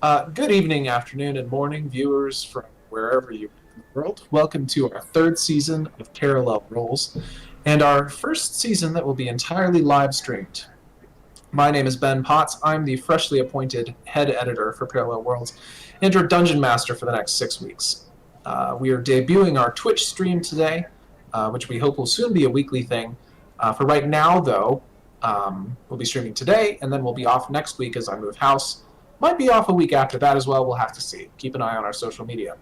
Good evening, afternoon, and morning, viewers from wherever you are in the world. Welcome to our third season of Parallel Roles, and our first season that will be entirely live streamed. My name is Ben Potts. I'm the freshly appointed head editor for Parallel Worlds and your dungeon master for the next 6 weeks. We are debuting our Twitch stream today, which we hope will soon be a weekly thing. For right now, though, we'll be streaming today, and then we'll be off next week as I move house. Might be off a week after that as well. We'll have to see. Keep an eye on our social media.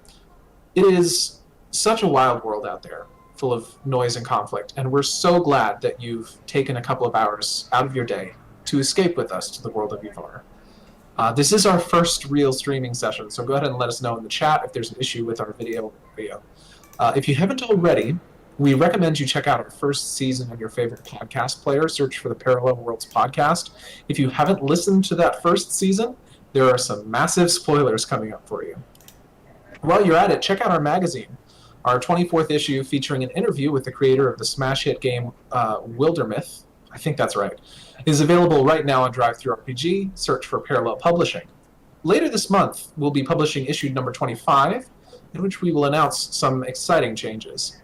It is such a wild world out there, full of noise and conflict, and we're so glad that you've taken a couple of hours out of your day to escape with us to the world of Yvar. This is our first real streaming session, so go ahead and let us know in the chat if there's an issue with our video or audio. If you haven't already, we recommend you check out our first season on your favorite podcast player. Search for the Parallel Worlds podcast. If you haven't listened to that first season, there are some massive spoilers coming up for you. While you're at it, check out our magazine. Our 24th issue featuring an interview with the creator of the smash hit game Wildermyth, I think that's right, is available right now on drivethrurpg. Search for Parallel Publishing. Later this month, we'll be publishing issue number 25, in which we will announce some exciting changes.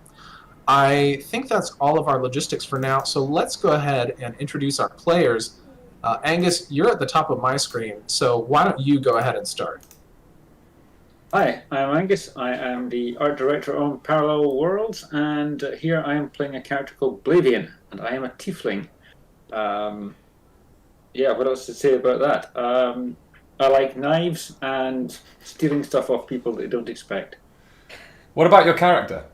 I think that's all of our logistics for now, so let's go ahead and introduce our players. Angus, you're at the top of my screen, so why don't you go ahead and start? Hi, I'm Angus. I am the art director on Parallel Worlds, and here I am playing a character called Blavian, and I am a tiefling. What else to say about that? I like knives and stealing stuff off people that you don't expect. What about your character?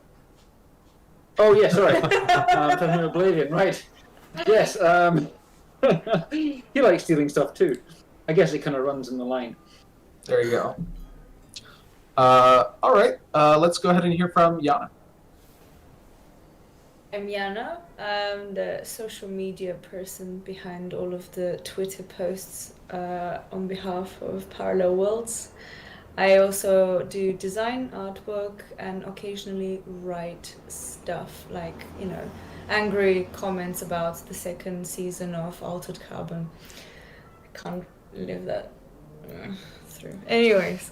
Oh, yeah, sorry. I'm talking about Blavian, right. Yes, he likes stealing stuff too. I guess it kind of runs in the line. There you go. All right, let's go ahead and hear from Yana. I'm Yana. I'm the social media person behind all of the Twitter posts on behalf of Parallel Worlds. I also do design, artwork, and occasionally write stuff like, angry comments about the second season of Altered Carbon. I can't live that through. Anyways,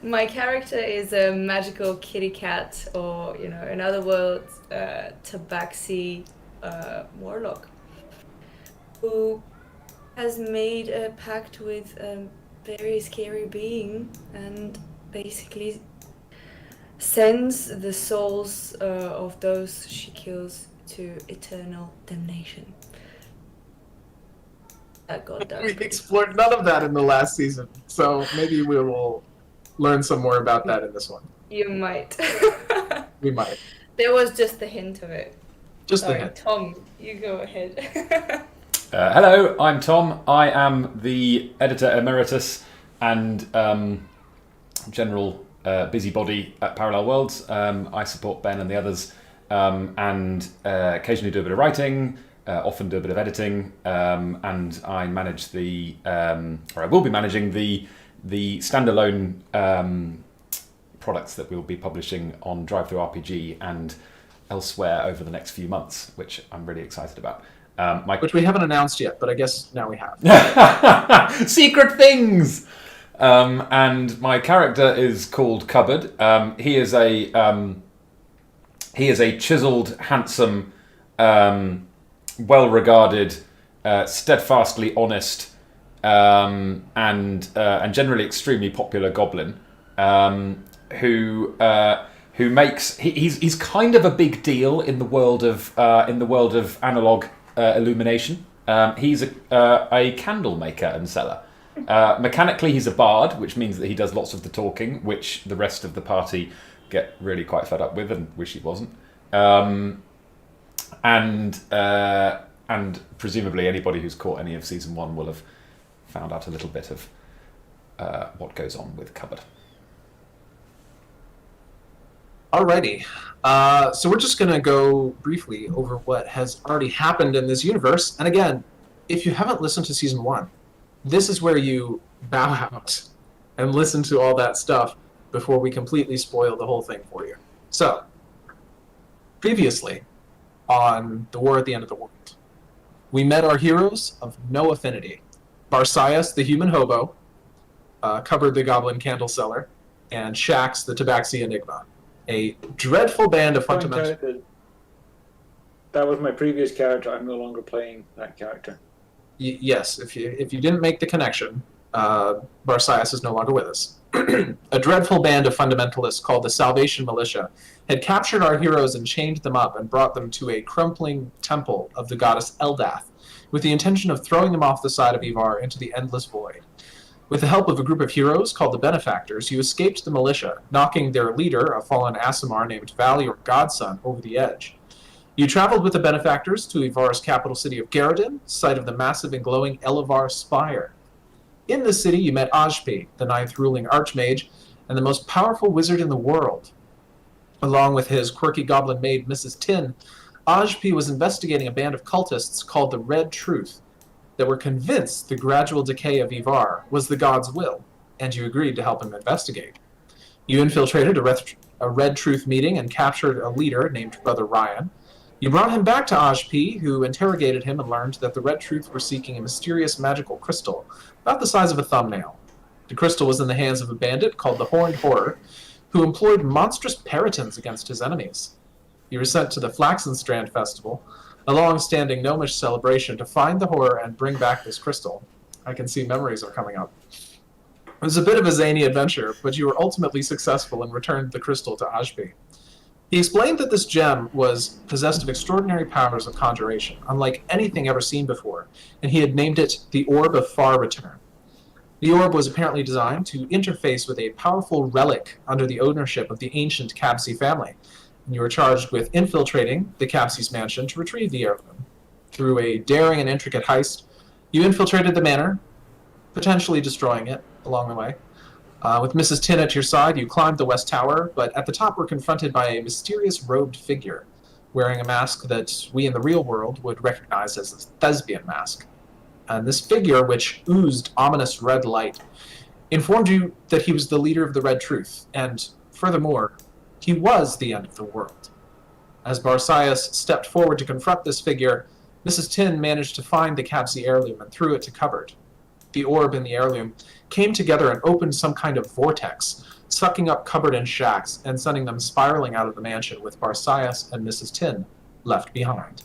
my character is a magical kitty cat, or, in other words, tabaxi warlock, who has made a pact with a very scary being and basically sends the souls of those she kills to eternal damnation. That got dark. We explored none of that in the last season, so maybe we will learn some more about that in this one. You might. We might. There was just a hint of it. Just the hint. Tom, you go ahead. Hello, I'm Tom. I am the editor emeritus and general busybody at Parallel Worlds. I support Ben and the others, and occasionally do a bit of writing, often do a bit of editing, and I manage or I will be managing the standalone products that we'll be publishing on drivethrurpg and elsewhere over the next few months, which I'm really excited about. Which we haven't announced yet, but I guess now we have. Secret things! And my character is called Cupboard. He is a chiseled, handsome, well-regarded, steadfastly honest, and generally extremely popular goblin, who makes he's kind of a big deal in the world of analog illumination. He's a candle maker and seller. Mechanically, he's a bard, which means that he does lots of the talking, which the rest of the party get really quite fed up with and wish he wasn't. And presumably anybody who's caught any of season 1 will have found out a little bit of what goes on with Cupboard. Alrighty, so we're just going to go briefly over what has already happened in this universe. And again, if you haven't listened to Season 1, this is where you bow out and listen to all that stuff before we completely spoil the whole thing for you. So, previously on The War at the End of the World, we met our heroes of no affinity. Barsias, the human hobo, Cupboard the Goblin Candle Seller, and Shax the Tabaxi Enigma. A dreadful band of fundamental... That was my previous character. I'm no longer playing that character. Yes, if you didn't make the connection, Barsias is no longer with us. A dreadful band of fundamentalists called the Salvation Militia had captured our heroes and chained them up and brought them to a crumbling temple of the goddess Eldath, with the intention of throwing them off the side of Ivar into the endless void. With the help of a group of heroes called the Benefactors, you escaped the militia, knocking their leader, a fallen Aasimar named Valley or Godson, over the edge. You traveled with the Benefactors to Ivar's capital city of Garradin, site of the massive and glowing Elevar Spire. In this city, you met Ajpi, the ninth ruling archmage, and the most powerful wizard in the world. Along with his quirky goblin maid, Mrs. Tin, Ajpi was investigating a band of cultists called the Red Truth that were convinced the gradual decay of Ivar was the god's will, and you agreed to help him investigate. You infiltrated a Red Truth meeting and captured a leader named Brother Ryan. You brought him back to Ajpi, who interrogated him and learned that the Red Truth were seeking a mysterious magical crystal, about the size of a thumbnail. The crystal was in the hands of a bandit called the Horned Horror, who employed monstrous peritons against his enemies. You were sent to the Flaxenstrand Festival, a long-standing gnomish celebration, to find the horror and bring back this crystal. I can see memories are coming up. It was a bit of a zany adventure, but you were ultimately successful and returned the crystal to Ajpi. He explained that this gem was possessed of extraordinary powers of conjuration, unlike anything ever seen before, and he had named it the Orb of Far Return. The orb was apparently designed to interface with a powerful relic under the ownership of the ancient Cabsi family, and you were charged with infiltrating the Cabsi's mansion to retrieve the heirloom. Through a daring and intricate heist, you infiltrated the manor, potentially destroying it along the way. With Mrs. Tin at your side, you climbed the West Tower, but at the top were confronted by a mysterious robed figure, wearing a mask that we in the real world would recognize as a thespian mask. And this figure, which oozed ominous red light, informed you that he was the leader of the Red Truth, and furthermore, he was the end of the world. As Barsias stepped forward to confront this figure, Mrs. Tin managed to find the Cabsi heirloom and threw it to Cupboard. The orb and the heirloom came together and opened some kind of vortex, sucking up Cupboard and Shax and sending them spiraling out of the mansion with Barsias and Mrs. Tin left behind.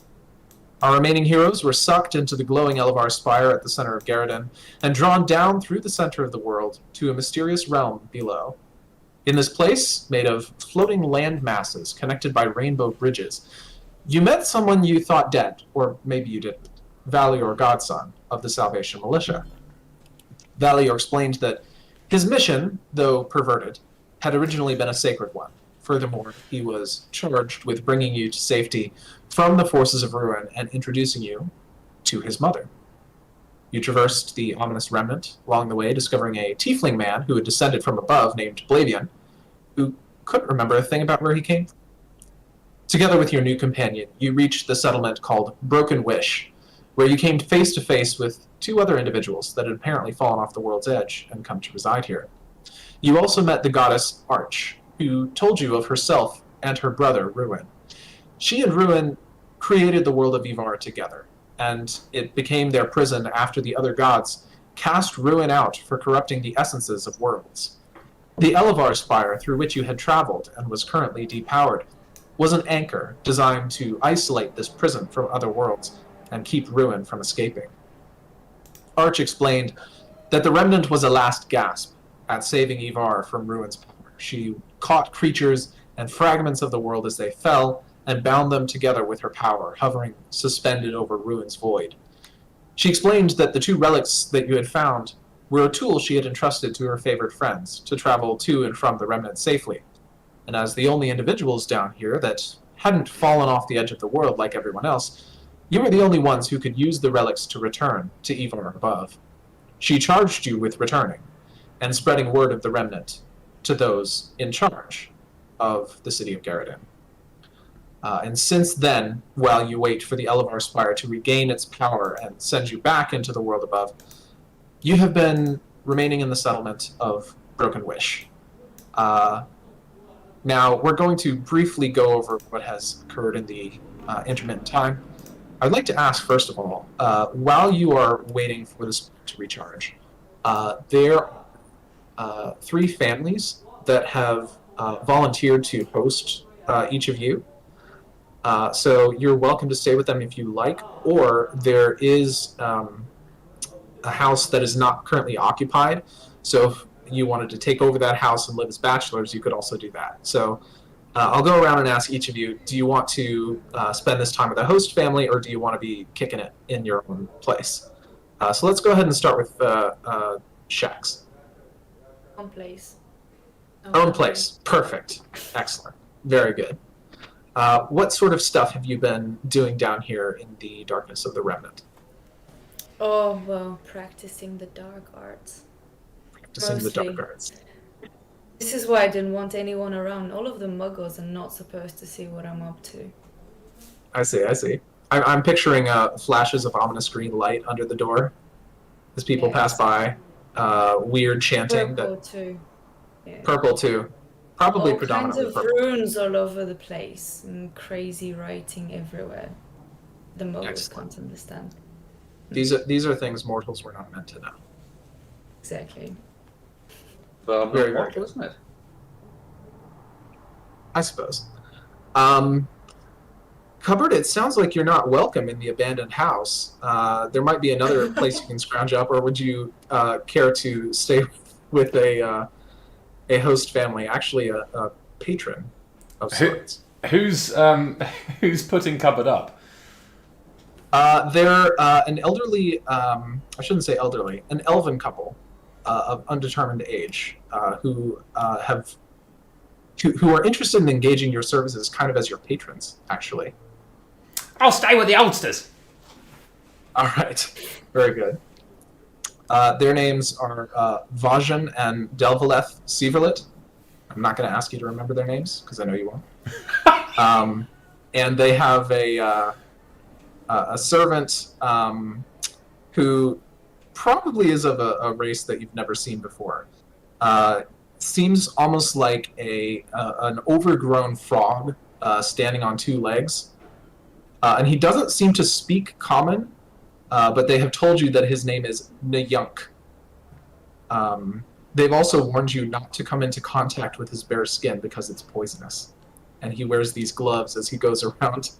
Our remaining heroes were sucked into the glowing Elevar Spire at the center of Garradin and drawn down through the center of the world to a mysterious realm below. In this place, made of floating land masses connected by rainbow bridges, you met someone you thought dead, or maybe you didn't, Valior Godson of the Salvation Militia. Valior explained that his mission, though perverted, had originally been a sacred one. Furthermore, he was charged with bringing you to safety from the forces of ruin and introducing you to his mother. You traversed the ominous Remnant, along the way discovering a tiefling man who had descended from above named Blavian, who couldn't remember a thing about where he came from. Together with your new companion, you reached the settlement called Broken Wish, where you came face to face with two other individuals that had apparently fallen off the world's edge and come to reside here. You also met the goddess Arch, who told you of herself and her brother, Ruin. She and Ruin created the world of Ivar together, and it became their prison after the other gods cast Ruin out for corrupting the essences of worlds. The Elevar Spire, through which you had traveled and was currently depowered, was an anchor designed to isolate this prison from other worlds and keep Ruin from escaping. Arch explained that the Remnant was a last gasp at saving Ivar from Ruin's power. She caught creatures and fragments of the world as they fell and bound them together with her power, hovering suspended over Ruin's void. She explained that the two relics that you had found were a tool she had entrusted to her favored friends to travel to and from the Remnant safely. And as the only individuals down here that hadn't fallen off the edge of the world like everyone else, you were the only ones who could use the relics to return to Ivar above. She charged you with returning and spreading word of the Remnant to those in charge of the city of Garradin. And since then, while you wait for the Elevar Spire to regain its power and send you back into the world above, you have been remaining in the settlement of Broken Wish. Now, we're going to briefly go over what has occurred in the intermittent time. I'd like to ask, first of all, while you are waiting for this to recharge, there are three families that have volunteered to host each of you. So you're welcome to stay with them if you like, or there is a house that is not currently occupied. So if you wanted to take over that house and live as bachelors, you could also do that. So I'll go around and ask each of you, do you want to spend this time with a host family, or do you want to be kicking it in your own place? So let's go ahead and start with Shax. Own place. Own place. Perfect. Excellent. Very good. What sort of stuff have you been doing down here in the darkness of the Remnant? Oh, well, practicing the dark arts. Practicing the Mostly. dark arts. This is why I didn't want anyone around. All of the muggles are not supposed to see what I'm up to. I see. I'm picturing flashes of ominous green light under the door as people Yeah, pass by. Weird chanting. Purple too. Yeah. Purple too. Probably All kinds predominantly of purple. runes all over the place and crazy writing everywhere. The muggles Excellent. can't understand. These are things mortals were not meant to know. Exactly. Well, Very, very very mortal, isn't it? I suppose. Cupboard, it sounds like you're not welcome in the abandoned house. There might be another place you can scrounge up, or would you care to stay with a host family, actually a patron of sorts? Who's putting cupboard up? They're an elderly, I shouldn't say elderly, an elven couple of undetermined age who are interested in engaging your services kind of as your patrons, actually. I'll stay with the oldsters. All right, very good. Their names are Vajan and Delvaleth Sieverlit. I'm not going to ask you to remember their names because I know you won't. And they have a servant who probably is of a race that you've never seen before. Seems almost like an overgrown frog standing on two legs. And he doesn't seem to speak common, but they have told you that his name is Nyunk. They've also warned you not to come into contact with his bare skin because it's poisonous. And he wears these gloves as he goes around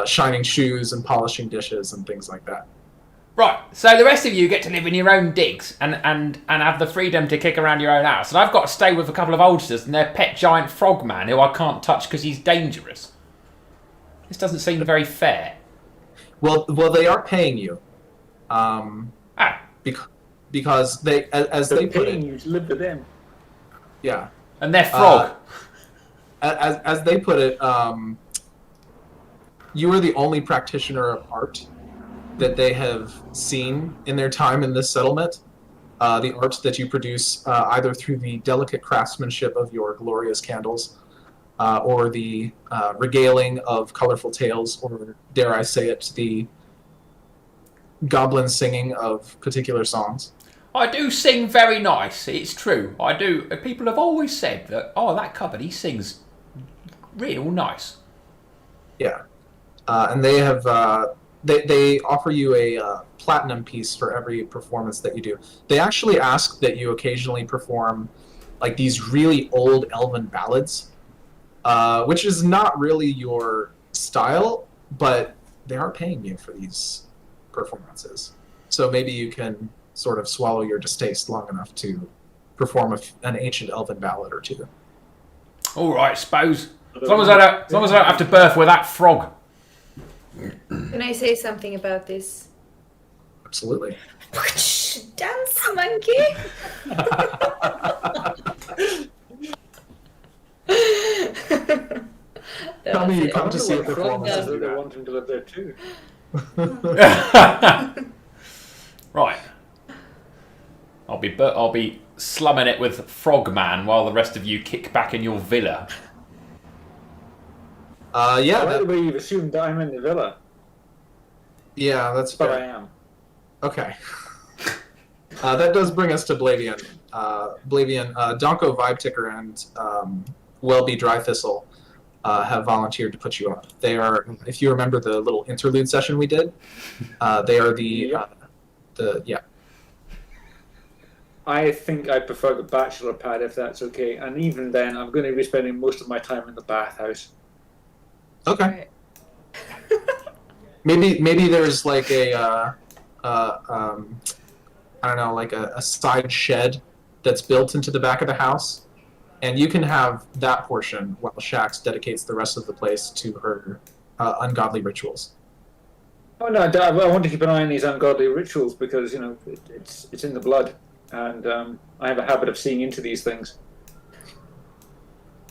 shining shoes and polishing dishes and things like that. Right, so the rest of you get to live in your own digs and have the freedom to kick around your own house. And I've got to stay with a couple of oldsters and their pet giant frogman who I can't touch because he's dangerous. This doesn't seem very fair. Well, they are paying you. Because they, as they put paying it, you to live with them. yeah. And they're frog. As they put it, you are the only practitioner of art that they have seen in their time in this settlement. The art that you produce either through the delicate craftsmanship of your glorious candles, or the regaling of colorful tales, or dare I say it, the goblin singing of particular songs. I do sing very nice, it's true. I do. People have always said that, that cupboard, he sings real nice. Yeah. And they have they offer you a platinum piece for every performance that you do. They actually ask that you occasionally perform like these really old elven ballads, which is not really your style, but they are paying you for these performances. So maybe you can sort of swallow your distaste long enough to perform an ancient elven ballad or two. All right, suppose. As long as I don't have to birth with that frog. Can I say something about this? Absolutely. Dance, monkey! Tell me you it. come to see a Frog performance. says and that do they that. want him to live there too. Right. I'll be slumming it with Frogman while the rest of you kick back in your villa. Yeah, By the way, you've assumed that I'm in the villa, yeah, that's but I fair. am. Okay. That does bring us to Blavian. Blavian, Donko Vibe Ticker and Welby Dry Thistle have volunteered to put you up. They are, if you remember the little interlude session we did, they are the I think I prefer the bachelor pad if that's okay. And even then, I'm going to be spending most of my time in the bathhouse. Okay. Right. Maybe there's like I don't know, like a side shed that's built into the back of the house, and you can have that portion while Shax dedicates the rest of the place to her ungodly rituals. Oh no, I want to keep an eye on these ungodly rituals because it's in the blood, and I have a habit of seeing into these things.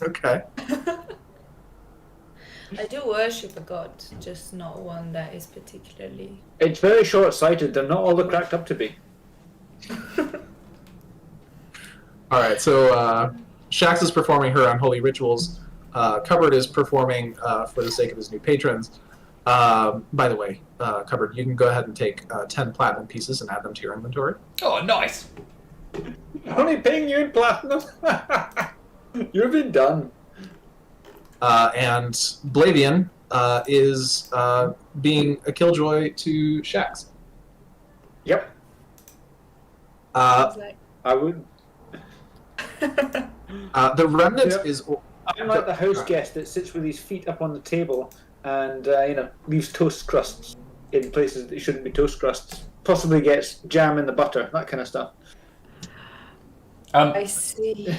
Okay. I do worship a god, just not one that is particularly. It's very short-sighted. They're not all they're cracked up to be. All right. So Shax is performing her unholy rituals. Cupboard is performing for the sake of his new patrons. By the way, Cupboard, you can go ahead and take 10 platinum pieces and add them to your inventory. Oh, nice. Only paying you in platinum. You've been done. And Blavian is being a killjoy to Shax. Yep, Sounds like- I would. The Remnant Yep. is... I'm like the house guest that sits with his feet up on the table and leaves toast crusts in places that shouldn't be toast crusts. Possibly gets jam in the butter, that kind of stuff. I see.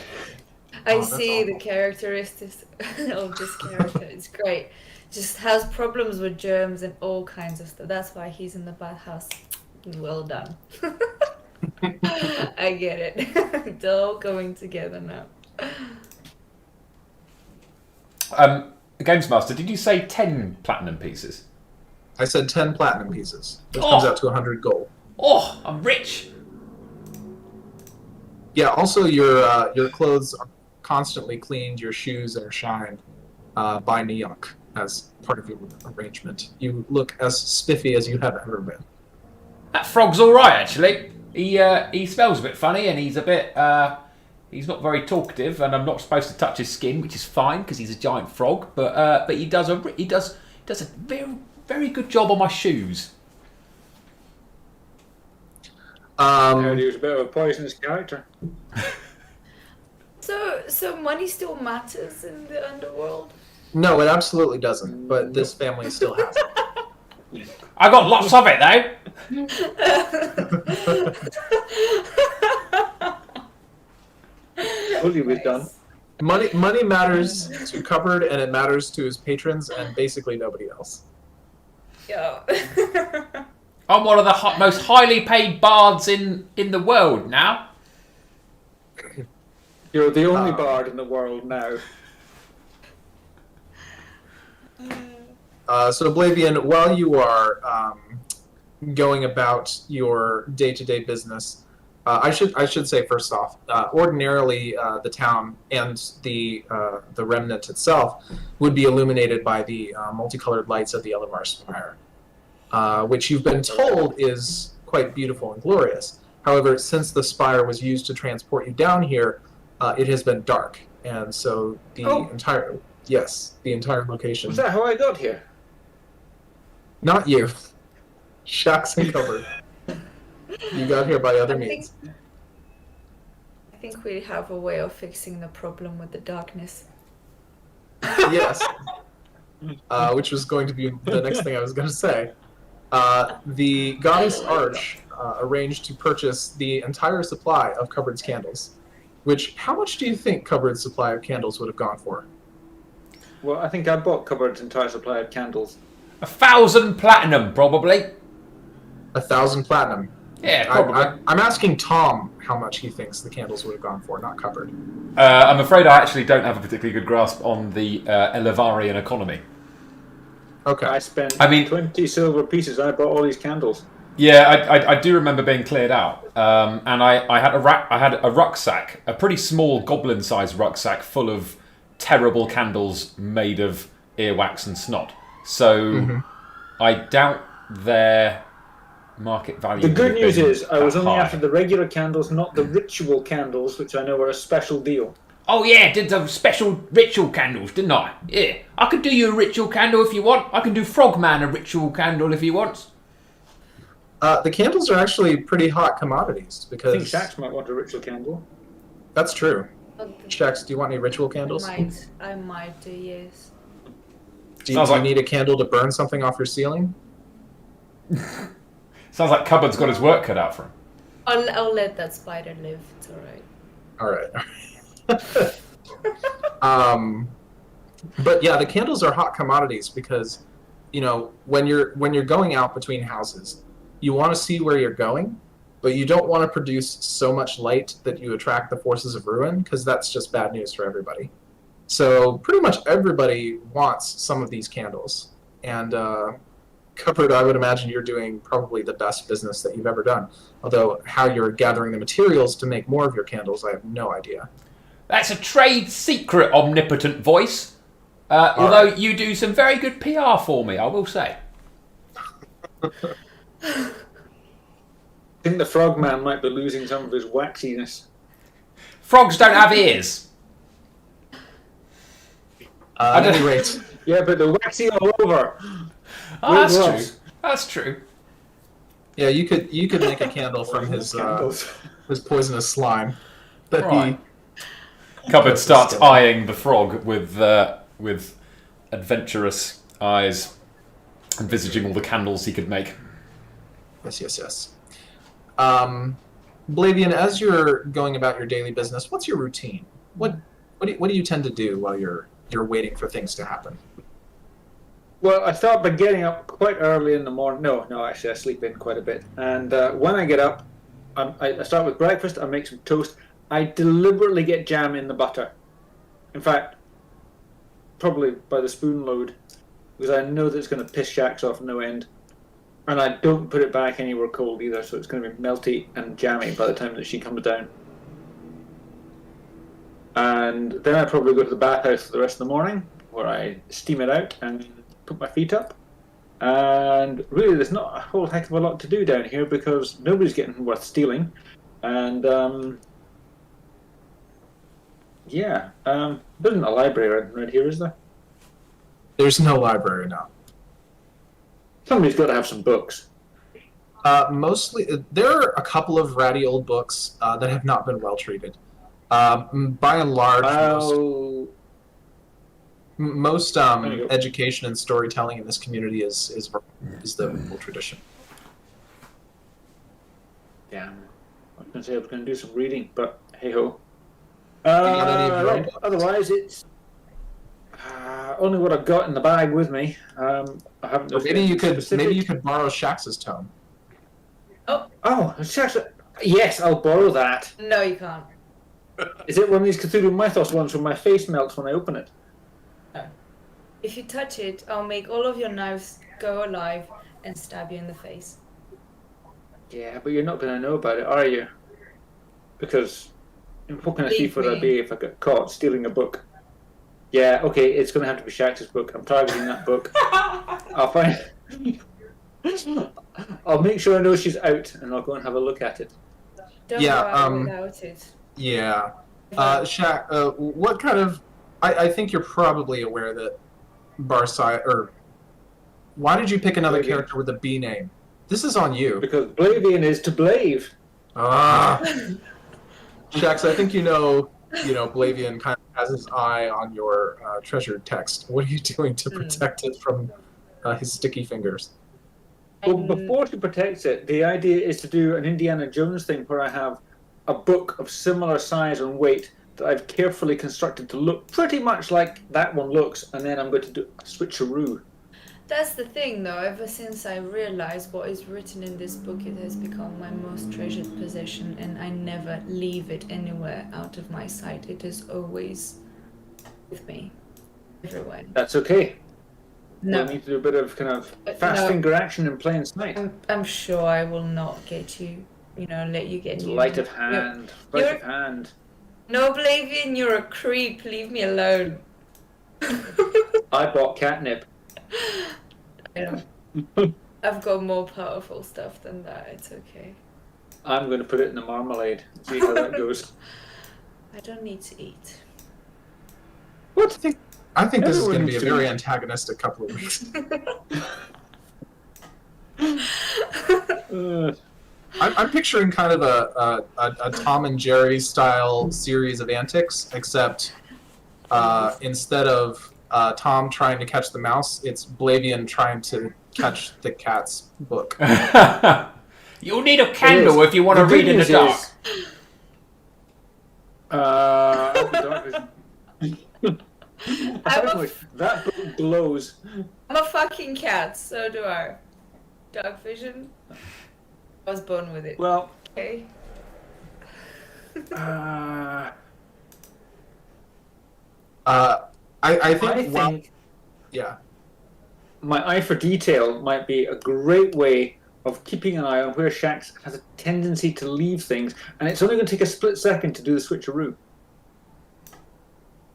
I that's see the awful. characteristics of this character. It's great. Just has problems with germs and all kinds of stuff. That's why he's in the bathhouse. Well done. I get it. It's all going together now. Games Master, did you say 10 platinum pieces? I said 10 platinum pieces, which Oh. comes out to 100 gold. Oh, I'm rich. Yeah, also your clothes are constantly cleaned, your shoes are shined by Neok as part of your arrangement. You look as spiffy as you have ever been. That frog's all right, actually. He smells a bit funny, and he's a bit. He's not very talkative, and I'm not supposed to touch his skin, which is fine because he's a giant frog. But he does a very very good job on my shoes. Heard he was a bit of a poisonous character. So money still matters in the underworld? No, it absolutely doesn't, but this family still has it. I got lots of it though. Told you we've done. Money matters to Cupboard, and it matters to his patrons, and basically nobody else. Yo. I'm one of the most highly paid bards in the world now. You're the only bard in the world now. So Blavian, while you are going about your day-to-day business, I should say first off, ordinarily the town and the remnant itself would be illuminated by the multicolored lights of the Elevar Spire, which you've been told is quite beautiful and glorious. However, since the spire was used to transport you down here, it has been dark, and so the entire location. Was that how I got here? Not you. Shax and Cupboard. You got here by other means. I think we have a way of fixing the problem with the darkness. Yes. Which was going to be the next thing I was going to say. The Goddess Arch arranged to purchase the entire supply of Cupboard's candles. Which, how much do you think Cupboard's supply of candles would have gone for? Well, I think I bought Cupboard's entire supply of candles. 1,000 platinum, probably. 1,000 platinum. Yeah, probably. I'm asking Tom how much he thinks the candles would have gone for, not Cupboard. I'm afraid I actually don't have a particularly good grasp on the Elevarian economy. Okay. I spent 20 silver pieces. I bought all these candles. Yeah, I do remember being cleared out, and I had a rucksack, a pretty small goblin-sized rucksack full of terrible candles made of earwax and snot. So I doubt their market value. The good would have news been is I was that only high. after the regular candles, not the ritual candles, which I know are a special deal. Oh yeah, did the special ritual candles, didn't I? Yeah, I could do you a ritual candle if you want. I can do Frogman a ritual candle if he wants. The candles are actually pretty hot commodities I because think Shax might want a ritual candle. that's true. But Shax, do you want any ritual candles? I might do, yes. Do Sounds you like- need a candle to burn something off your ceiling? Sounds like Cupboard's got his work cut out for him. I'll let that spider live. It's alright. All right. But yeah, the candles are hot commodities because, you know, when you're going out between houses, you want to see where you're going, but you don't want to produce so much light that you attract the forces of ruin, because that's just bad news for everybody. So pretty much everybody wants some of these candles, and Cupboard, I would imagine you're doing probably the best business that you've ever done. Although how you're gathering the materials to make more of your candles, I have no idea. That's a trade secret, omnipotent voice. Although you do some very good PR for me, I will say. I think the frogman might be losing some of his waxiness. Frogs don't have ears. At any rate, Yeah, but they're waxy all over. Oh, that's gloves. true. That's true. yeah, you could make a candle from his poisonous slime. That Right. he Cupboard starts Still. eyeing the frog with adventurous eyes, envisaging all the candles he could make. Yes. Blavian, as you're going about your daily business, what's your routine? What do you tend to do while you're waiting for things to happen? Well, I start by getting up quite early in the morning. No, actually, I sleep in quite a bit. And when I get up, I start with breakfast. I make some toast. I deliberately get jam in the butter. In fact, probably by the spoon load, because I know that it's going to piss Shax off no end. And I don't put it back anywhere cold either, so it's going to be melty and jammy by the time that she comes down. And then I probably go to the bathhouse for the rest of the morning, where I steam it out and put my feet up. And really, there's not a whole heck of a lot to do down here because nobody's getting worth stealing. And there isn't a library right here, is there? There's no library now. Somebody's got to have some books. Mostly, there are a couple of ratty old books that have not been well treated. By and large, most education and storytelling in this community is the oral tradition. Yeah, I was going to say I was going to do some reading, but hey ho. got any of your own books? Otherwise, it's only what I've got in the bag with me. I haven't. Or maybe you could borrow Shax's tome. Oh, Shax. Yes, I'll borrow that. No, you can't. Is it one of these Cthulhu Mythos ones where my face melts when I open it? If you touch it, I'll make all of your knives go alive and stab you in the face. Yeah, but you're not going to know about it, are you? Because what kind of thief would I Believe be if I got caught stealing a book? Yeah, okay, it's going to have to be Shax's book. I'm targeting that book. I'll find. I'll make sure I know she's out, and I'll go and have a look at it. Don't Yeah, go out without it. Yeah. Shax, what kind of... I think you're probably aware that Barsai... Or... Why did you pick another Blavian. character with a B name? This is on you. Because Blavian is to blave. Ah. Shax, I think you know, Blavian kind of has his eye on your treasured text. What are you doing to protect it from his sticky fingers? Well, before she protects it, the idea is to do an Indiana Jones thing where I have a book of similar size and weight that I've carefully constructed to look pretty much like that one looks, and then I'm going to do a switcheroo. That's the thing, though. Ever since I realized what is written in this book, it has become my most treasured possession, and I never leave it anywhere out of my sight. It is always with me, everywhere. That's okay. No, I need to do a bit of kind of fast finger action in plain sight. I'm sure I will not get you. Let you get you. Light of hand. Light of hand. No, Blavian, you're a creep. Leave me alone. I bought catnip. I've got more powerful stuff than that. It's okay. I'm going to put it in the marmalade and see how that goes. I don't need to eat. What? I think this is Everyone going to be a needs to very eat. antagonistic couple of weeks. I'm picturing kind of a Tom and Jerry style series of antics, except instead of Tom trying to catch the mouse, it's Blavian trying to catch the cat's book. You'll need a candle if you want to read in the dark. That book glows. I'm a fucking cat, so do I. Dark vision. I was born with it. Well, Okay. I think. Well, yeah. My eye for detail might be a great way of keeping an eye on where Shax has a tendency to leave things, and it's only going to take a split second to do the switcheroo.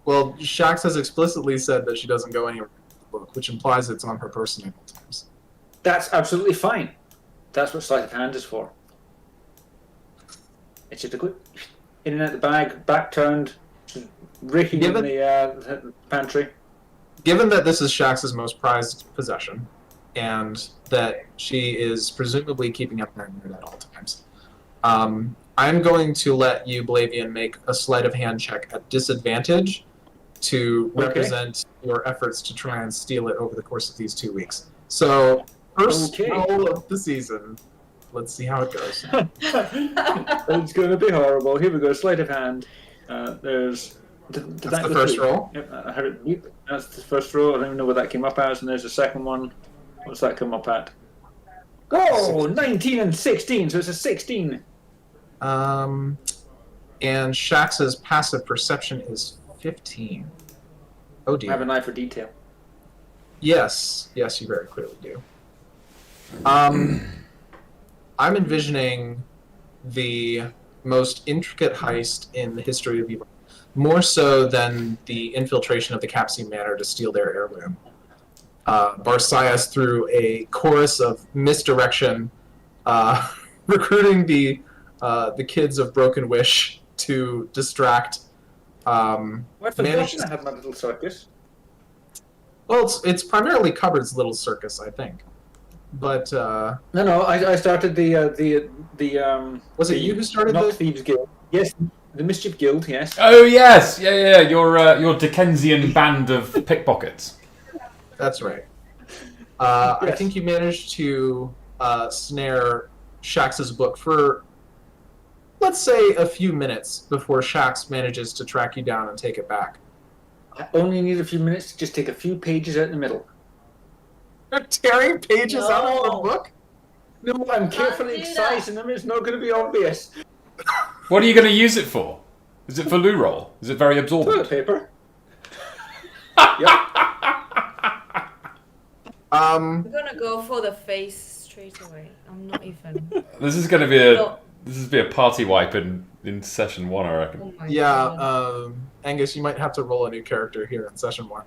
Well, Shax has explicitly said that she doesn't go anywhere in the book, which implies it's on her person at all times. That's absolutely fine. That's what sleight of hand is for. It's just a quick in and out the bag, back turned, raking in the pantry. Given that this is Shax's most prized possession, and that she is presumably keeping up her at all times, I'm going to let you, Blavian, make a sleight of hand check at disadvantage to represent your efforts to try and steal it over the course of these 2 weeks. So, first roll of the season. Let's see how it goes. It's going to be horrible. Here we go, sleight of hand. There's... That's the first roll. Yep, I heard it beep. That's the first roll. I don't even know what that came up as. And there's the second one. What's that come up at? Oh, 19 and 16, so it's a 16. And Shax's passive perception is 15. Oh dear. I have an eye for detail. Yes, you very clearly do. I'm envisioning the most intricate heist in the history of evil, more so than the infiltration of the Capsy Manor to steal their heirloom. Barsias, through a chorus of misdirection, recruiting the kids of Broken Wish to distract. Well, I had my little circus. Well, it's primarily Cupboard's little circus, I think. But No, I started the was it you who started not the Thieves Guild? Yes, the Mischief Guild. Yes. Oh yes, yeah. Your Dickensian band of pickpockets. That's right. Yes. I think you managed to snare Shax's book for, let's say, a few minutes before Shax manages to track you down and take it back. I only need a few minutes to just take a few pages out in the middle. You're tearing pages out of the book? No, I'm carefully excising them. It's not going to be obvious. What are you going to use it for? Is it for loo roll? Is it very absorbent? Toilet paper. I'm gonna go for the face straight away. I'm not even. This is going to be a party wipe in session 1, I reckon. Oh my Yeah, God. Angus, you might have to roll a new character here in session 1.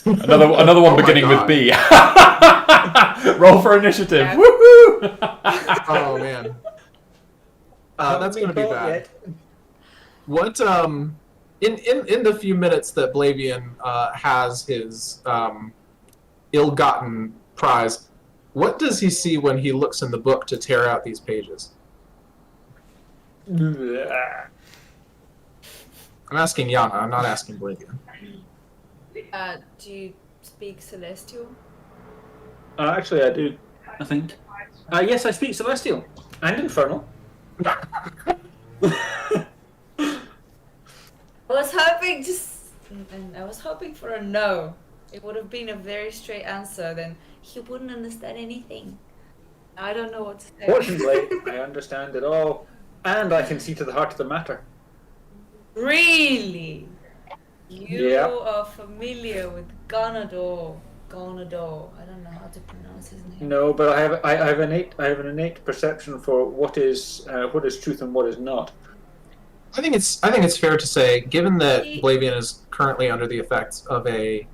Another one Oh beginning my with B. Roll for initiative. Yeah. Woohoo! Oh man, that's gonna be bad. What in the few minutes that Blavian has his ill-gotten prize, what does he see when he looks in the book to tear out these pages? I'm asking Yana. I'm not asking Blavian. Do you speak Celestial? Actually, I do. I think. Yes, I speak Celestial and Infernal. I was hoping and I was hoping for a no. It would have been a very straight answer. Then he wouldn't understand anything. I don't know what to say. Fortunately, I understand it all, and I can see to the heart of the matter. Really? You Yeah. are familiar with Gonador. Gonador. I don't know how to pronounce his name. No, but I have an innate perception for what is truth and what is not. I think it's fair to say, given that Blavian is currently under the effects of a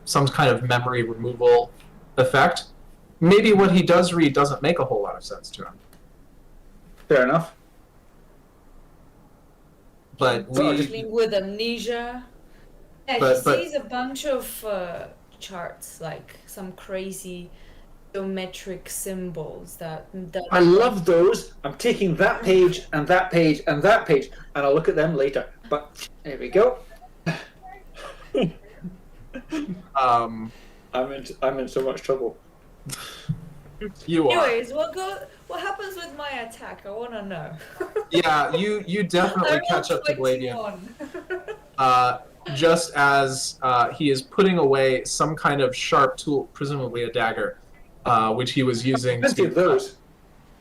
some kind of memory removal effect, maybe what he does read doesn't make a whole lot of sense to him. Fair enough. But Dealing with amnesia. Yeah, But- he sees a bunch of charts, like some crazy geometric symbols that I love those. I'm taking that page and that page and that page, and I'll look at them later. But there we go. Um, I'm in so much trouble. you are. Anyways, what happens with my attack? I want to know. Yeah, you definitely catch up to Blavian. Just as he is putting away some kind of sharp tool, presumably a dagger, which he was using Plenty of those.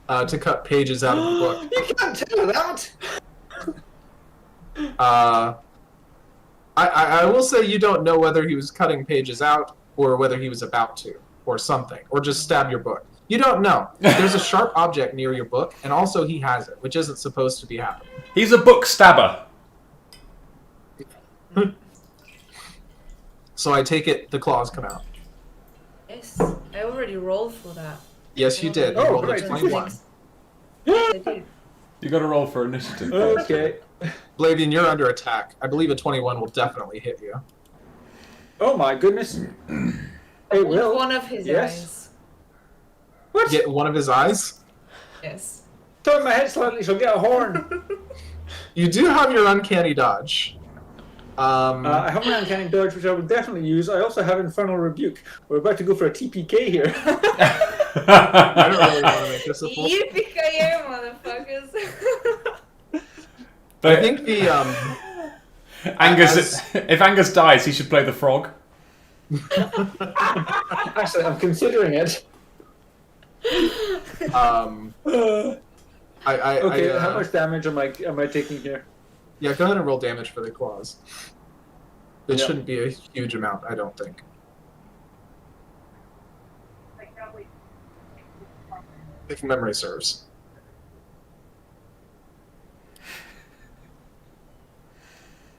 To cut pages out of the book. You can't tell that. I will say you don't know whether he was cutting pages out or whether he was about to, or something, or just stab your book. You don't know. There's a sharp object near your book, and also he has it, which isn't supposed to be happening. He's a book stabber. So I take it the claws come out. Yes, I already rolled for that. Yes, you did. You Oh, rolled a right. 21. Yes, I did. You got to roll for initiative. Okay. Blavian, you're under attack. I believe a 21 will definitely hit you. Oh my goodness. It With will. one of his Yes. eyes. What? Get one of his eyes? Yes. Turn my head slightly, she'll get a horn. You do have your uncanny dodge. I have my uncanny dodge, which I will definitely use. I also have Infernal Rebuke. We're about to go for a TPK here. I don't really want to make this a full... Yippee-ki-yay, motherfuckers! I think the... Angus, if Angus dies, he should play the frog. Actually, I'm considering it. Okay, how much damage am I taking here? Yeah, go ahead and roll damage for the claws. It Yeah. shouldn't be a huge amount, I don't think. If memory serves.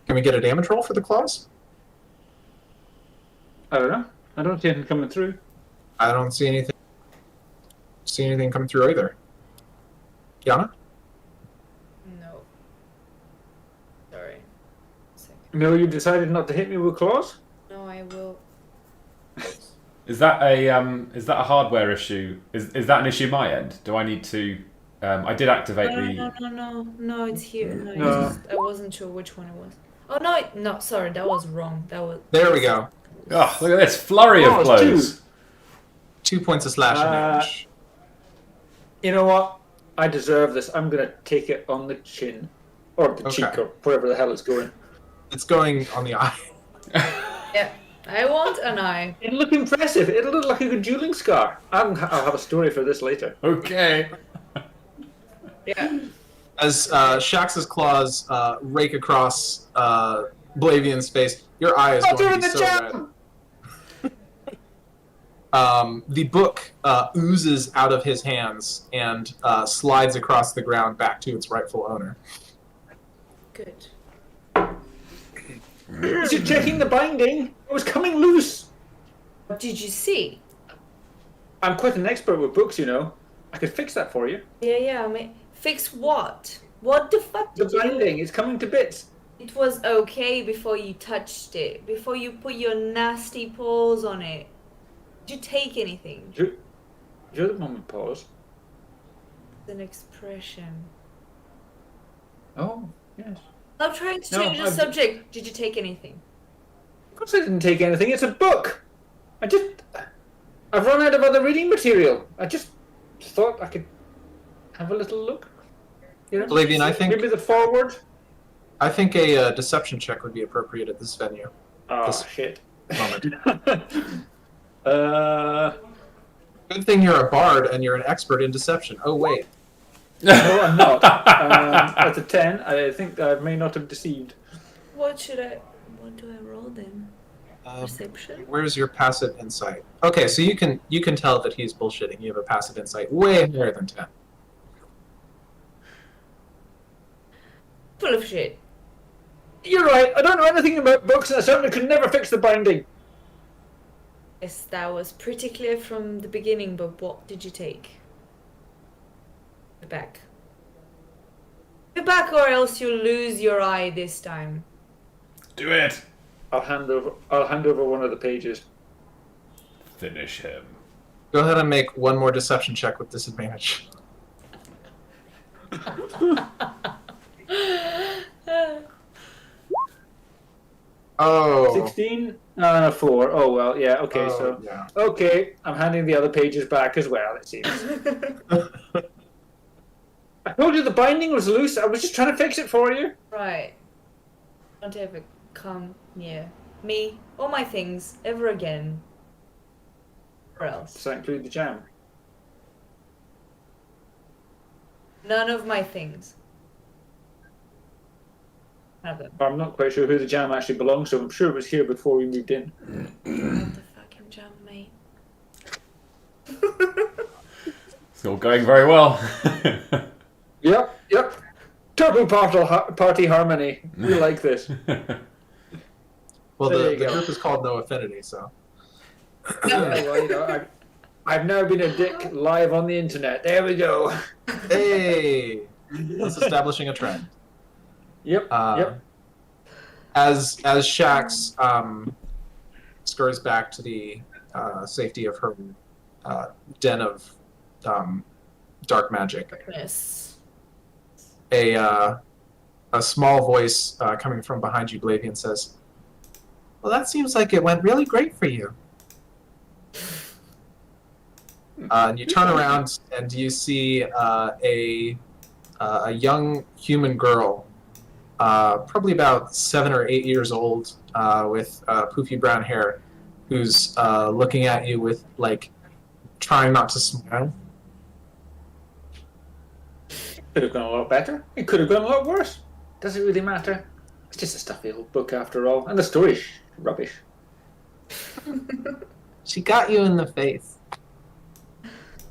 Can we get a damage roll for the claws? I don't know. I don't see anything coming through. I don't see anything. See anything come through either. Kiana? No. Sorry. No, you decided not to hit me with claws? No, I will. Is that a hardware issue? Is that an issue my end? Do I need to? I did activate No, it's here. No, No. It's just, I wasn't sure which one it was. Oh no, sorry, that was wrong. That was. There we go. Oh, look at this flurry of Oh, it's blows. 2 points of slashing damage. You know what? I deserve this. I'm going to take it on the chin. Or the Okay. cheek, or wherever the hell it's going. It's going on the eye. Yeah, I want an eye. It'll look impressive. It'll look like a good dueling scar. I'll have a story for this later. Okay. Yeah. As Shax's claws rake across Blavian's face, your eye is Oh, going doing to be the so jump! red. The book oozes out of his hands and slides across the ground back to its rightful owner. Good. Is it checking the binding? It was coming loose. What did you see? I'm quite an expert with books, you know. I could fix that for you. Yeah. I mean, fix what? What the fuck The did you do? binding, it's coming to bits. It was okay before you touched it. Before you put your nasty paws on it. Did you take anything? You're the moment, pause. It's an expression. Oh, yes. I'm trying to No, change the I've- subject. Did you take anything? Of course I didn't take anything. It's a book. I've run out of other reading material. I just thought I could have a little look. You know? Blavian, I think Maybe the forward. a deception check would be appropriate at this venue Oh, This- shit. moment. No, Good thing you're a bard and you're an expert in deception. Oh wait, I'm not. At a 10, I think I may not have deceived. What do I roll then? Perception? where's your passive insight? Okay, so you can tell that he's bullshitting. You have a passive insight way higher than 10. Full of shit. You're right. I don't know anything about books, and I certainly could never fix the binding. Yes, that was pretty clear from the beginning, but what did you take? Get back. Get back or else you'll lose your eye this time. Do it. I'll hand over one of the pages. finish him. Go ahead and make one more deception check with disadvantage. Oh. 16 and a 4. Oh, well, yeah, okay, so... Yeah. Okay, I'm handing the other pages back as well, it seems. I told you the binding was loose. I was just trying to fix it for you. Right. Don't ever come near me or my things ever again. Or else. Does that include the jam? None of my things. Have them. I'm not quite sure who the jam actually belongs to. I'm sure it was here before we moved in. Not the fucking jam, mate. It's all going very well. Yep. Turbo party harmony. We like this. Well, There the you go. group is called No Affinity, so. Yeah, well, you know, I've now been a dick live on the internet. There we go. Hey! That's establishing a trend. Yep. As Shax scurries back to the safety of her den of dark magic, Yes. a small voice coming from behind you, Blavian, says, "Well, that seems like it went really great for you." And you turn around and you see a young human girl, probably about 7 or 8 years old, with poofy brown hair, who's looking at you with, like, trying not to smile. Could have gone a lot better. It could have gone a lot worse. Does it really matter? It's just a stuffy old book after all. And the story's rubbish. She got you in the face.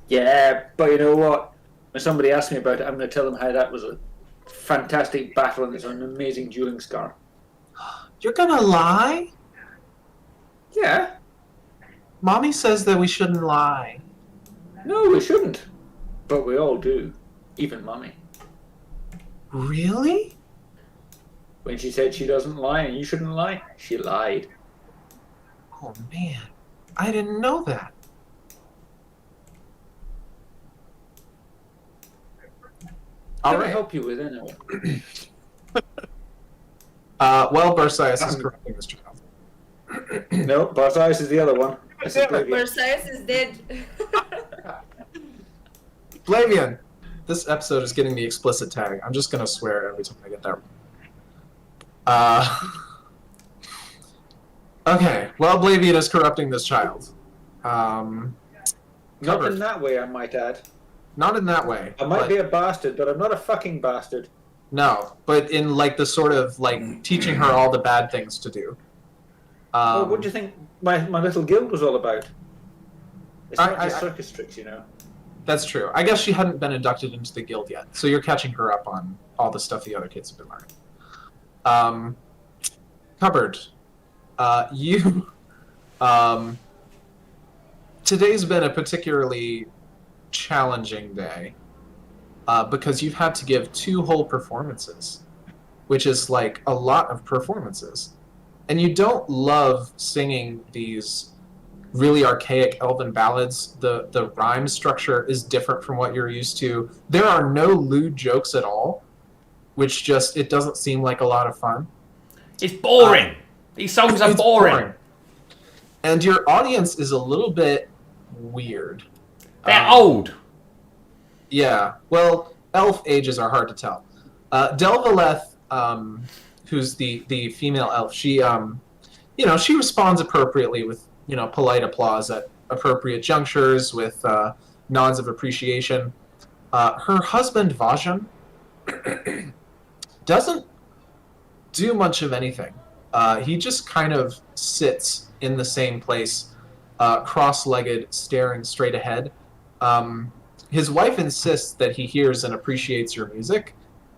Yeah, but you know what? When somebody asks me about it, I'm going to tell them how that was a fantastic battle and it's an amazing dueling scar. You're gonna lie? Yeah. Mommy says that we shouldn't lie. No, we shouldn't. But we all do. Even Mummy. Really? When she said she doesn't lie and you shouldn't lie, she lied. Oh, man. I didn't know that. What All can I right. help you with anyway? Well, Barsias is correcting this child. No, Barsias is the other one. This is Blavian. Perseus is dead. Blavian, this episode is getting the explicit tag. I'm just gonna swear every time I get that wrong. Okay, well, Blavian is corrupting this child. Not Covered. in that way, I might add. Not in that way. I might but- be a bastard, but I'm not a fucking bastard. No, but in, like, the sort of, like, teaching her all the bad things to do. Oh, what do you think my little guild was all about? It's not just I- circus tricks, you know. That's true. I guess she hadn't been inducted into the guild yet, so you're catching her up on all the stuff the other kids have been learning. Cupboard. You... Today's been a particularly challenging day, because you've had to give 2 whole performances, which is, like, a lot of performances. And you don't love singing these really archaic elven ballads. The rhyme structure is different from what you're used to. There are no lewd jokes at all, which just, it doesn't seem like a lot of fun. It's boring. These songs are It's boring. And your audience is a little bit weird. They're old. Yeah, well, elf ages are hard to tell. Delvaleth, who's the female elf, she she responds appropriately with, polite applause at appropriate junctures, with nods of appreciation. Her husband, Vajan, doesn't do much of anything. He just kind of sits in the same place, cross-legged, staring straight ahead. His wife insists that he hears and appreciates your music,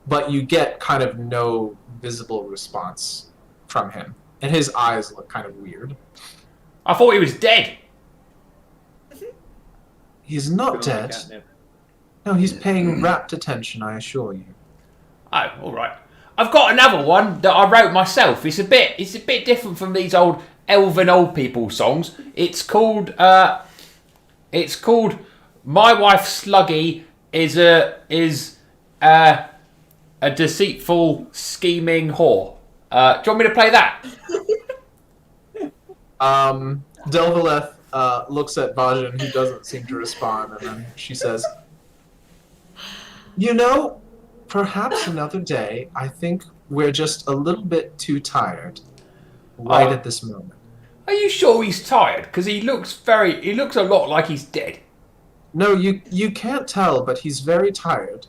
but you get kind of no visible response from him. And his eyes look kind of weird. I thought he was dead. He's not Good on the dead. catnip. No, he's paying rapt attention, I assure you. Oh, all right. I've got another one that I wrote myself. It's a bit different from these old elven old people songs. It's called My Wife Sluggy is a deceitful, scheming whore. Do you want me to play that? Delvaleth looks at Vajan, who doesn't seem to respond, and then she says, "You know, perhaps another day. I think we're just a little bit too tired right at this moment." Are you sure he's tired? Because he looks a lot like he's dead. No, you can't tell, but he's very tired.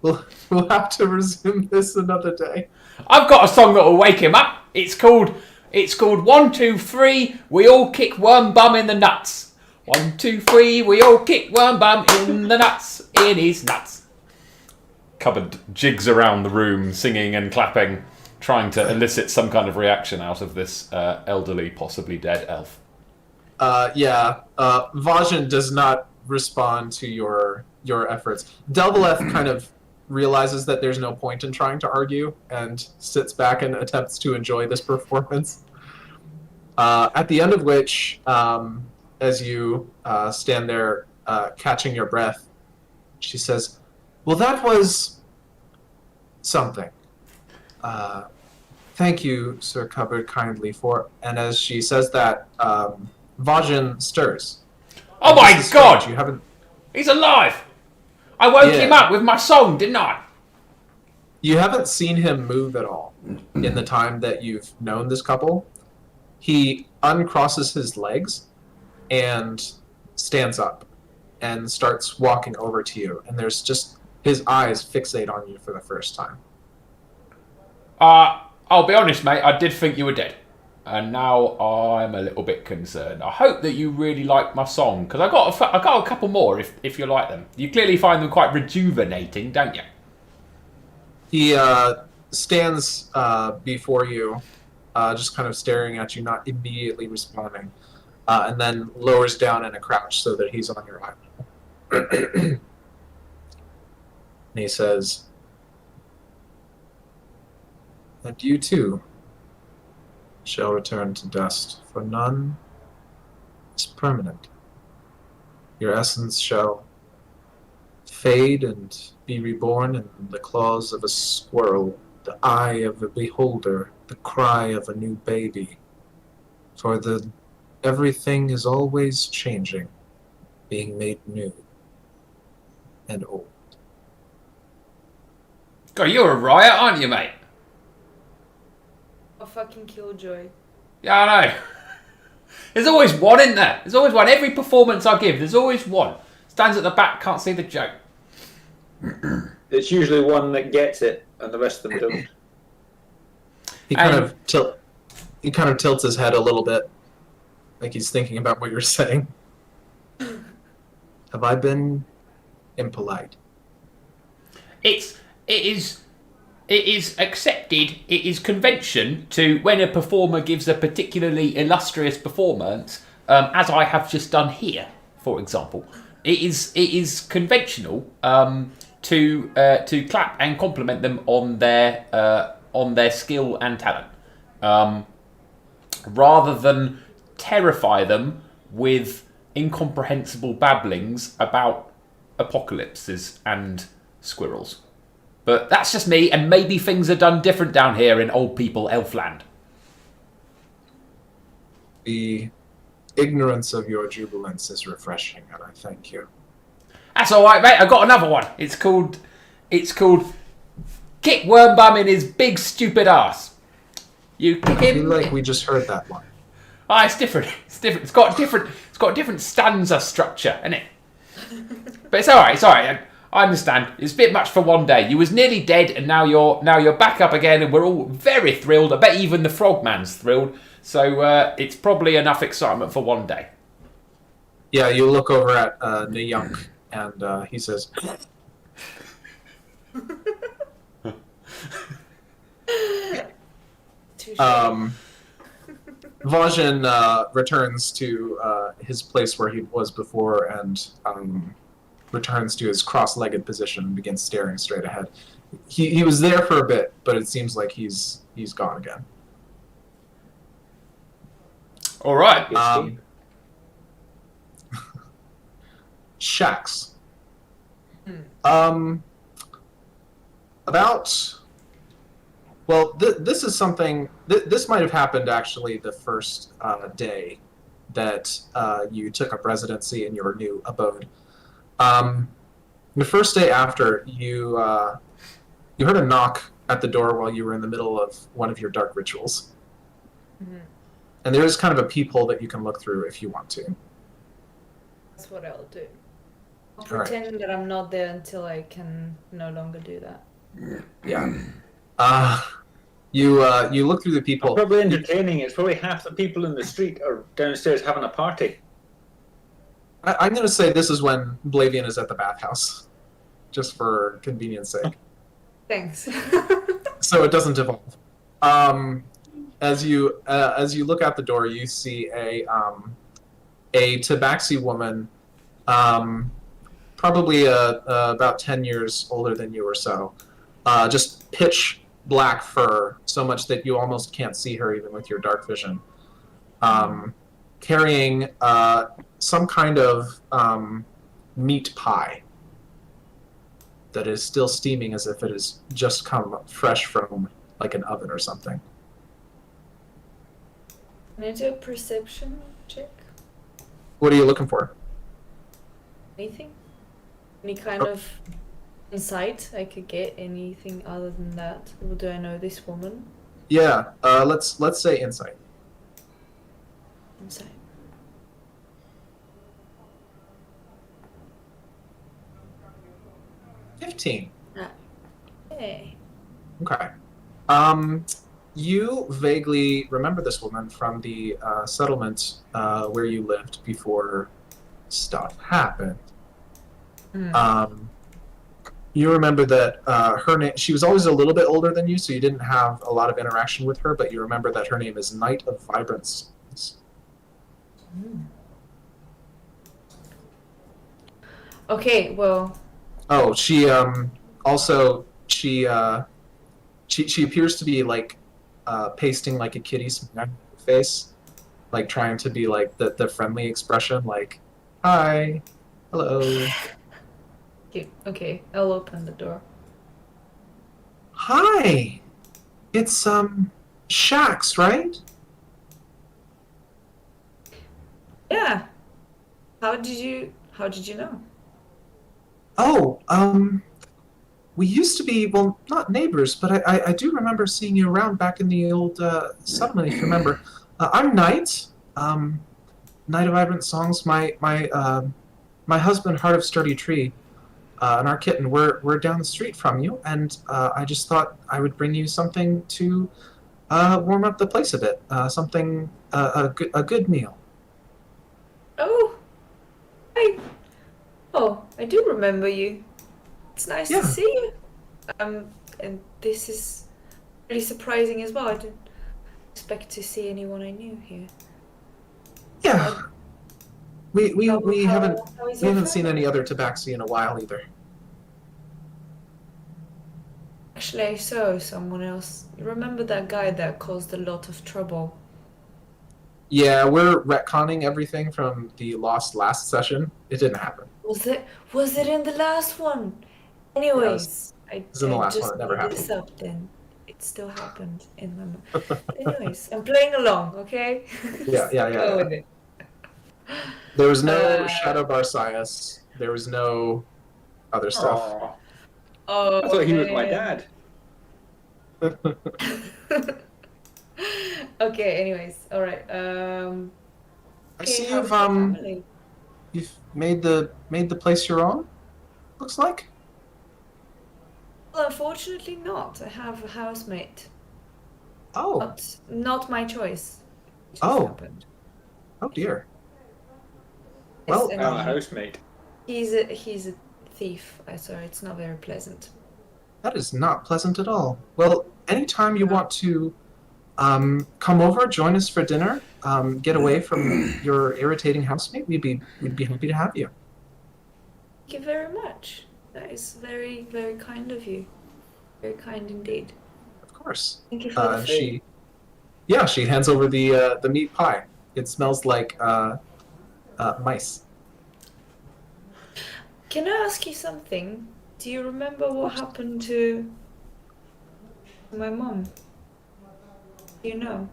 We'll have to resume this another day. I've got a song that will wake him up. It's called 1, 2, 3. We all kick worm bum in the nuts. 1, 2, 3. We all kick worm bum in the nuts, in his nuts. Cupboard jigs around the room, singing and clapping, trying to elicit some kind of reaction out of this elderly, possibly dead elf. Vajan does not respond to your efforts. Delvaleth kind of realizes that there's no point in trying to argue and sits back and attempts to enjoy this performance. At the end of which, as you stand there catching your breath, she says, "Well, that was something. Thank you, Sir Cupboard, kindly for..." And as she says that, Vajan stirs. Oh my god! You haven't... He's alive! I woke him up with my song, didn't I? You haven't seen him move at all in the time that you've known this couple. He uncrosses his legs and stands up and starts walking over to you. And there's just his eyes fixate on you for the first time. I'll be honest, mate, I did think you were dead. And now I'm a little bit concerned. I hope that you really like my song, because I got a couple more if you like them. You clearly find them quite rejuvenating, don't you? He stands before you, just kind of staring at you, not immediately responding, and then lowers down in a crouch so that he's on your eye. And he says, "And you too shall return to dust, for none is permanent. Your essence shall fade and be reborn in the claws of a squirrel, the eye of a beholder, the cry of a new baby. For everything is always changing, being made new and old." God, you're a riot, aren't you, mate? A fucking killjoy. Yeah, I know. There's always one, isn't there? There's always one. Every performance I give, there's always one. Stands at the back, can't see the joke. It's usually one that gets it, and the rest of them don't. He kind of tilts his head a little bit, like he's thinking about what you're saying. Have I been impolite? It is accepted, it is convention to, when a performer gives a particularly illustrious performance, as I have just done here, for example, it is conventional to clap and compliment them on their skill and talent, rather than terrify them with incomprehensible babblings about apocalypses and squirrels. But that's just me, and maybe things are done different down here in old people Elfland. The ignorance of your jubilance is refreshing, and I thank you. That's all right, mate. I got another one. It's called "Kick Wormbum in his big stupid ass." You kick I him. feel like we just heard that one. Ah, it's different. It's different. It's got a different stanza structure, isn't it? But it's all right. It's all right. I understand. It's a bit much for one day. You was nearly dead, and now you're back up again, and we're all very thrilled. I bet even the Frogman's thrilled. So it's probably enough excitement for one day. Yeah, you look over at Nayunk, and he says, Vajan returns to his place where he was before and returns to his cross-legged position and begins staring straight ahead. He was there for a bit, but it seems like he's gone again. All right. Good scheme. Shax. Hmm. About. Well, this is something. This might have happened actually the first day that you took up residency in your new abode. The first day after, you heard a knock at the door while you were in the middle of one of your dark rituals. Mhm. And there is kind of a peephole that you can look through if you want to. That's what I'll do. I'll All right. pretend that I'm not there until I can no longer do that. Yeah. You look through the peephole. Probably entertaining. It's probably half the people in the street are downstairs having a party. I'm going to say this is when Blavian is at the bathhouse, just for convenience sake. Thanks. So it doesn't evolve. As you look out the door, you see a tabaxi woman, probably about 10 years older than you or so, just pitch black fur, so much that you almost can't see her even with your dark vision, carrying some kind of meat pie that is still steaming as if it has just come fresh from like an oven or something. Can I do a perception check? What are you looking for? Anything? Any kind of insight I could get? Anything other than that? Or do I know this woman? Yeah, let's say insight. Insight. $15. Hey. Okay. You vaguely remember this woman from the settlement where you lived before stuff happened. You remember that her name. She was always a little bit older than you, so you didn't have a lot of interaction with her. But you remember that her name is Knight of Vibrance. Okay, well. Oh, she also she appears to be like pasting like a kitty smile on her face, like trying to be like the friendly expression, like hi, hello. Cute. Okay, I'll open the door. Hi, it's Shax, right? Yeah. How did you know? Oh, we used to be, well, not neighbors, but I do remember seeing you around back in the old settlement, if you remember. I'm Knight, Knight of Vibrant Songs. My husband, Heart of Sturdy Tree, and our kitten, we're down the street from you, and I just thought I would bring you something to warm up the place a bit, something, a good meal. Oh, I do remember you. It's nice Yeah. to see you. And this is really surprising as well. I didn't expect to see anyone I knew here. Yeah, we haven't How is we your haven't seen family? any other tabaxi in a while either. Actually, I saw someone else. You remember that guy that caused a lot of trouble? Yeah, we're retconning everything from the lost last session. It didn't happen. Was it in the last one? Anyways, I was in the last just one. It never made this happened. up then. It still happened in my mind. Anyways, I'm playing along, okay? Yeah. Go with it. There was no Uh, Shadow Barcias. There was no other stuff. Aw, Oh, I thought he was my man. dad. Okay, anyways, alright. I Okay, see how's your family? you've made the place your own. Looks like. Well, unfortunately not. I have a housemate. Oh, Not my choice. It just Oh. happened. oh dear. Yes, Well, and I'm a housemate. he's a thief, so it's not very pleasant. That is not pleasant at all. Well, anytime you want to come over, join us for dinner, get away from your irritating housemate, we'd be happy to have you. Thank you very much. That is very, very kind of you. Very kind indeed. Of course. Thank you for the food. She hands over the meat pie. It smells like mice. Can I ask you something? Do you remember what happened to my mom? Do you know?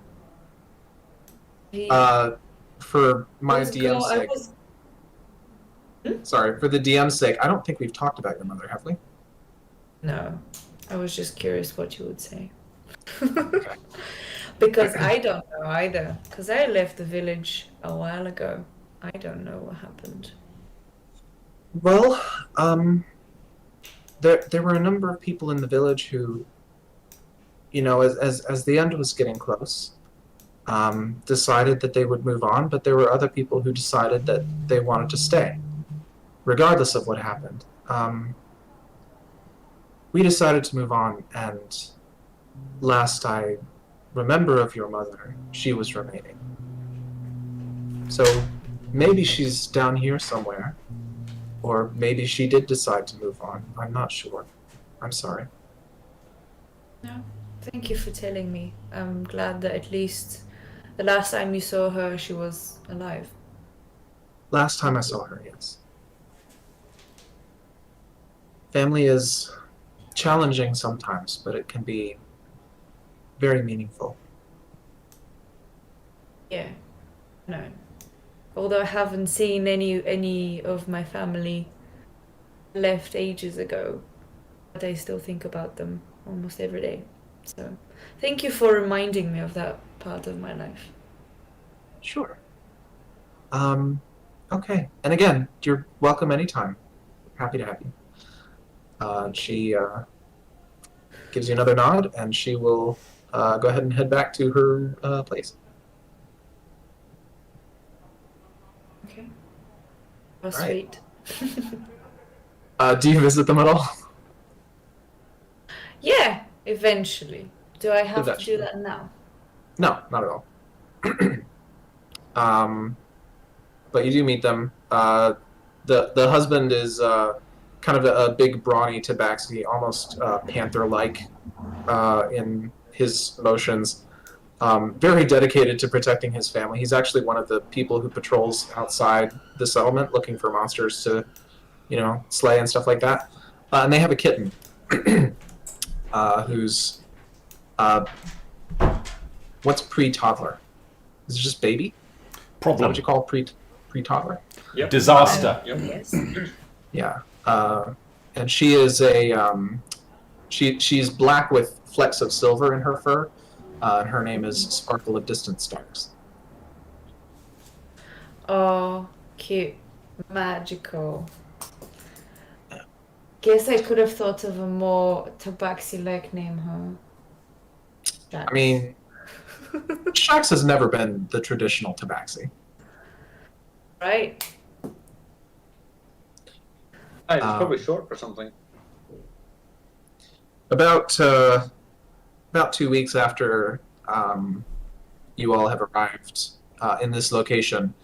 He For my was DM's I sake, was. sorry, for the DM's sake, I don't think we've talked about your mother, have we? No, I was just curious what you would say. Because I don't know either. Because I left the village a while ago. I don't know what happened. Well, there were a number of people in the village who, as the end was getting close, decided that they would move on, but there were other people who decided that they wanted to stay, regardless of what happened. We decided to move on, and last I remember of your mother, she was remaining. So maybe she's down here somewhere, or maybe she did decide to move on. I'm not sure. I'm sorry. No, thank you for telling me. I'm glad that at least the last time you saw her, she was alive. Last time I saw her, yes. Family is challenging sometimes, but it can be very meaningful. Yeah, no. Although I haven't seen any of my family left ages ago, but I still think about them almost every day. So, thank you for reminding me of that part of my life. Sure. Okay. And again, you're welcome anytime. Happy to have you. She gives you another nod, and she will go ahead and head back to her place. Okay. How All right. sweet. Do you visit them at all? Yeah, eventually. Do I have to Eventually. do that now? No, not at all. But you do meet them. The husband is kind of a big, brawny tabaxi, almost panther-like in his motions. Very dedicated to protecting his family. He's actually one of the people who patrols outside the settlement, looking for monsters to, slay and stuff like that. And they have a kitten who's what's pre-toddler? Is it just baby? Is that Problem. what you call pre-toddler? Yep. Disaster. Yep. Yes. Yeah. And she is she's black with flecks of silver in her fur. And her name is Sparkle of Distant Stars. Oh, cute. Magical. Guess I could have thought of a more tabaxi-like name, huh? I mean, Shax has never been the traditional tabaxi. Right. It's probably short for something. About 2 weeks after you all have arrived in this location,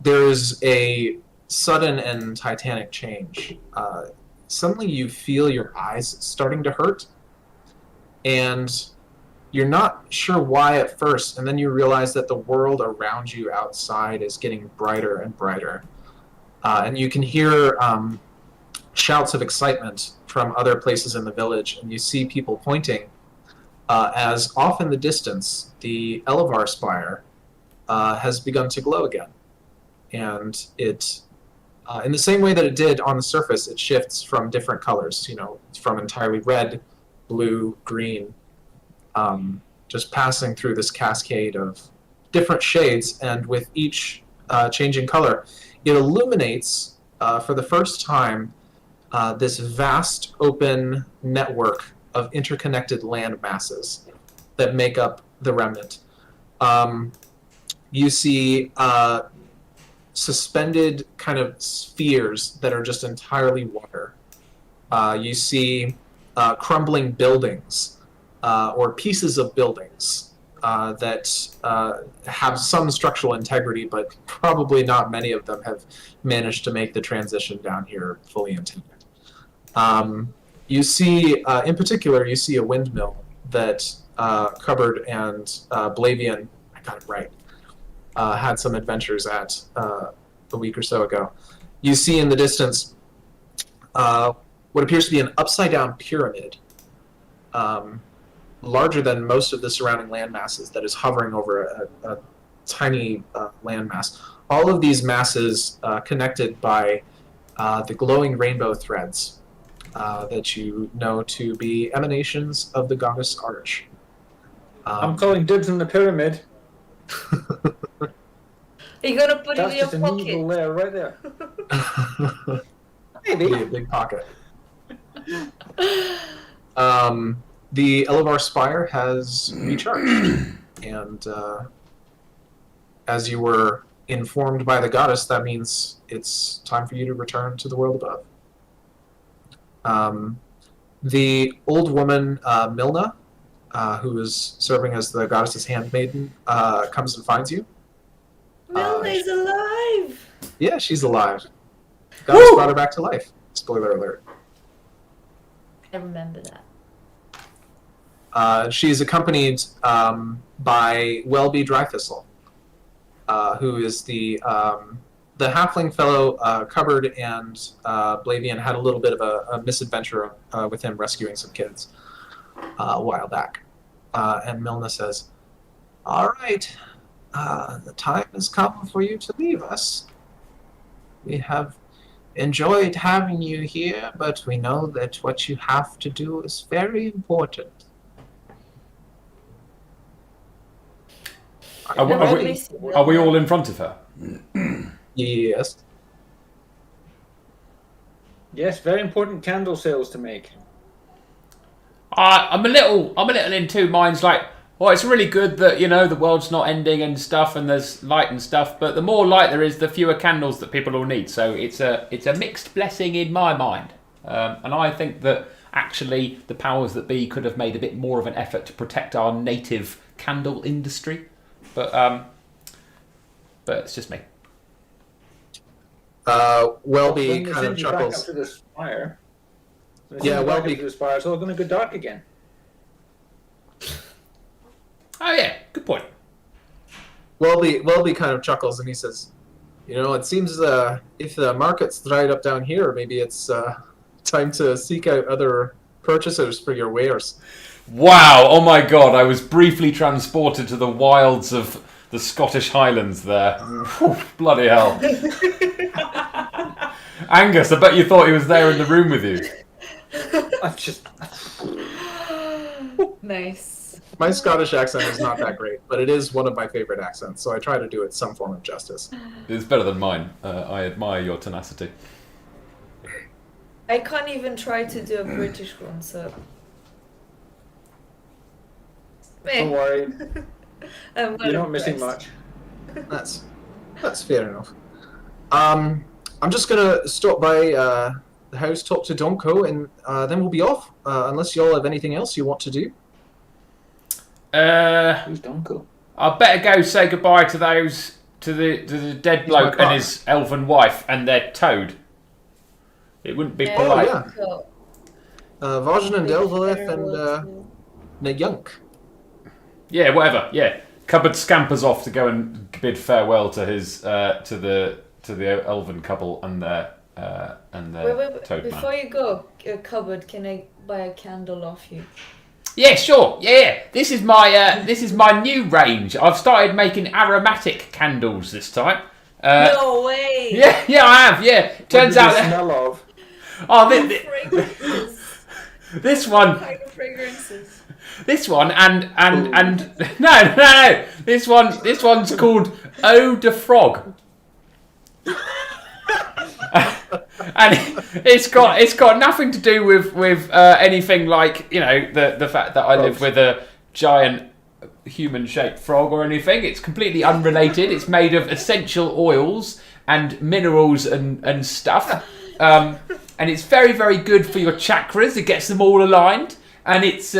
there is a sudden and titanic change. Suddenly you feel your eyes starting to hurt, and you're not sure why at first, and then you realize that the world around you outside is getting brighter and brighter. And you can hear shouts of excitement from other places in the village, and you see people pointing as off in the distance, the Elevar spire has begun to glow again. And it, in the same way that it did on the surface, it shifts from different colors, from entirely red, blue, green, just passing through this cascade of different shades, and with each changing color, it illuminates, for the first time, this vast open network of interconnected land masses that make up the Remnant. You see suspended kind of spheres that are just entirely water. You see crumbling buildings or pieces of buildings that have some structural integrity, but probably not many of them have managed to make the transition down here fully intact. You see, in particular, you see a windmill that Cupboard and Blavian, I got it right, had some adventures at a week or so ago. You see in the distance what appears to be an upside-down pyramid, larger than most of the surrounding land masses, that is hovering over a tiny landmass. All of these masses connected by the glowing rainbow threads that you know to be emanations of the goddess Arch. I'm calling dibs on the pyramid. Are you gonna put it That's in your just an evil pocket? layer right there. Be a Maybe. big pocket. The Elevar Spire has recharged, and as you were informed by the goddess, that means it's time for you to return to the world above. The old woman, Milna, who is serving as the goddess's handmaiden, comes and finds you. Milna is alive! Yeah, she's alive. The goddess brought her back to life. Spoiler alert. I remember that. She is accompanied by Welby Drythistle, who is the halfling fellow Cupboard and Blavian had a little bit of a misadventure with him rescuing some kids a while back. And Milna says, "All right, the time has come for you to leave us. We have enjoyed having you here, but we know that what you have to do is very important." Are we all in front of her? Yes. Yes, very important candle sales to make. I'm a little in two minds. Like, well, it's really good that the world's not ending and stuff, and there's light and stuff. But the more light there is, the fewer candles that people will need. So it's a mixed blessing in my mind. And I think that actually the powers that be could have made a bit more of an effort to protect our native candle industry. But it's just me. Welby kind of Back up chuckles. to the spire. Yeah, Welby to the spire. It's all going to go dark again. Oh yeah, good point. Welby kind of chuckles and he says, "It seems if the market's dried up down here, maybe it's time to seek out other purchasers for your wares." Wow! Oh my God! I was briefly transported to the wilds of the Scottish Highlands. There, Whew, bloody hell! Angus, I bet you thought he was there in the room with you. I've just. Nice. My Scottish accent is not that great, but it is one of my favorite accents, so I try to do it some form of justice. It's better than mine. I admire your tenacity. I can't even try to do a British one, so. Don't worry. I'm You're not missing much. That's fair enough. I'm just gonna stop by the house, talk to Donko, and then we'll be off. Unless y'all have anything else you want to do. Who's Donko? I better go say goodbye to the dead bloke and his elven wife and their toad. It wouldn't be polite. yeah. Vajan and Delvaleth and Nayunk. Yeah, whatever. Yeah, Cupboard scampers off to go and bid farewell to his to the elven couple and their Wait. toad Before man. you go, Cupboard, can I buy a candle off you? Yeah, sure. Yeah, this is my new range. I've started making aromatic candles this time. No way! Yeah, I have. Yeah, turns out that. Smell of. Oh, Fragrances. this one. What kind of fragrances? This one and no. This one's called Eau de Frog. And it's got nothing to do with anything like the fact that I live with a giant human-shaped frog or anything. It's completely unrelated. It's made of essential oils and minerals and stuff. And it's very, very good for your chakras. It gets them all aligned. And it's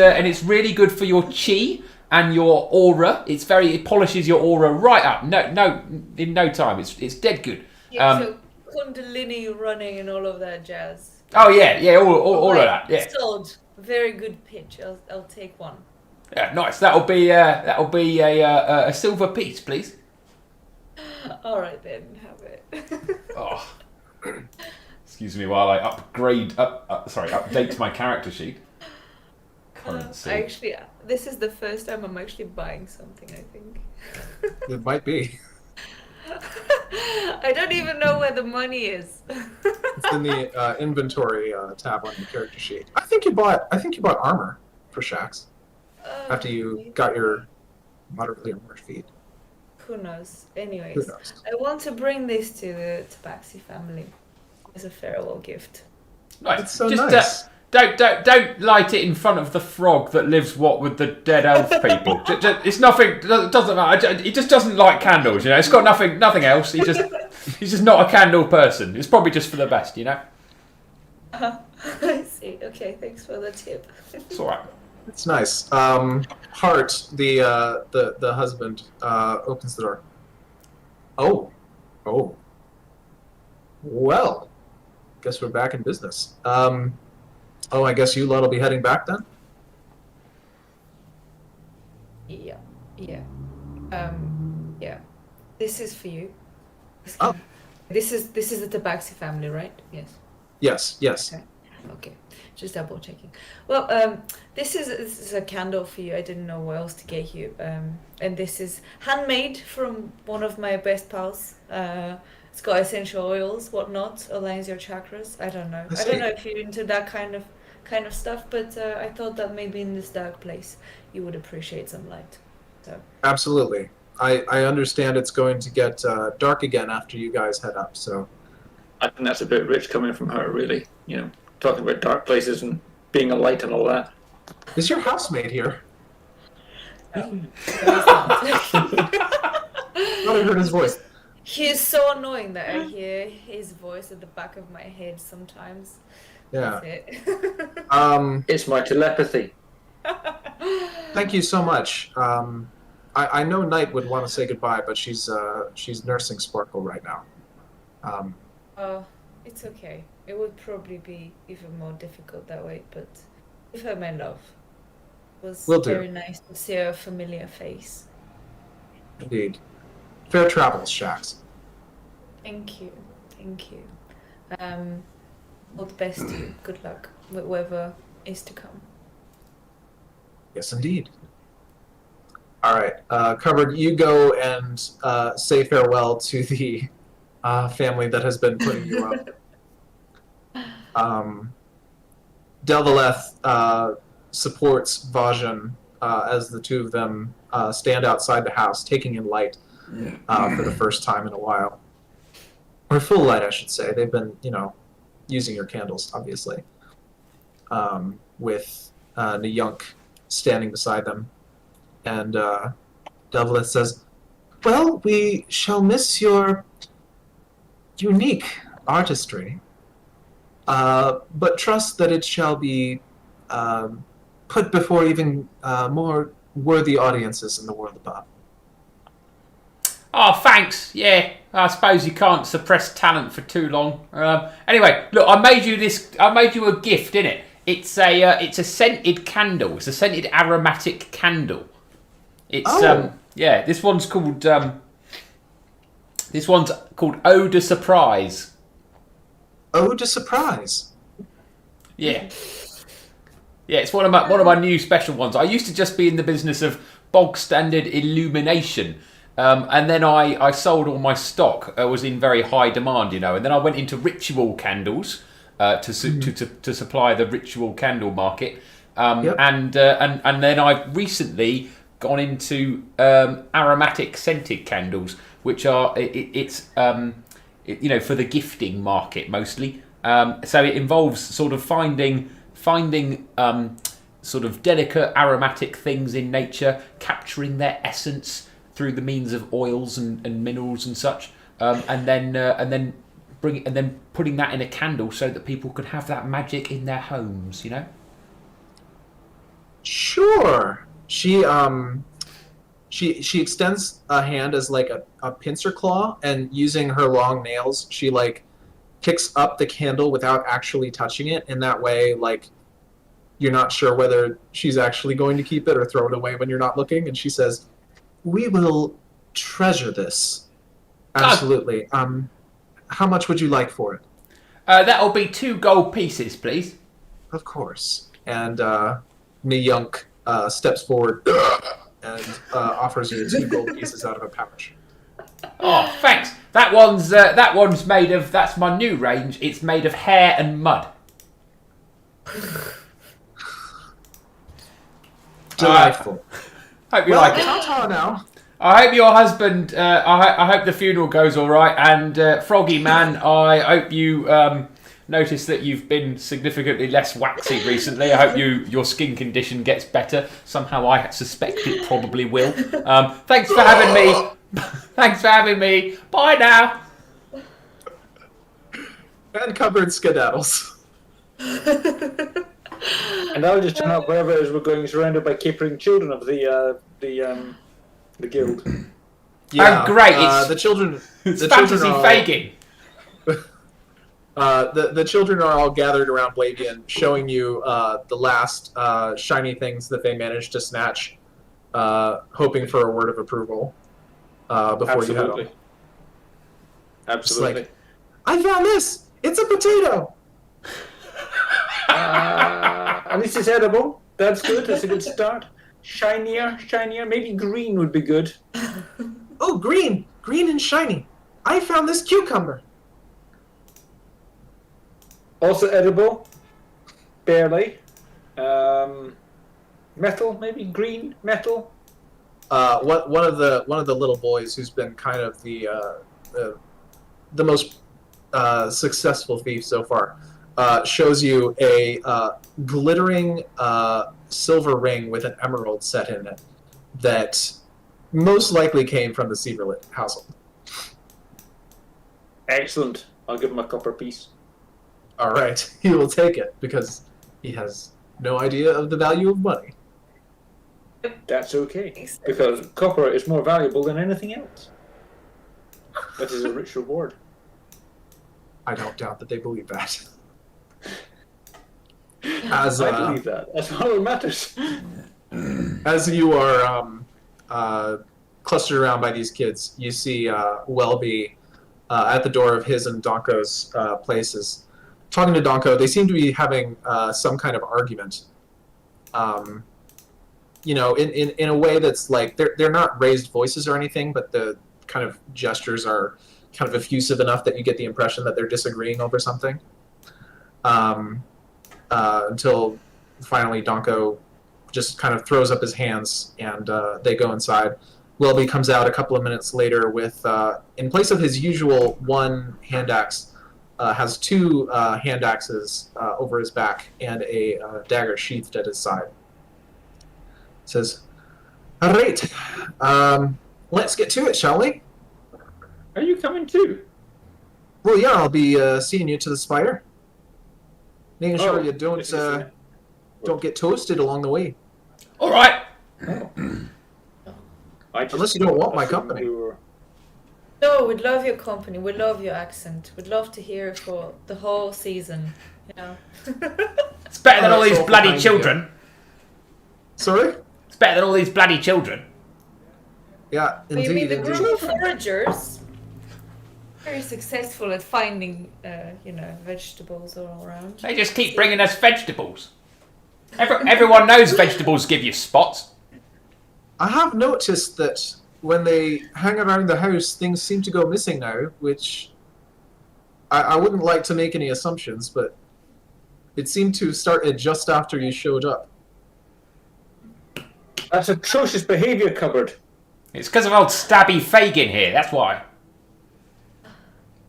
really good for your chi and your aura. It polishes your aura right up. No, in no time. It's dead good. Yeah, so Kundalini running and all of that jazz. Oh yeah, all of that. Yeah. Sold. Very good pitch. I'll take one. Yeah, nice. That'll be a silver piece, please. All right then, have it. Oh, excuse me while I update my character sheet. Currency. Actually, this is the first time I'm actually buying something, I think. It might be. I don't even know where the money is. It's in the inventory tab on your character sheet. I think you bought armor for Shax after you got your moderately armored feet. Who knows? Anyways, Who knows? I want to bring this to the Tabaxi family as a farewell gift. Right. It's so Just, nice. Don't light it in front of the frog that lives with the dead elf people. It's nothing. It doesn't matter. It just doesn't like candles. It's got nothing else. He's just not a candle person. It's probably just for the best. I see. Okay, thanks for the tip. It's all right. It's nice. Hart, the husband, opens the door. Oh. Well, guess we're back in business. I guess you lot will be heading back then? Yeah. Yeah. This is for you. Oh. This is the Tabaxi family, right? Yes. Yes. Okay. Just double checking. Well, this is a candle for you. I didn't know what else to get you. And this is handmade from one of my best pals. It's got essential oils, whatnot, aligns your chakras. I don't know. I don't know if you're into that kind of stuff, but I thought that maybe in this dark place you would appreciate some light. So. Absolutely. I understand it's going to get dark again after you guys head up, so... I think that's a bit rich coming from her, really. Talking about dark places and being a light and all that. Is your housemate here? No, he's not. Thought I heard his voice. He is so annoying that I hear his voice at the back of my head sometimes. Yeah. That's it. It's my telepathy. Thank you so much. I know Knight would want to say goodbye, but she's nursing Sparkle right now. Oh, it's okay. It would probably be even more difficult that way, but give her my love. It was very nice to see a familiar face. Indeed. Fair travels, Shax. Thank you. All the best to you. Good luck with whatever is to come. Yes, indeed. All right, Covered, you go and say farewell to the family that has been putting you up. Delvaleth supports Vajan as the two of them stand outside the house, taking in light for the first time in a while. Or full light, I should say. They've been, using your candles, obviously. With Nyunk standing beside them. And Delvaleth says, "Well, we shall miss your unique artistry, but trust that it shall be put before even more worthy audiences in the world above." Oh, thanks. Yeah, I suppose you can't suppress talent for too long. Anyway, look, I made you a gift, innit? It's a scented candle. It's a scented aromatic candle. It's this one's called Ode de Surprise. Ode de Surprise. Yeah. Yeah, it's one of my new special ones. I used to just be in the business of bog standard illumination. And then I sold all my stock. Was in very high demand, and then I went into ritual candles to supply the ritual candle market. And then I've recently gone into aromatic scented candles, which are for the gifting market mostly. So it involves sort of finding sort of delicate aromatic things in nature, capturing their essence through the means of oils and minerals and such, and then putting that in a candle so that people could have that magic in their homes. Sure. She extends a hand as like a pincer claw, and using her long nails, she like picks up the candle without actually touching it. In that way, like you're not sure whether she's actually going to keep it or throw it away when you're not looking. And she says, "We will treasure this Absolutely. How much would you like for it? That'll be 2 gold pieces, please. Of course. And Miyunk steps forward and offers you 2 gold pieces out of a pouch. Oh, thanks. That one's made of. That's my new range. It's made of hair and mud. Delightful. Hope you like it. Ta-ta now. I hope your husband. I hope the funeral goes all right. And Froggy Man, I hope you notice that you've been significantly less waxy recently. I hope your skin condition gets better. Somehow, I suspect it probably will. Thanks for having me. Thanks for having me. Bye now. And cupboard skedaddles. And I'll just turn up wherever it is we're going, surrounded by capering children of the guild. Oh, great! The children. It's the fantasy children are Fagin. the children are all gathered around Blavian, showing you the last shiny things that they managed to snatch, hoping for a word of approval before you head on. Absolutely. Like, I found this! It's a potato! At least it's edible. That's good. That's a good start. Shinier. Maybe green would be good. Oh, green! Green and shiny. I found this cucumber. Also edible. Barely. Metal, maybe green metal. One of the little boys who's been kind of the most successful thief so far shows you a glittering silver ring with an emerald set in it that most likely came from the Severlit household. Excellent. I'll give him a copper piece. All right, he will take it because he has no idea of the value of money. That's okay, because copper is more valuable than anything else. That is a rich reward. I don't doubt that they believe that. I believe that. That's all that matters. As you are clustered around by these kids, you see Welby at the door of his and Donko's places. Talking to Donko, they seem to be having some kind of argument. In a way that's like they're not raised voices or anything, but the kind of gestures are kind of effusive enough that you get the impression that they're disagreeing over something. Until finally Donko just kind of throws up his hands and they go inside. Welby comes out a couple of minutes later with, in place of his usual one hand axe, has 2 hand axes over his back and a dagger sheathed at his side. Says, all right, let's get to it, shall we? Are you coming too? Well, yeah, I'll be seeing you to the spire. Making sure you don't get toasted along the way. All right. Unless you don't want my company. No, we'd love your company. We'd love your accent. We'd love to hear it for the whole season. It's better than all these bloody children. Sorry? It's better than all these bloody children. Yeah, indeed. You mean the indeed. group of foragers? Very successful at finding, vegetables all around. They just keep bringing us vegetables. Everyone knows vegetables give you spots. I have noticed that when they hang around the house, things seem to go missing now, which I wouldn't like to make any assumptions, but it seemed to start just after you showed up. That's atrocious behaviour, Cupboard. It's because of old stabby Fagin here, that's why.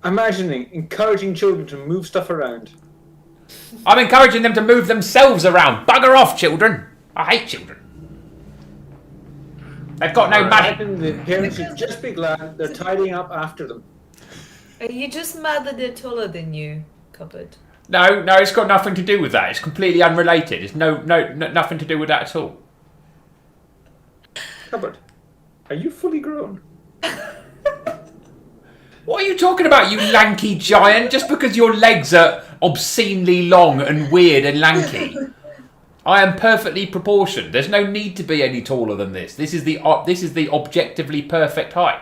Encouraging children to move stuff around. I'm encouraging them to move themselves around. Bugger off, children. I hate children. They've got no money. The parents should just be glad they're tidying up after them. Are you just mad that they're taller than you, Cupboard? No, it's got nothing to do with that. It's completely unrelated. It's nothing to do with that at all. Cupboard, are you fully grown? What are you talking about, you lanky giant? Just because your legs are obscenely long and weird and lanky. I am perfectly proportioned. There's no need to be any taller than this. This is the objectively perfect height.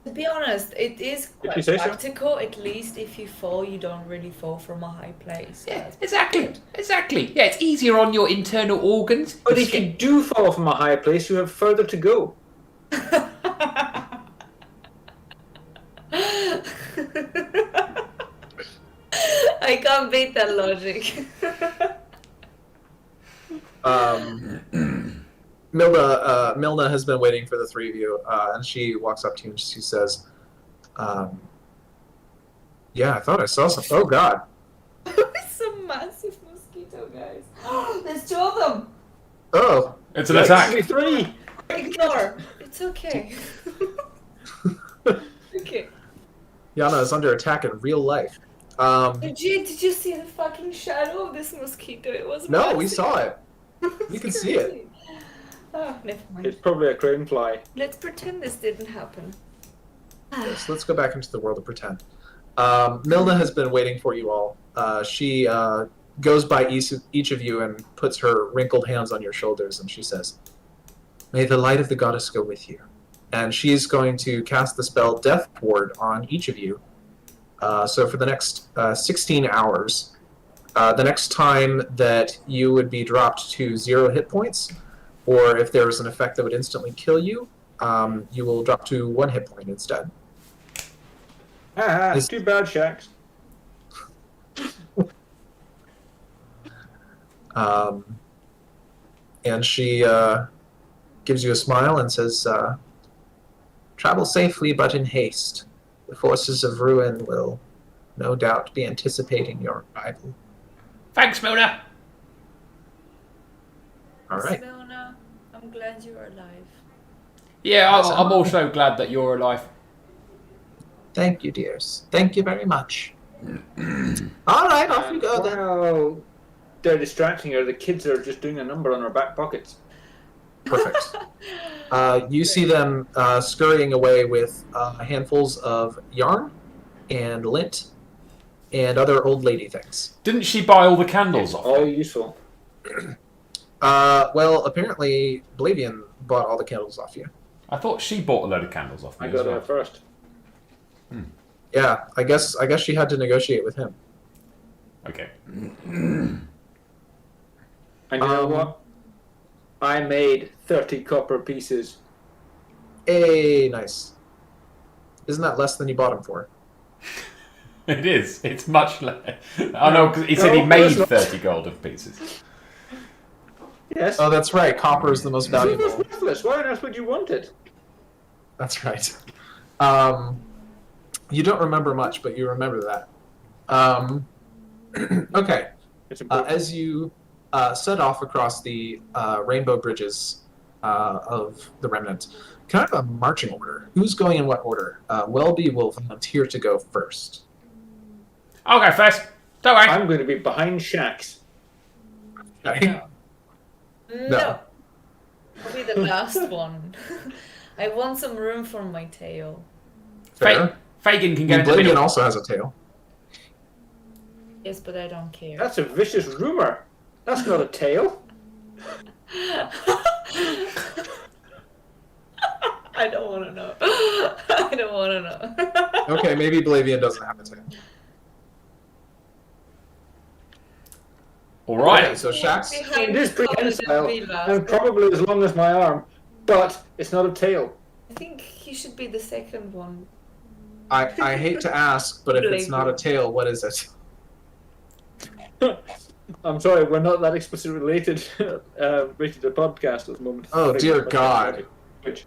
To be honest, it is If quite you say so. practical. At least if you fall, you don't really fall from a high place. Yeah, That's exactly. Exactly. Yeah, it's easier on your internal organs. But if you do fall from a high place, you have further to go. I can't beat that logic. Milna has been waiting for the three of you, and she walks up to you and she says, "Yeah, I thought I saw some. Oh God! It's a massive mosquito, guys. There's 2 of them. Oh, It's an attack. 3. Ignore. It's okay. Okay. Yana is under attack in real life." Did you see the fucking shadow of this mosquito? It was No, massive. we saw it. We It's can see it. crazy. Oh, never mind. It's probably a crane fly. Let's pretend this didn't happen. So let's go back into the world of pretend. Milna has been waiting for you all. She goes by each of you and puts her wrinkled hands on your shoulders, and she says, "May the light of the goddess go with you." And she's going to cast the spell Death Ward on each of you. So for the next 16 hours, the next time that you would be dropped to 0 hit points, or if there was an effect that would instantly kill you, you will drop to 1 hit point instead. It's too bad, Shax. And she gives you a smile and says, "Travel safely, but in haste. The forces of ruin will no doubt be anticipating your arrival." Thanks, Milner. All right. Simona, I'm glad you're alive. Yeah, I'm also glad that you're alive. Thank you, dears. Thank you very much. All right, off you go then. While they're distracting her, the kids are just doing a number on her back pockets. Perfect. You see them scurrying away with handfuls of yarn and lint and other old lady things. Didn't she buy all the candles off? All useful. Well, apparently Blavian bought all the candles off you. I thought she bought a load of candles off me I as got well. there first. Yeah, I guess she had to negotiate with him. Okay. And you know what? I made 30 copper pieces. Hey, nice. Isn't that less than you bought him for? It is. It's much less. I know, because he said he No, made it's not. 30 golden pieces. Yes. Oh, that's right. Copper is the most Silver's valuable. worthless. Why on earth would you want it? That's right. You don't remember much, but you remember that. Okay. It's important. As you set off across the rainbow bridges of the Remnant, kind of a marching order. Who's going in what order? Welby will volunteer to go first. I'll go first. Don't worry. I'm going to be behind Shax. Okay? No. I'll be the last one. I want some room for my tail. Fair. Fagin can go in the Blavian middle. also has a tail. Yes, but I don't care. That's a vicious rumor. That's not a tail. I don't want to know. I don't want to know. Okay, maybe Blavian doesn't have a tail. All right. Okay, so Shax. It is prehensile and probably as long as my arm, but it's not a tail. I think he should be the second one. I hate to ask, but if it's not a tail, what is it? I'm sorry, we're not that explicitly related rated a podcast at the moment. Oh, dear God. Which,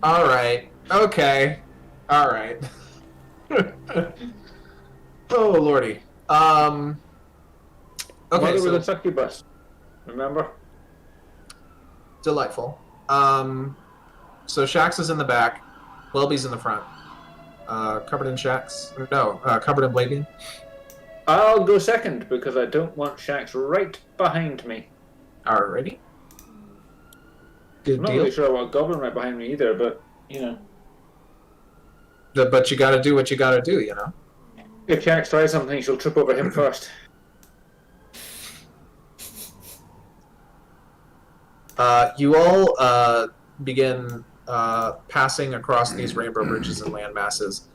All right. Okay. All right. Oh, lordy. Okay, mother was so a succubus. Remember? delightful. So Shax is in the back. Welby's in the front. Covered in Shax. No, covered in Blavian. I'll go second because I don't want Shax right behind me. Alrighty. Good I'm not deal. really sure I want Goblin right behind me either, but you know. But you gotta do what you gotta do, you know? If Shax tries something, she'll trip over him first. You all begin passing across these rainbow bridges and land masses.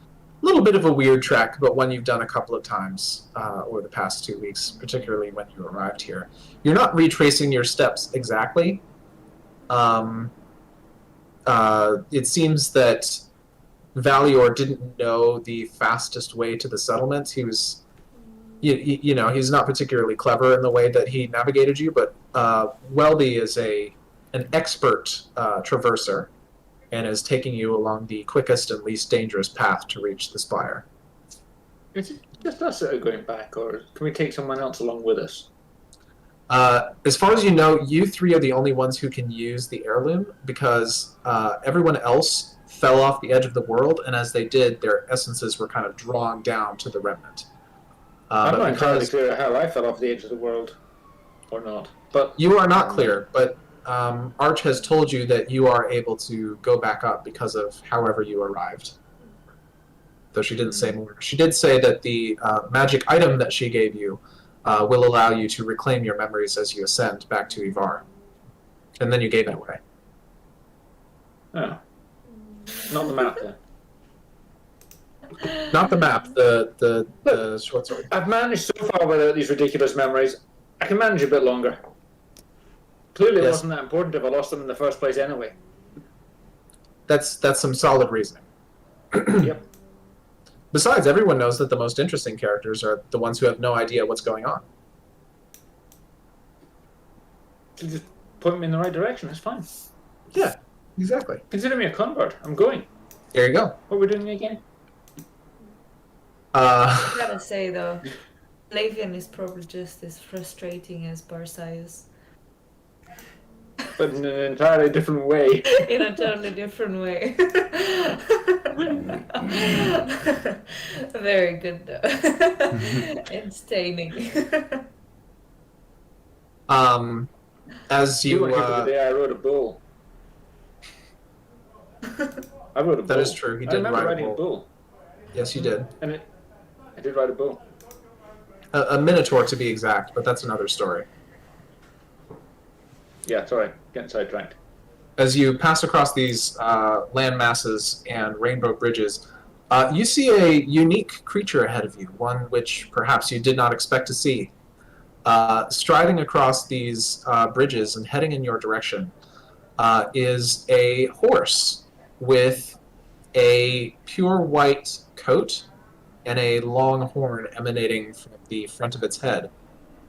A little bit of a weird trek, but one you've done a couple of times over the past 2 weeks, particularly when you arrived here. You're not retracing your steps exactly. It seems that Valior didn't know the fastest way to the settlement. He was, you know, he's not particularly clever in the way that he navigated you, but Welby is an expert traverser and is taking you along the quickest and least dangerous path to reach the spire. Is it just us that are going back, or can we take someone else along with us? As far as you know, you three are the only ones who can use the heirloom because everyone else fell off the edge of the world, and as they did, their essences were kind of drawn down to the remnant. I'm but not entirely because clear how I fell off the edge of the world, or not. But you are not clear, but Arch has told you that you are able to go back up because of however you arrived. Though she didn't say more. She did say that the magic item that she gave you will allow you to reclaim your memories as you ascend back to Ivar. And then you gave it away. Oh. Not the map, then. Not the map, the short sword. I've managed so far without these ridiculous memories. I can manage a bit longer. Clearly, it Yes. wasn't that important if I lost them in the first place anyway. That's some solid reasoning. Yep. Besides, everyone knows that the most interesting characters are the ones who have no idea what's going on. So just point me in the right direction, that's fine. Yeah, exactly. Consider me a convert. I'm going. There you go. What are we doing again? I gotta say though, Blavian is probably just as frustrating as Barsius. But in an entirely different way. In a totally different way. Very good though. Entertaining. As you, weren't here for the day I rode a bull. I rode a bull. that is true. He I did remember ride a riding bull. a bull. Yes, you did. And I did ride a bull. A minotaur to be exact, but that's another story. Yeah, sorry, getting sidetracked. As you pass across these land masses and rainbow bridges, you see a unique creature ahead of you, one which perhaps you did not expect to see. Striding across these bridges and heading in your direction is a horse with a pure white coat and a long horn emanating from the front of its head.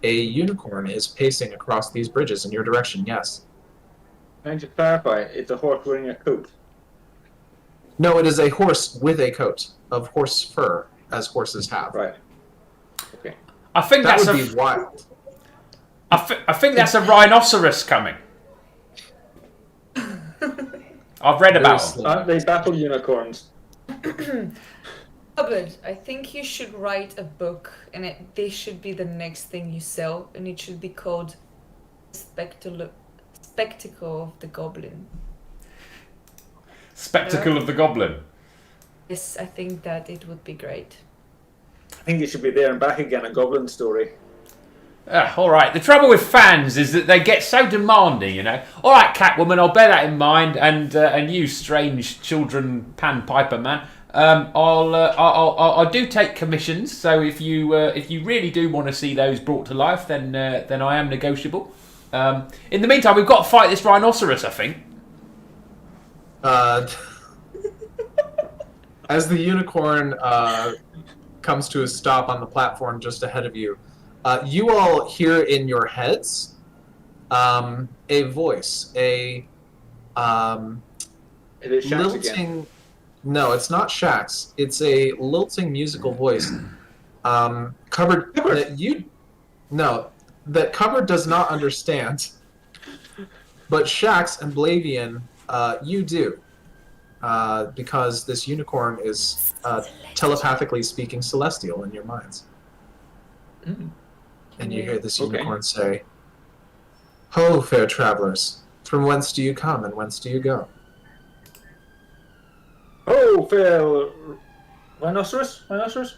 A unicorn is pacing across these bridges in your direction, yes. Can I just clarify? It's a horse wearing a coat. No, it is a horse with a coat of horse fur, as horses have. Right. Okay. I think That that's would be wild. I think that's a rhinoceros coming. I've read about them. Aren't they battle unicorns? Hubbard, I think you should write a book, and this should be the next thing you sell, and it should be called Spectacle of the Goblin. Spectacle of the Goblin. Yes, I think that it would be great. I think it should be there and back again, a goblin story. All right. The trouble with fans is that they get so demanding, you know. All right, Catwoman, I'll bear that in mind, and you, strange children pan piper man. I do take commissions, so if you really do want to see those brought to life, then I am negotiable. In the meantime, we've got to fight this rhinoceros, I think. As the unicorn comes to a stop on the platform just ahead of you, you all hear in your heads a voice, a It is Shax again. lilting. No, it's not Shax. It's a lilting musical voice. Covered that you. No, that Covered does not understand. But Shax and Blavian, you do. Because this unicorn is telepathically speaking celestial in your minds. And you hear this unicorn say, "Ho, fair travelers, from whence do you come and whence do you go?" Oh, fair rhinoceros? Rhinoceros?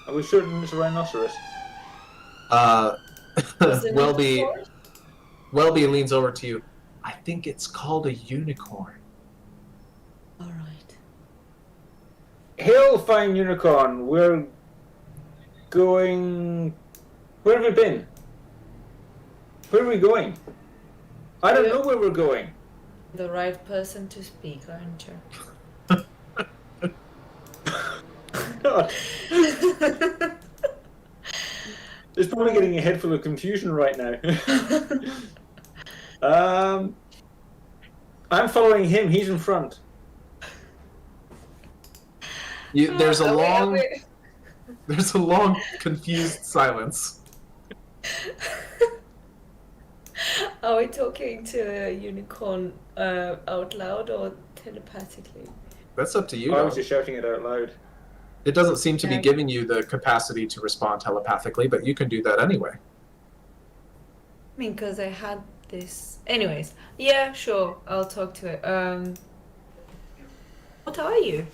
Are we certain it's a rhinoceros? Welby leans over to you. I think it's called a unicorn. All right. Hail, fine unicorn. We're going. Where have we been? Where are we going? I don't know where we're going. The right person to speak, aren't you? God. It's probably getting a head full of confusion right now. I'm following him. He's in front. There's a Are long, we- there's a long, confused silence. Are we talking to a unicorn out loud or telepathically? That's up to you. I though. was just shouting it out loud. It doesn't seem to be Yeah. giving you the capacity to respond telepathically, but you can do that anyway. I mean, because I had this. Anyways, yeah, sure, I'll talk to it. What are you?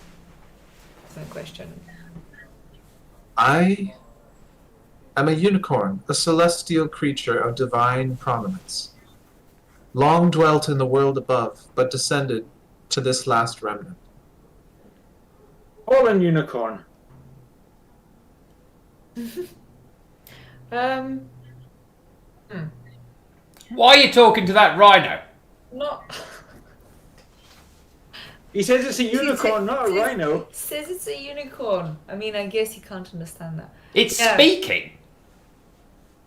That's my question. I am a unicorn, a celestial creature of divine prominence. Long dwelt in the world above, but descended to this last remnant. Fallen unicorn. Hmm. Why are you talking to that rhino? Not. He says it's a unicorn, not a rhino. It says it's a unicorn. I mean, I guess you can't understand that. It's Yeah. speaking.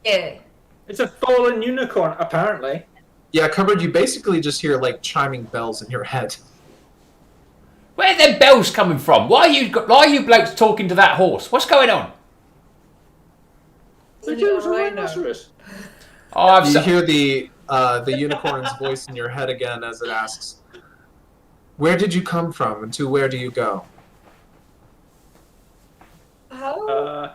Yeah. It's a fallen unicorn, apparently. Yeah, Cupboard, you basically just hear like chiming bells in your head. Where are them bells coming from? Why are you blokes talking to that horse? What's going on? But You're it was a a rhino. rhinoceros. Oh, I've You se- hear the unicorn's voice in your head again as it asks, "Where did you come from, and to where do you go?" How?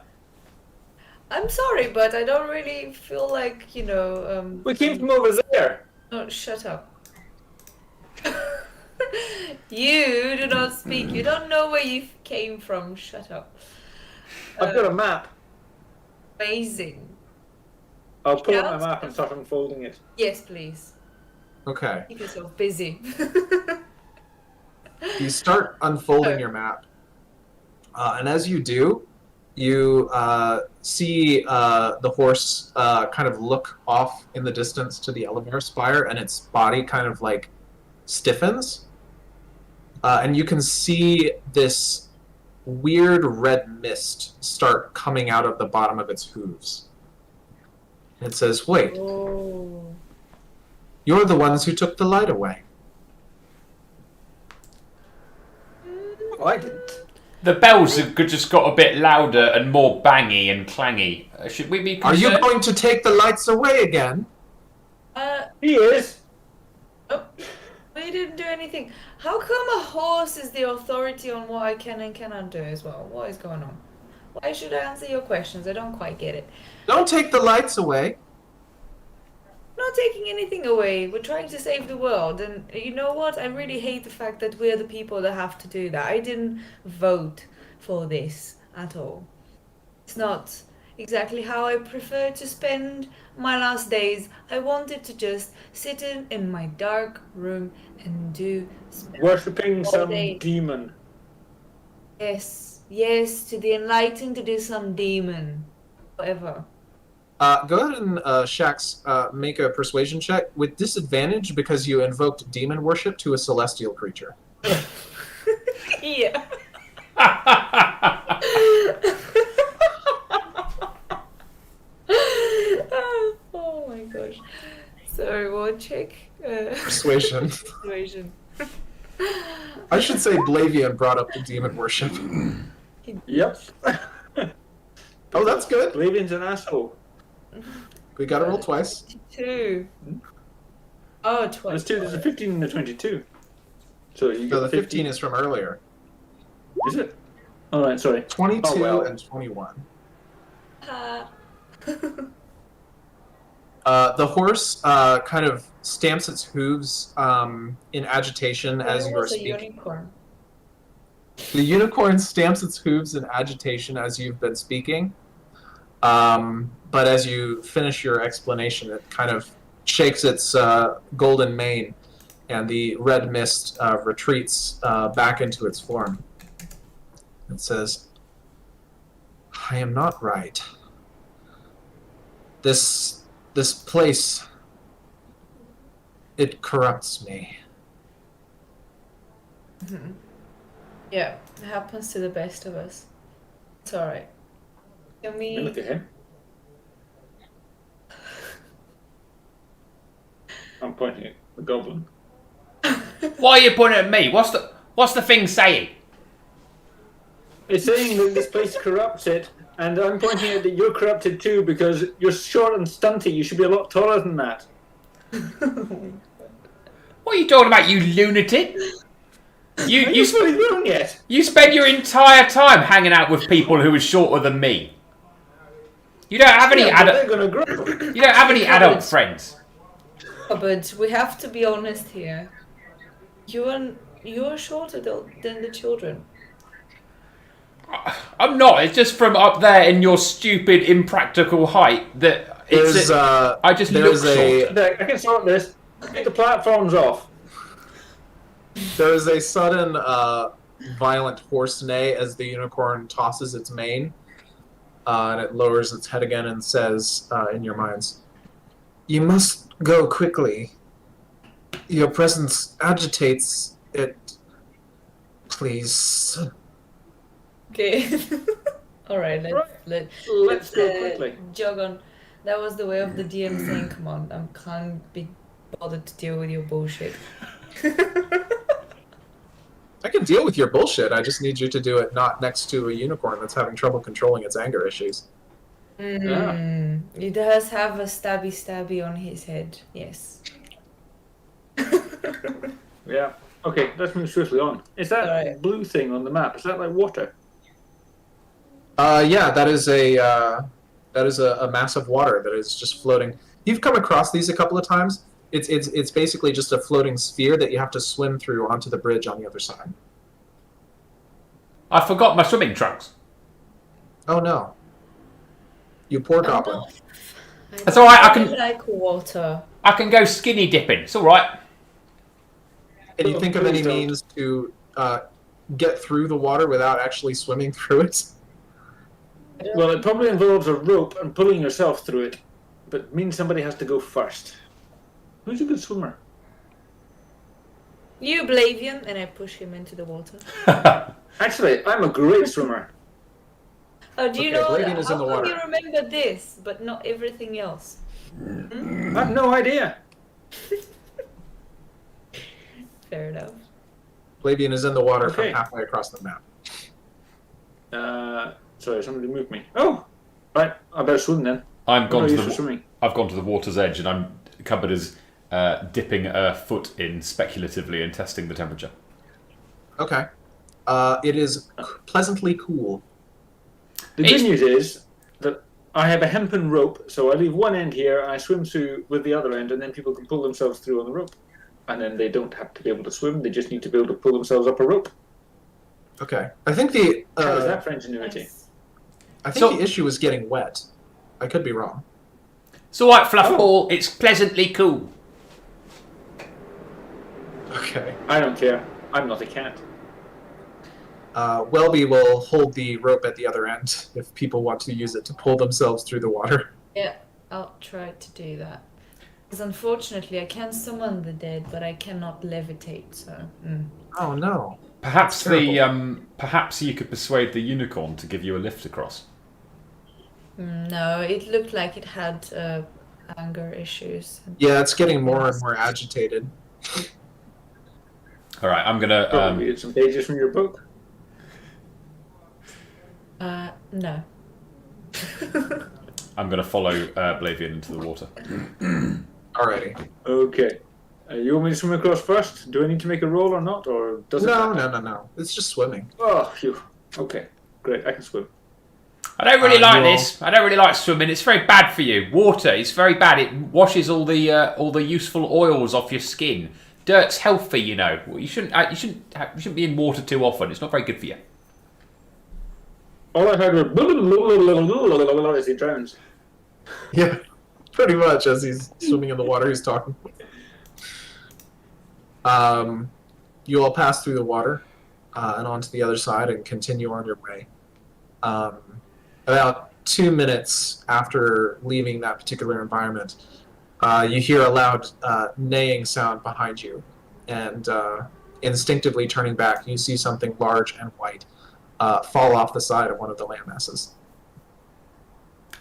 I'm sorry, but I don't really feel like, We came from over there. Oh, shut up. You do not speak. You don't know where you came from. Shut up. I've got a map. Amazing. I'll pull Yeah. out my map and start unfolding it. Yes, please. Okay. Keep yourself busy. You start unfolding your map, and as you do, you see the horse kind of look off in the distance to the elevator spire, and its body kind of like stiffens, and you can see this weird red mist start coming out of the bottom of its hooves. It says, "Wait, Oh. you're the ones who took the light away." Oh, I didn't. the bells have just got a bit louder and more bangy and clangy. Should we be Are you concerned? going to take the lights away again? He is. Oh, we didn't do anything. How come a horse is the authority on what I can and cannot do as well? What is going on? Why should I answer your questions? I don't quite get it. Don't take the lights away. Not taking anything away. We're trying to save the world. And you know what? I really hate the fact that we're the people that have to do that. I didn't vote for this at all. It's not exactly how I prefer to spend my last days. I wanted to just sit in my dark room and do Worshipping all some day. demon. Yes, to the enlightened to do some demon. Whatever. Go ahead and Shax, make a persuasion check with disadvantage because you invoked demon worship to a celestial creature. Yeah. Oh my gosh. Sorry, we'll check. Persuasion. Persuasion. I should say Blavian brought up the demon worship. Yep. Oh, that's good. Blavian's an asshole. We got to roll twice. 2. Oh, twice. There's two. There's a 15 and a 22. So you No, get the 15 is from earlier. Is it? All right. Sorry. 22 Oh, well. and 21. Ah. The horse kind of stamps its hooves in agitation as There you are was a speaking. unicorn. The unicorn stamps its hooves in agitation as you've been speaking. But as you finish your explanation, it kind of shakes its golden mane, and the red mist retreats back into its form. It says, I am not right. This place, it corrupts me. Yeah, it happens to the best of us. It's alright. Can we... Look at him. I'm pointing at the goblin. Why are you pointing at me? What's the thing saying? It's saying that this place corrupts it, and I'm pointing out that you're corrupted too because you're short and stunty. You should be a lot taller than that. What are you talking about, you lunatic? You fully grown yet? You spend your entire time hanging out with people who are shorter than me. You don't have any They're gonna grow. You don't have any adult friends. But we have to be honest here. You're shorter than the children. I'm not. It's just from up there in your stupid, impractical height that I just look short. I can sort this. Take the platforms off. There is a sudden, violent horse neigh as the unicorn tosses its mane, and it lowers its head again and says, in your minds, "You must go quickly. Your presence agitates it. Please." Okay. Alright, Let's go quickly. jog on. That was the way of the DM saying, come on, I can't be bothered to deal with your bullshit. I can deal with your bullshit. I just need you to do it not next to a unicorn that's having trouble controlling its anger issues. He does have a stabby on his head, yes. Yeah. Okay, let's move swiftly on. Is that blue thing on the map? Is that like water? Yeah, that is a mass of water that is just floating. You've come across these a couple of times. It's basically just a floating sphere that you have to swim through onto the bridge on the other side. I forgot my swimming trunks. Oh no. You poor goblin. That's alright, I can like water. I can go skinny dipping. It's alright. Can you think of any means to get through the water without actually swimming through it? Well, it probably involves a rope and pulling yourself through it, but it means somebody has to go first. Who's a good swimmer? You, Blavian, and I push him into the water. Actually, I'm a great swimmer. Oh, do you Okay, know Blavian is in the how come water. you remember this, but not everything else? I have no idea. Fair enough. Blavian is in the water from Okay. halfway across the map. Sorry, somebody moved me. Oh, right. I better swim then. I've gone No use for swimming. to the water's edge, and I'm covered as dipping a foot in speculatively and testing the temperature. Okay. It is pleasantly cool. The good news is that I have a hempen rope, so I leave one end here, and I swim through with the other end, and then people can pull themselves through on the rope. And then they don't have to be able to swim, they just need to be able to pull themselves up a rope. Okay. I think the How is that for ingenuity? Nice. the issue is getting wet. I could be wrong. It's alright, Fluffball. It's pleasantly cool. Okay. I don't care. I'm not a cat. Welby will hold the rope at the other end if people want to use it to pull themselves through the water. Yeah, I'll try to do that. Because unfortunately, I can summon the dead, but I cannot levitate, so... Oh no. Perhaps That's perhaps you could persuade the unicorn to give you a lift across. No, it looked like it had anger issues. Yeah, it's getting more and more agitated. All right, I'm gonna. Probably read some pages from your book. No. I'm gonna follow Blavian into the water. Alrighty. Okay. You want me to swim across first? Do I need to make a roll or not? Or does it matter? No. It's just swimming. Oh, phew. Okay. Great, I can swim. I don't really like you'll- this. I don't really like swimming. It's very bad for you. Water, it's very bad. It washes all the useful oils off your skin. Dirt's healthy, you know. You shouldn't be in water too often. It's not very good for you. All I heard was as he drowns. Yeah. Pretty much, as he's swimming in the water, he's talking. You all pass through the water and onto the other side and continue on your way. About 2 minutes after leaving that particular environment, you hear a loud neighing sound behind you, and instinctively turning back, you see something large and white fall off the side of one of the landmasses.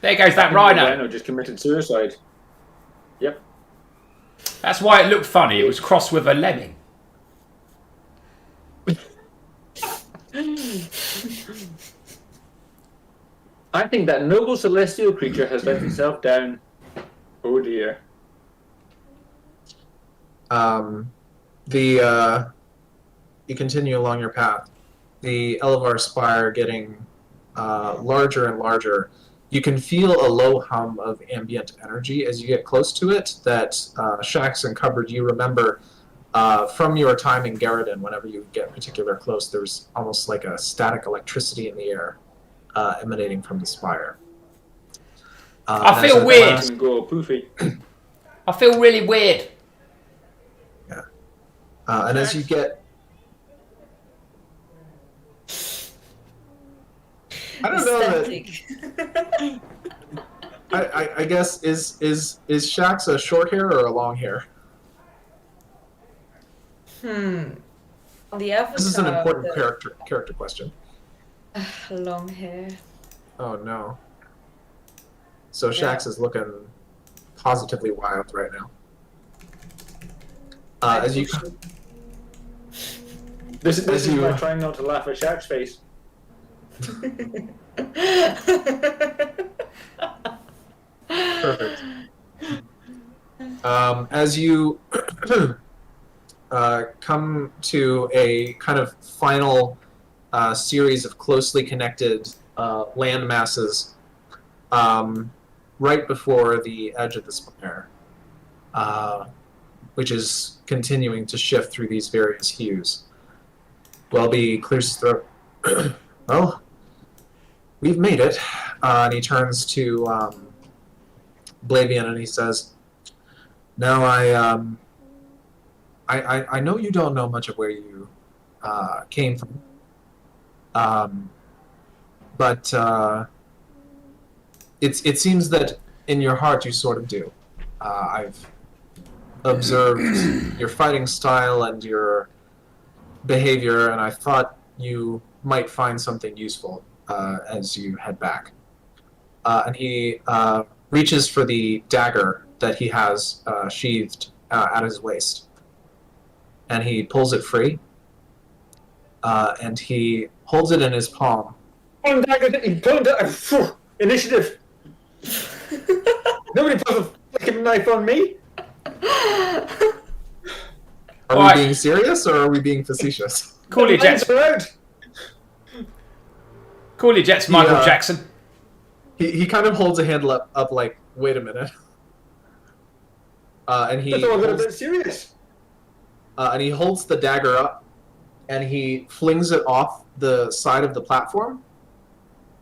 There goes that rhino. Just committed suicide. Yep. That's why it looked funny. It was crossed with a lemming. I think that noble celestial creature has let itself down. Oh dear. You continue along your path. The Elevar spire getting larger and larger. You can feel a low hum of ambient energy as you get close to it that Shax and Cupboard, you remember from your time in Garradin, whenever you get particular close, there's almost like a static electricity in the air emanating from the spire. I feel weird. I feel really weird. Yeah. And as you get... I don't know that... I guess, is Shax a short hair or a long hair? The avatar. This is an important character question. Long hair. Oh no. So Shax is looking positively wild right now. As you... This is my trying not to laugh at Shax's face. Perfect. As you come to a kind of final series of closely connected land masses right before the edge of the spire, which is continuing to shift through these various hues. Welby clears his throat. Well, we've made it. And he turns to Blavian and he says, "Now I know you don't know much of where you came from, but it seems that in your heart you sort of do. I've observed your fighting style and your behavior, and I thought you might find something useful as you head back." And he reaches for the dagger that he has sheathed at his waist. And he pulls it free. And he holds it in his palm. Initiative! Nobody puts a fucking knife on me! Are we being serious or are we being facetious? Call your jets. Call your jets, Michael Jackson. He kind of holds a handle up like, wait a minute. And he... That's all a bit serious. And he holds the dagger up, and he flings it off the side of the platform,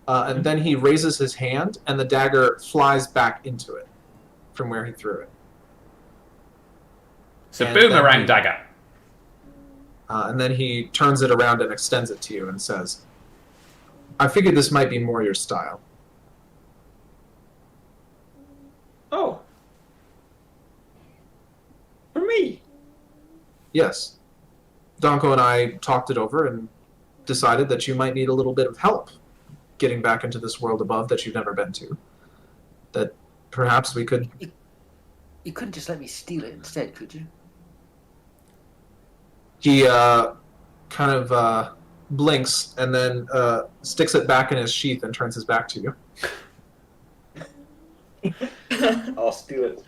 and then he raises his hand, and the dagger flies back into it from where he threw it. It's a boomerang dagger. And then he turns it around and extends it to you and says, "I figured this might be more your style." Oh. For me? Yes. Donko and I talked it over and decided that you might need a little bit of help getting back into this world above that you've never been to. That perhaps we could... You couldn't just let me steal it instead, could you? He kind of blinks and then sticks it back in his sheath and turns his back to you. I'll steal it.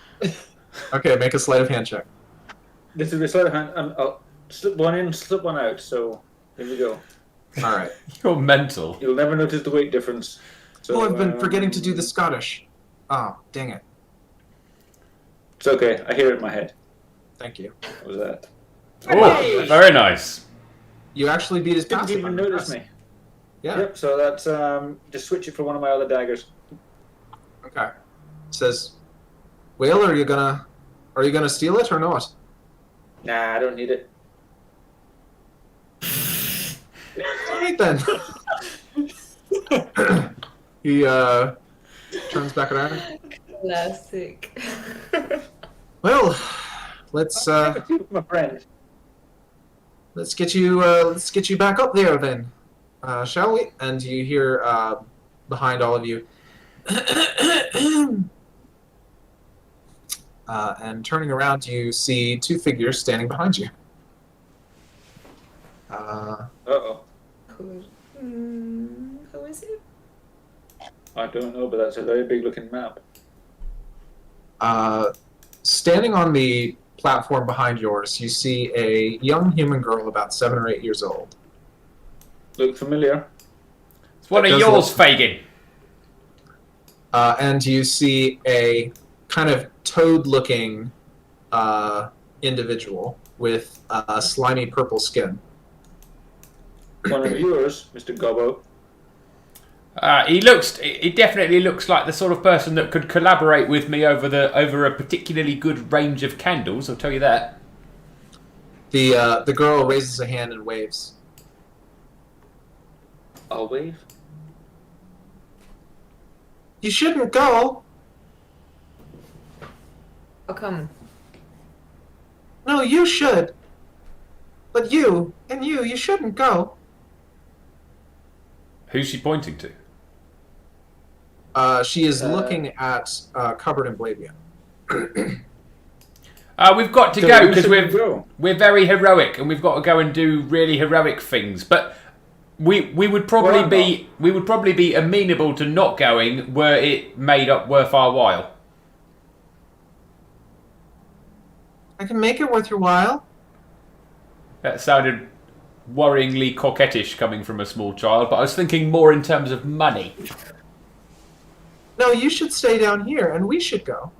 Okay, make a sleight of hand check. This is a sleight of hand. I'll slip one in, slip one out. So here we go. All right. You're mental. You'll never notice the weight difference. So, I've been forgetting to do the Scottish. Oh, dang it. It's okay. I hear it in my head. Thank you. What was that? Oh, very nice. You actually beat his Didn't passive. even notice me. Yeah. Yep. So that's just switch it for one of my other daggers. Okay. It says, Will, are you gonna steal it or not? Nah, I don't need it. Alright then. He turns back around. Classic. Well, let's My friend. let's get you back up there then, shall we? And you hear behind all of you. And turning around, you see two figures standing behind you. Uh-oh. Cool. Who is it? I don't know, but that's a very big looking map. Standing on the platform behind yours, you see a young human girl about 7 or 8 years old. Look familiar. It's one of Does yours, look- Fagin. And you see a kind of toad-looking individual with slimy purple skin. One of yours, Mr. Gobbo. He definitely looks like the sort of person that could collaborate with me over a particularly good range of candles. I'll tell you that. The girl raises a hand and waves. I'll wave. You shouldn't go. How come? No, you should. But you shouldn't go. Who's she pointing to? She is looking at cupboard and Blavian. We've got to So go who because should we go? we're very heroic and we've got to go and do really heroic things. But we would probably be amenable to not going were it made up worth our while. I can make it worth your while. That sounded worryingly coquettish coming from a small child, but I was thinking more in terms of money. No, you should stay down here, and we should go.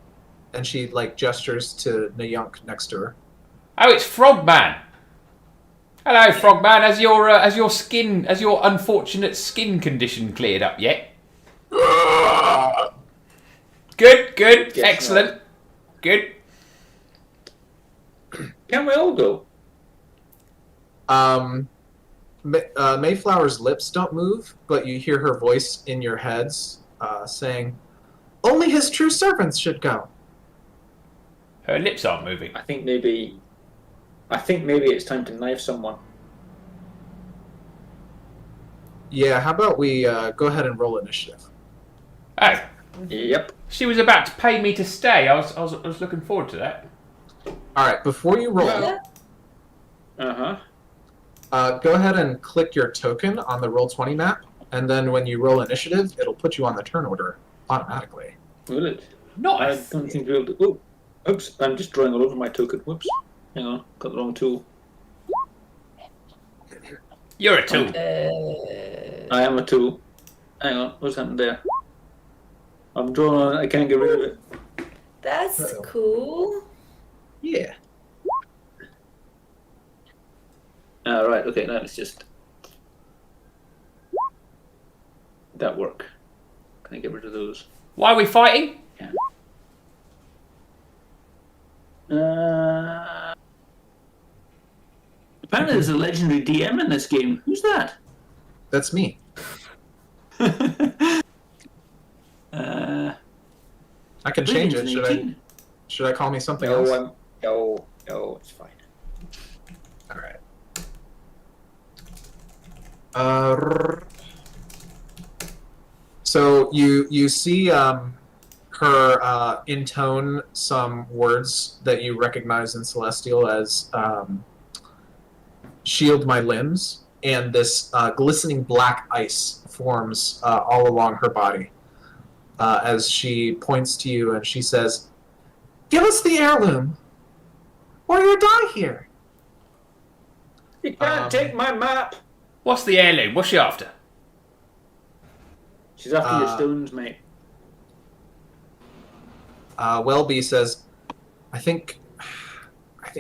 And she gestures to Nayunk next to her. Oh, it's Frogman. Hello, Frogman. Has your unfortunate skin condition cleared up yet? Good, Yes, excellent, good. Can we all go? Mayflower's lips don't move, but you hear her voice in your heads saying, "Only his true servants should go." Her lips aren't moving. I think maybe it's time to knife someone. Yeah, how about we go ahead and roll initiative? Oh, Yep. she was about to pay me to stay. I was looking forward to that. All right, before you roll, go ahead and click your token on the Roll20 map, and then when you roll initiative, it'll put you on the turn order automatically. Will it? Nice. I don't think we'll do. Oh, oops! I'm just drawing all over my token. Whoops! Hang on, got the wrong tool. You're a tool. I am a tool. Hang on, what's happened there? I'm drawing on it. I can't get rid of it. That's Uh-oh. cool. Yeah. Right. Okay. Now let's just that work. Can I get rid of those? Why are we fighting? Apparently, there's a legendary DM in this game. Who's that? That's me. I can change it. Should I call me something else? No, it's fine. All right. So you see her intone some words that you recognize in Celestial as "shield my limbs," and this glistening black ice forms all along her body as she points to you and she says, "Give us the heirloom, or you'll die here." You can't take my map. What's the heirloom? What's she after? She's after your stones, mate. Welby says, I think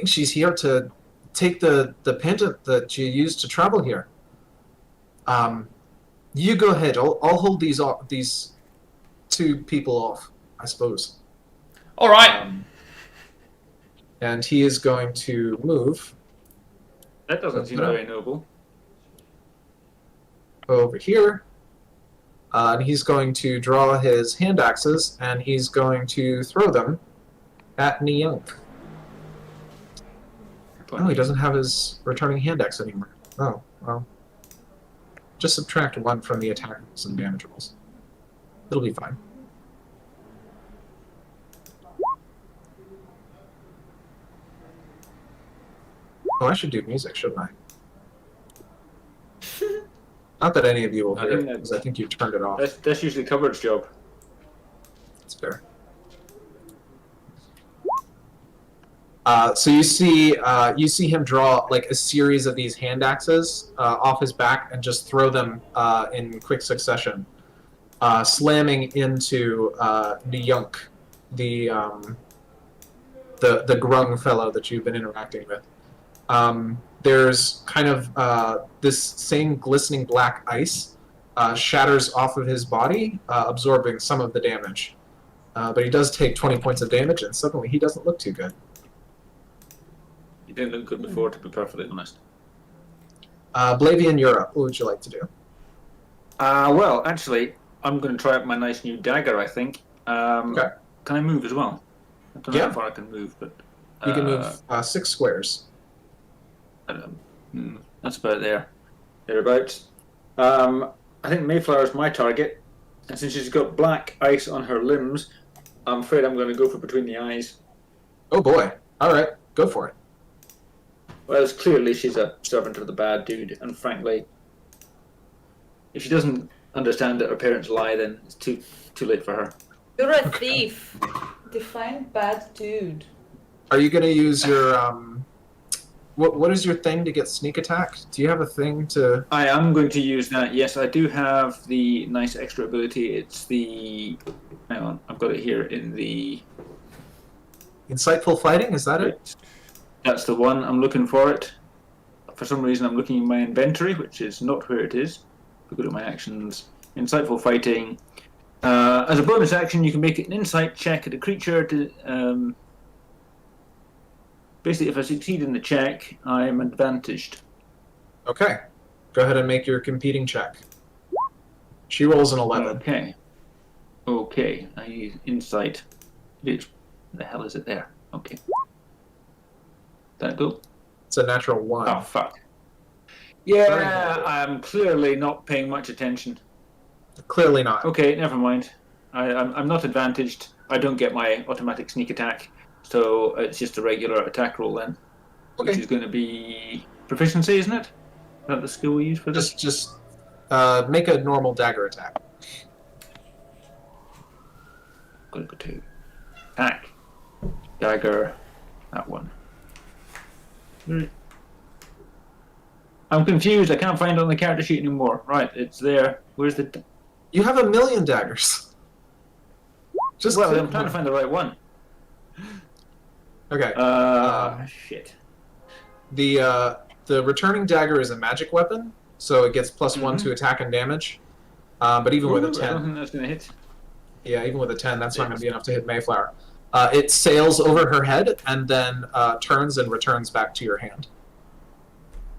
she's here to take the pendant that you used to travel here. You go ahead. I'll hold these two people off, I suppose." All right. And he is going to move That doesn't seem very noble. over here. And he's going to draw his hand axes, and he's going to throw them at Nyunk. Oh, he doesn't have his returning hand axe anymore. Oh, well. Just subtract 1 from the attack rolls and damage rolls. It'll be fine. Oh, I should do music, shouldn't I? Not that any of you will hear it, because I think you turned it off. That's usually Cupboard's job. That's fair. So you see him draw like a series of these hand axes off his back and just throw them in quick succession, slamming into Nyunk, the grung fellow that you've been interacting with. There's kind of this same glistening black ice shatters off of his body, absorbing some of the damage. But he does take 20 points of damage, and suddenly he doesn't look too good. You didn't look good before, to be perfectly honest. Blavian, you're up. What would you like to do? Well, actually, I'm going to try out my nice new dagger, I think. Okay. Can I move as well? I don't know Yeah. how far I can move, but... You can move 6 squares. That's about thereabouts. I think Mayflower's my target, and since she's got black ice on her limbs, I'm afraid I'm going to go for between the eyes. Oh boy. Alright, go for it. Well, it's clearly she's a servant of the bad dude, and frankly, if she doesn't understand that her parents lie, then it's too late for her. You're a thief. Define bad dude. Are you going to use your... What is your thing to get sneak attack? Do you have a thing to... I am going to use that. Yes, I do have the nice extra ability. It's the... Hang on, I've got it here in the... Insightful fighting? Is that it? That's the one. I'm looking for it. For some reason, I'm looking in my inventory, which is not where it is. If I go to my actions, insightful fighting. As a bonus action, you can make an insight check at a creature to... Basically, if I succeed in the check, I am advantaged. Okay. Go ahead and make your competing check. She rolls an 11. Okay. Okay. I use insight. The hell is it there? Okay. That go? It's a natural 1. Oh, fuck. Yeah, I'm clearly not paying much attention. Clearly not. Okay, never mind. I'm not advantaged. I don't get my automatic sneak attack. So it's just a regular attack roll then. Okay. Which is going to be proficiency, isn't it? Is that the skill we use for this? Just make a normal dagger attack. Going to go to attack. Dagger. That one. I'm confused. I can't find it on the character sheet anymore. Right, it's there. Where's the... You have 1,000,000 daggers. Just well, click I'm trying to one. find the right one. Okay. Shit. The returning dagger is a magic weapon, so it gets +1 to attack and damage. But even with a I don't 10, think that's going to hit. yeah, even with a 10, that's not going to be enough to hit Mayflower. It sails over her head and then turns and returns back to your hand.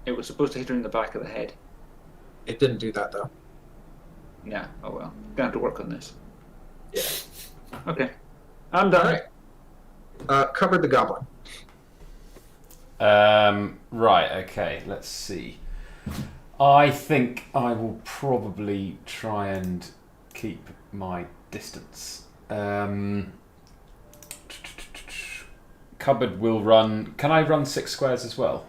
It was supposed to hit her in the back of the head. It didn't do that though. Yeah, oh well. Gonna have to work on this. Yeah. Okay. I'm done. All right. Covered the goblin. Right, okay, let's see. I think I will probably try and keep my distance. Cupboard will run... Can I run 6 squares as well?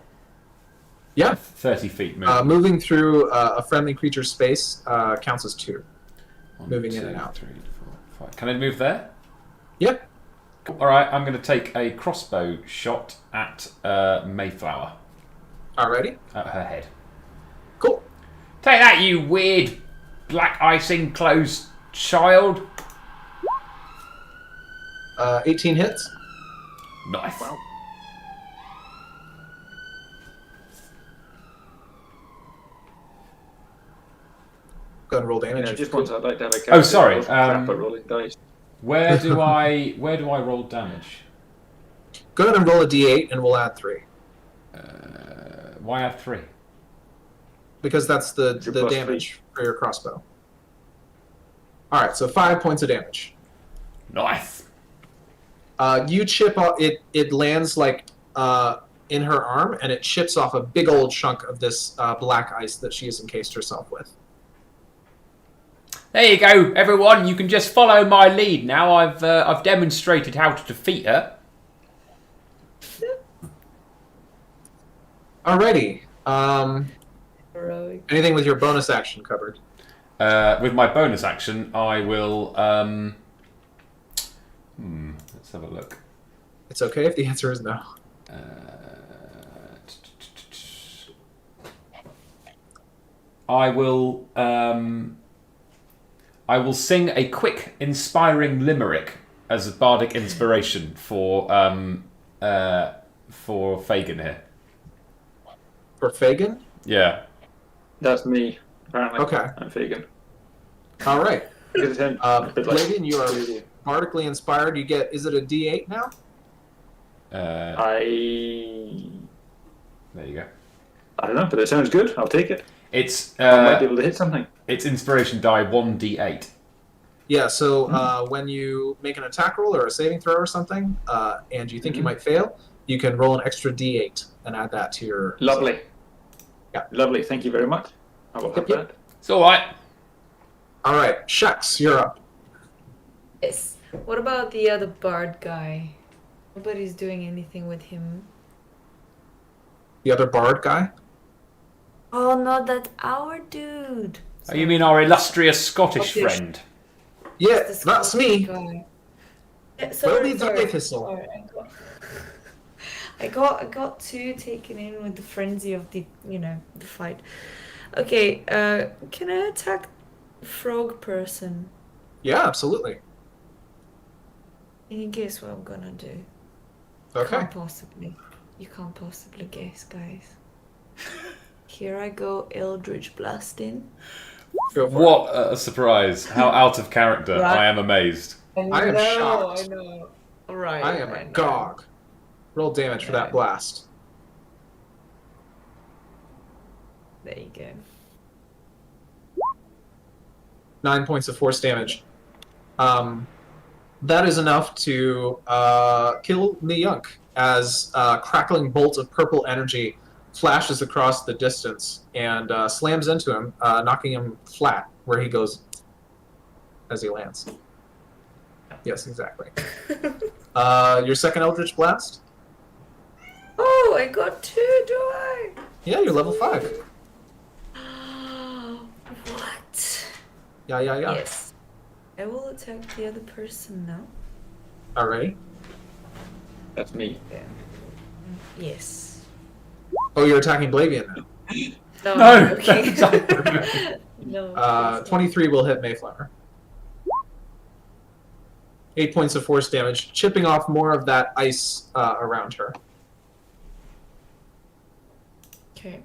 Yeah. 30 feet movement. Moving through a friendly creature's space counts as 2. 1, moving 2, in and out. 3, 4, 5. Can I move there? Yep. Alright, I'm going to take a crossbow shot at Mayflower. Alrighty. At her head. Cool. Take that, you weird black icing clothes child. 18 hits. Nice. Wow. Go ahead and roll damage. Just once I'd like to have a Oh, sorry, crap at rolling dice. Where do I roll damage? Go ahead and roll a d8, and we'll add 3. Why add 3? Because that's the plus damage for your crossbow. All right, so 5 points of damage. Nice. You chip off it. It lands like in her arm, and it chips off a big old chunk of this black ice that she has encased herself with. There you go, everyone. You can just follow my lead now. I've demonstrated how to defeat her. Alrighty. Heroic. Anything with your bonus action covered? With my bonus action, I will. Let's have a look. It's okay if the answer is no. I will. I will sing a quick, inspiring limerick as a bardic inspiration for Fagin here. For Fagin? Yeah. That's me, apparently. Okay. I'm vegan. All right. Because it's him. A bit like- Blavian, you are bardically inspired. You get, is it a D8 now? There you go. I don't know, but it sounds good. I'll take it. It's I might be able to hit something. it's inspiration die 1d8. Yeah, so when you make an attack roll or a saving throw or something, and you think you might fail, you can roll an extra D8 and add that to your... Lovely. Yeah. Lovely. Thank you very much. I will have that. It's all right. All right, Shax, you're up. Yes. What about the other bard guy? Nobody's doing anything with him. The other bard guy? Oh no, that's our dude. Oh, you mean our illustrious Scottish Okay. friend? Yeah, The that's me. guy. Yeah, Well, sorry, needs a sorry. thistle. Sorry, I got too taken in with the frenzy of the the fight. Okay, can I attack frog person? Yeah, absolutely. Can you guess what I'm gonna do? Okay. Can't possibly. You can't possibly guess, guys. Here I go, Eldritch Blasting. Go for What a surprise! How out of character! Right. I am amazed. I am shocked. I know. Alright. I am agog. Roll damage for that Okay. blast. There you go. 9 points of force damage. That is enough to kill Niyunk as a crackling bolt of purple energy flashes across the distance and slams into him, knocking him flat where he goes as he lands. Yes, exactly. Your second Eldritch Blast? Oh, I got 2, do I? Yeah, you're level 5. What? Yeah. Yes. I will attack the other person now. Alrighty. That's me. Yes. Oh, you're attacking Blavian now. No. No, Okay. that's No. 23 will hit Mayflower. 8 points of force damage, chipping off more of that ice around her. Okay.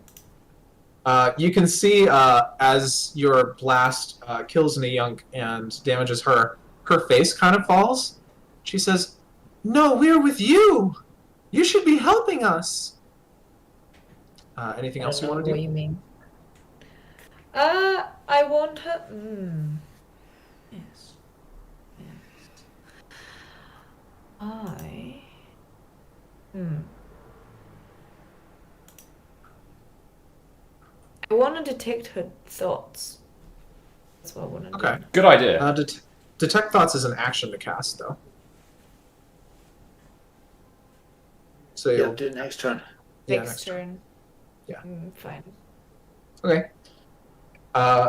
You can see as your blast kills Niyunk and damages her, her face kind of falls. She says, "No, we're with you! You should be helping us!" Anything else you want to What do? you mean? I want her. Yes. I. I want to detect her thoughts. That's what I want to Okay. do. Good idea. Detect Thoughts is an action to cast, though. So Yeah, you'll I'll do it next turn. Next turn. Yeah. Fine. Okay.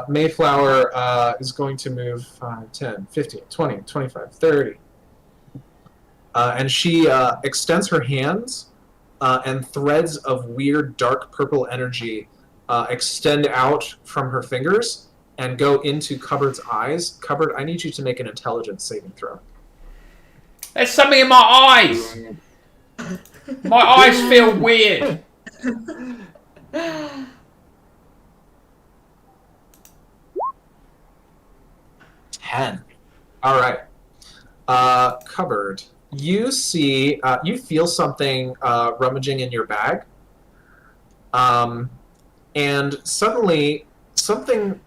Mayflower is going to move 5, 10, 15, 20, 25, 30. And she extends her hands, and threads of weird dark purple energy extend out from her fingers and go into Cupboard's eyes. Cupboard, I need you to make an intelligence saving throw. There's something in my eyes. My eyes feel weird. 10. All right. Cupboard. You see, you feel something rummaging in your bag. And suddenly, something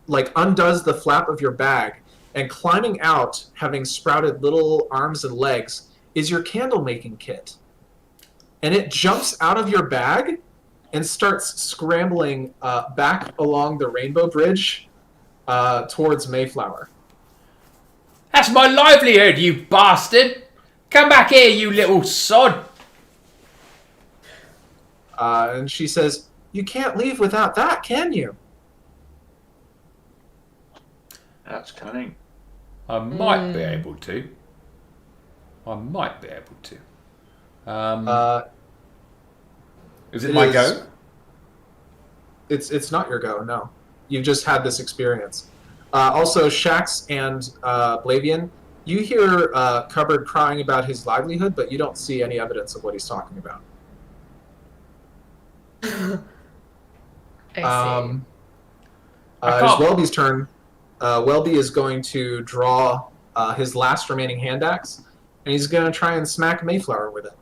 like undoes the flap of your bag, and climbing out, having sprouted little arms and legs, is your candle making kit. And it jumps out of your bag and starts scrambling back along the Rainbow Bridge towards Mayflower. That's my livelihood, you bastard! Come back here, you little sod! And she says, "You can't leave without that, can you?" That's cunning. I might be able to. Is it my go? It's not your go, no. You've just had this experience. Also, Shax and Blavian, you hear Cupboard crying about his livelihood, but you don't see any evidence of what he's talking about. I see. It is Welby's turn. Welby is going to draw his last remaining hand axe, and he's going to try and smack Mayflower with it.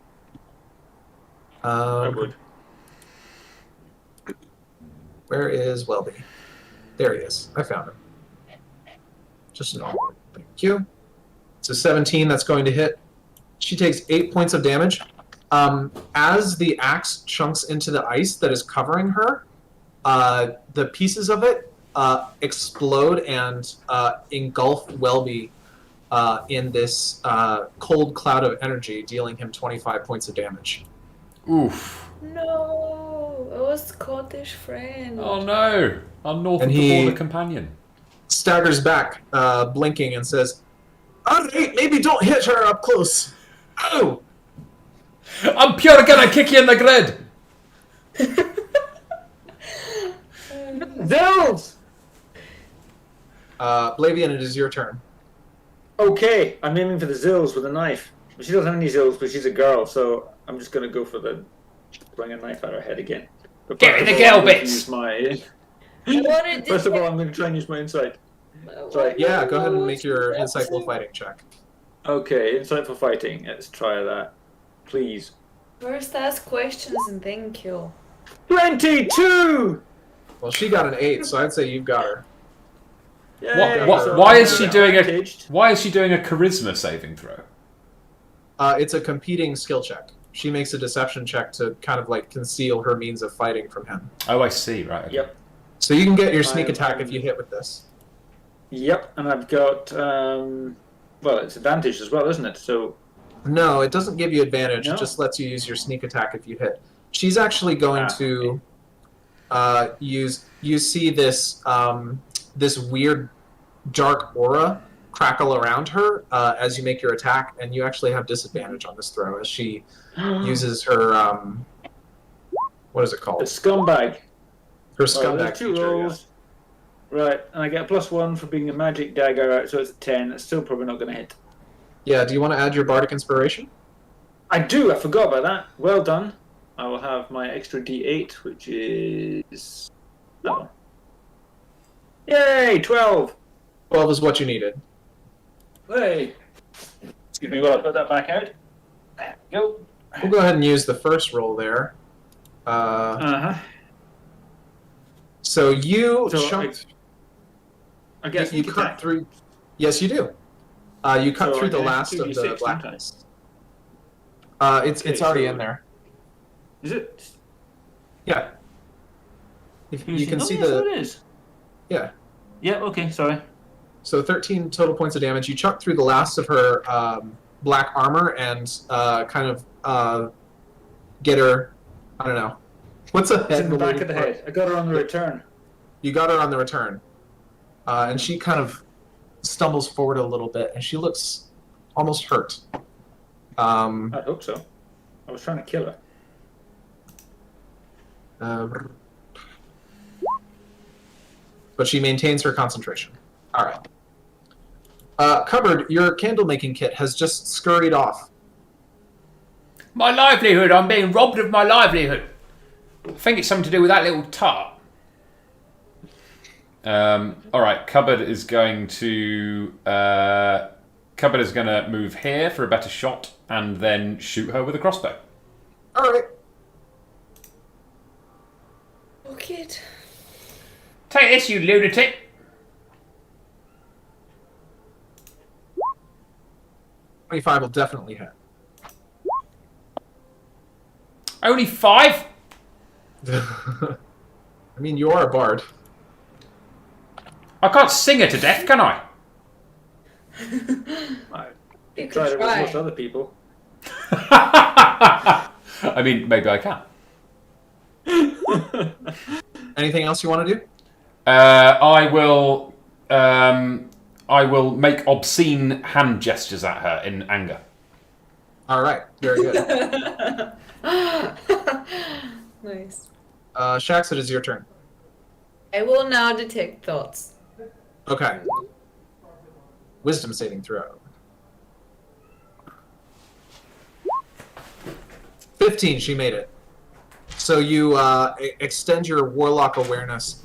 I would. Where is Welby? There he is. I found him. Just normal. Thank you. It's a 17 that's going to hit. She takes 8 points of damage. As the axe chunks into the ice that is covering her, the pieces of it explode and engulf Welby in this cold cloud of energy, dealing him 25 points of damage. Oof. No, it was Scottish friend. Oh no! Our north And of the he- border companion. Staggers back, blinking, and says, "Alright, maybe don't hit her up close." Oh! I'm pure gonna kick you in the grid! Zills! Blavian, it is your turn. Okay, I'm aiming for the Zills with a knife. She doesn't have any Zills, but she's a girl, so I'm just going to go for the throwing a knife at her head again. But Get in first the of all, girl I'm going to bits. use my- What did First of all, I'm going to try and use my insight. Sorry. Yeah, go ahead and make your insightful fighting check. Okay, insight for fighting. Let's try that. Please. First ask questions and then kill. 22! Well, she got an 8, so I'd say you've got her. Yay, What- so why I'm is she doing a- advantaged. Why is she doing a charisma saving throw? It's a competing skill check. She makes a deception check to kind of like conceal her means of fighting from him. Oh, I see, right. Okay. Yep. So you can get your sneak I'm- attack if you hit with this. Yep, and I've got, well, it's advantage as well, isn't it? So, No, it doesn't give you advantage. No? It just lets you use your sneak attack if you hit. She's actually going to use. You see this this weird dark aura crackle around her as you make your attack, and you actually have disadvantage on this throw as she uses her what is it the called? scumbag. Her Well, scumbag there's two feature. Yeah. rolls. Right, and I get a +1 for being a magic dagger, so it's a 10. It's still probably not going to hit. Yeah. Do you want to add your bardic inspiration? I do, I forgot about that. Well done. I will have my extra d8, which is... Oh. Yay, 12! 12 is what you needed. Hey! Excuse me while I put that back out. There we go. We'll go ahead and use the first roll there. Uh-huh. So you So chunked. I guess You cut through. Yes, you do. You cut So through I the get last of 2d6, the don't blackness. It's Okay, already so- in there. Is it? Yeah. If you can Oh, see yeah, so the it is. yeah. Yeah, okay, sorry. So 13 total points of damage. You chuck through the last of her black armor and kind of get her. I don't know. What's a It's head? in the back of related the part? head. I got her on the return. You got her on the return, and she kind of stumbles forward a little bit, and she looks almost hurt. I hope so. I was trying to kill her. But she maintains her concentration. All right. Cupboard, your candle making kit has just scurried off. My livelihood! I'm being robbed of my livelihood! I think it's something to do with that little tart. All right, Cupboard is going to move here for a better shot, and then shoot her with a crossbow. All right. Oh, kid. Take this, you lunatic! $25 will definitely hit. Only 5? I mean, you are a bard. I can't sing her to death, can I? I You tried could it with try. most other people. I mean, maybe I can. Anything else you want to do? I will make obscene hand gestures at her in anger. All right. Very good. Nice. Shax, it is your turn. I will now detect thoughts. Okay. Wisdom saving throw. 15, she made it. So you extend your warlock awareness,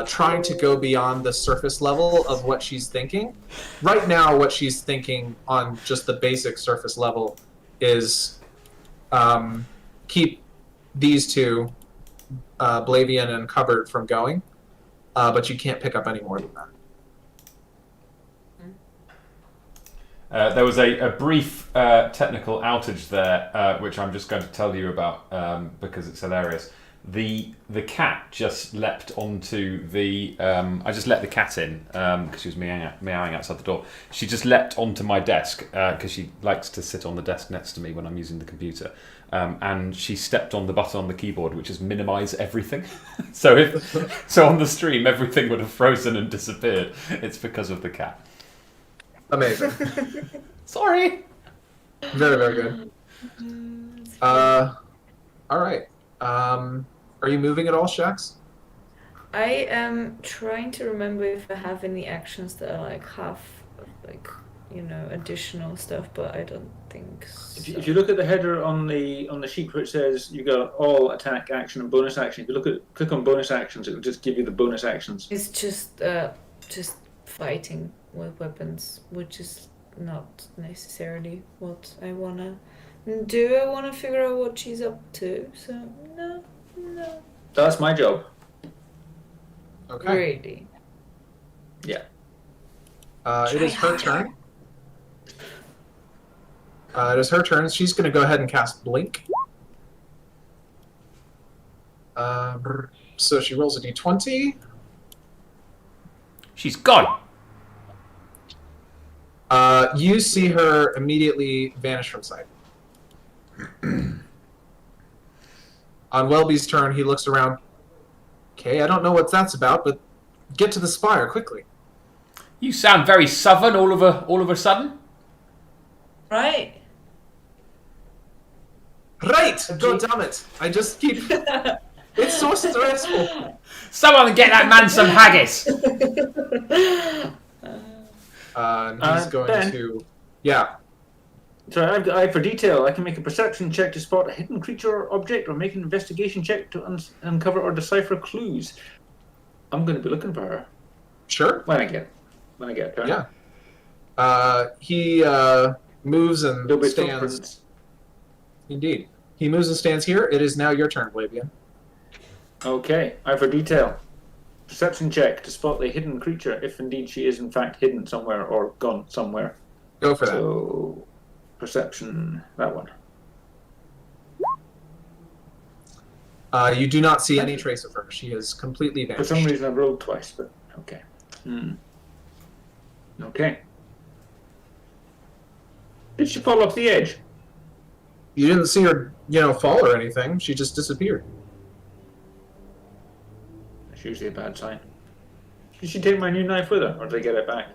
trying to go beyond the surface level of what she's thinking. Right now, what she's thinking on just the basic surface level is keep these two, Blavian and Cupboard, from going, but you can't pick up any more than that. There was a brief technical outage there, which I'm just going to tell you about because it's hilarious. The cat just leapt onto the. I just let the cat in because she was meowing outside the door. She just leapt onto my desk because she likes to sit on the desk next to me when I'm using the computer. And she stepped on the button on the keyboard, which is minimise everything. So on the stream, everything would have frozen and disappeared. It's because of the cat. Amazing. Sorry. Very, very good. All right. Are you moving at all, Shax? I am trying to remember if I have any actions that are like half, like, additional stuff, but I don't think so. If you look at the header on the sheet where it says you got all attack action and bonus action, if you click on bonus actions, it will just give you the bonus actions. It's just fighting with weapons, which is not necessarily what I wanna do. I wanna figure out what she's up to. So no. That's my job. Okay. Really. Yeah. It is her turn. It is her turn. She's going to go ahead and cast Blink. So she rolls a d20. She's gone. You see her immediately vanish from sight. On Welby's turn, he looks around. Okay, I don't know what that's about, but get to the spire quickly. You sound very southern all of a sudden. Right. Right! God damn it! I just keep... It's so stressful. Someone get that man some haggis. He's going Ben? to... Yeah. So I for detail, I can make a perception check to spot a hidden creature or object, or make an investigation check to uncover or decipher clues. I'm going to be looking for her Sure. when I get her. Yeah. He moves and There'll be stands... footprints. Indeed. He moves and stands here. It is now your turn, Blavian. Okay, I for detail. Perception check to spot the hidden creature, if indeed she is in fact hidden somewhere or gone somewhere. Go for that. So, perception, that one. You do not see any trace of her. She is completely For vanished. some reason I rolled twice, but okay. Okay. Did she fall off the edge? You didn't see her, fall or anything. She just disappeared. That's usually a bad sign. Did she take my new knife with her, or did I get it back?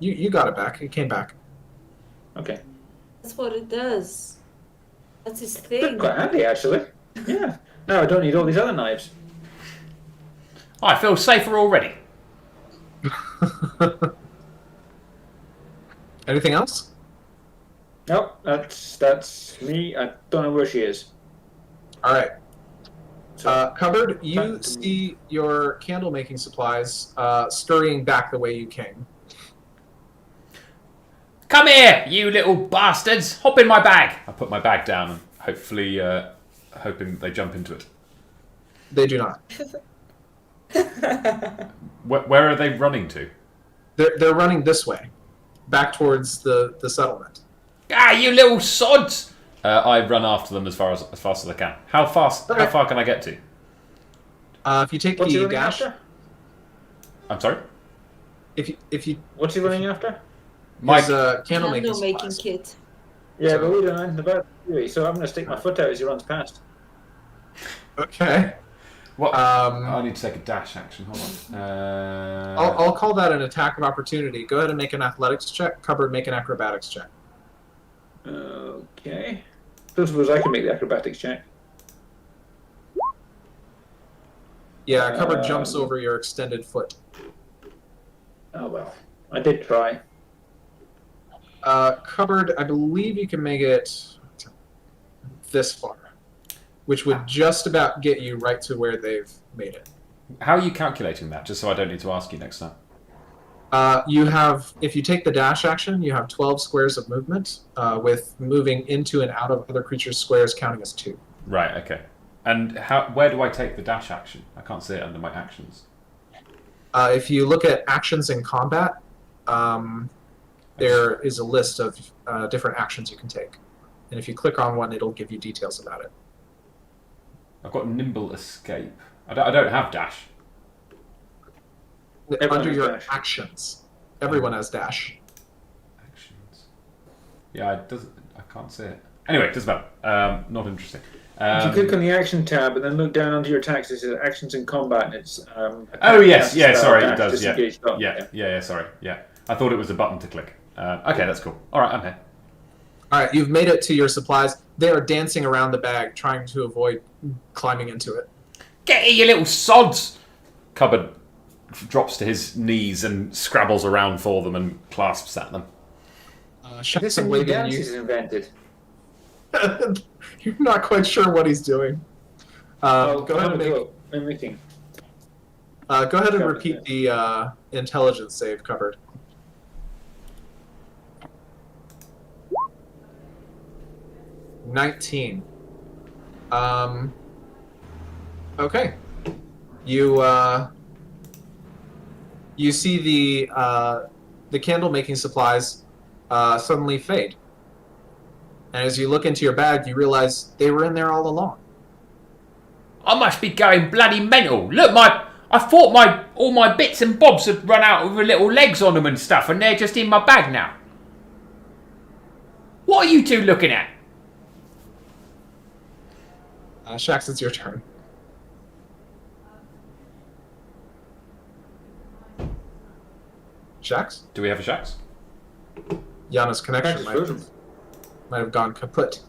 You got it back. It came back. Okay. That's what it does. That's his That's thing. quite handy, actually. Yeah. Now I don't need all these other knives. I feel safer already. Anything else? Nope, that's me. I don't know where she is. All right. Cupboard, you see your candle making supplies scurrying back the way you came. Come here, you little bastards! Hop in my bag! I put my bag down and hopefully, hoping they jump into it. They do not. Where are they running to? They're running this way, back towards the settlement. Ah, you little sods! I run after them as fast as I can. How fast? Okay. How far can I get to? If you take What's he the running dash, after? I'm sorry. if you What's he running after? Mike. his, candle making supplies. kit. Yeah, but we don't know anything about it, so I'm going to stick my foot out as he runs past. Okay. What? I need to take a dash action. Hold on. I'll call that an attack of opportunity. Go ahead and make an athletics check. Cupboard, make an acrobatics check. Okay. Don't suppose I can make the acrobatics check. Yeah, Cupboard jumps over your extended foot. Oh well, I did try. Cupboard, I believe you can make it this far, which would just about get you right to where they've made it. How are you calculating that? Just so I don't need to ask you next time. You have, if you take the dash action, you have 12 squares of movement, with moving into and out of other creatures' squares counting as 2. Right. Okay. And where do I take the dash action? I can't see it under my actions. If you look at actions in combat, there is a list of different actions you can take. And if you click on one, it'll give you details about it. I've got nimble escape. I don't have dash. Everyone Under has your dash. actions. Everyone has dash. Actions. Yeah, I can't see it. Anyway, it doesn't matter. Not interesting. If you click on the action tab and then look down under your attacks, it says actions in combat, and it's. Oh yes, yeah. style, Sorry, dash, it does. Yeah. disengage, stop. Yeah. Sorry. Yeah. I thought it was a button to click. Okay, that's cool. All right, I'm here. All right, you've made it to your supplies. They are dancing around the bag, trying to avoid climbing into it. Get here, you little sods! Cupboard drops to his knees and scrabbles around for them and clasps at them. Shax This and new Blavian, dance is invented. you're not quite sure what he's doing. Go ahead and Mimicking. go ahead and repeat the intelligence save, Cupboard. $19. Okay. You see the candle making supplies suddenly fade. And as you look into your bag, you realize they were in there all along. I must be going bloody mental. Look, I thought all my bits and bobs had run out with little legs on them and stuff, and they're just in my bag now. What are you two looking at? Shax, it's your turn. Shax? Do we have a Shax? Yana's connection Shax might have gone kaput.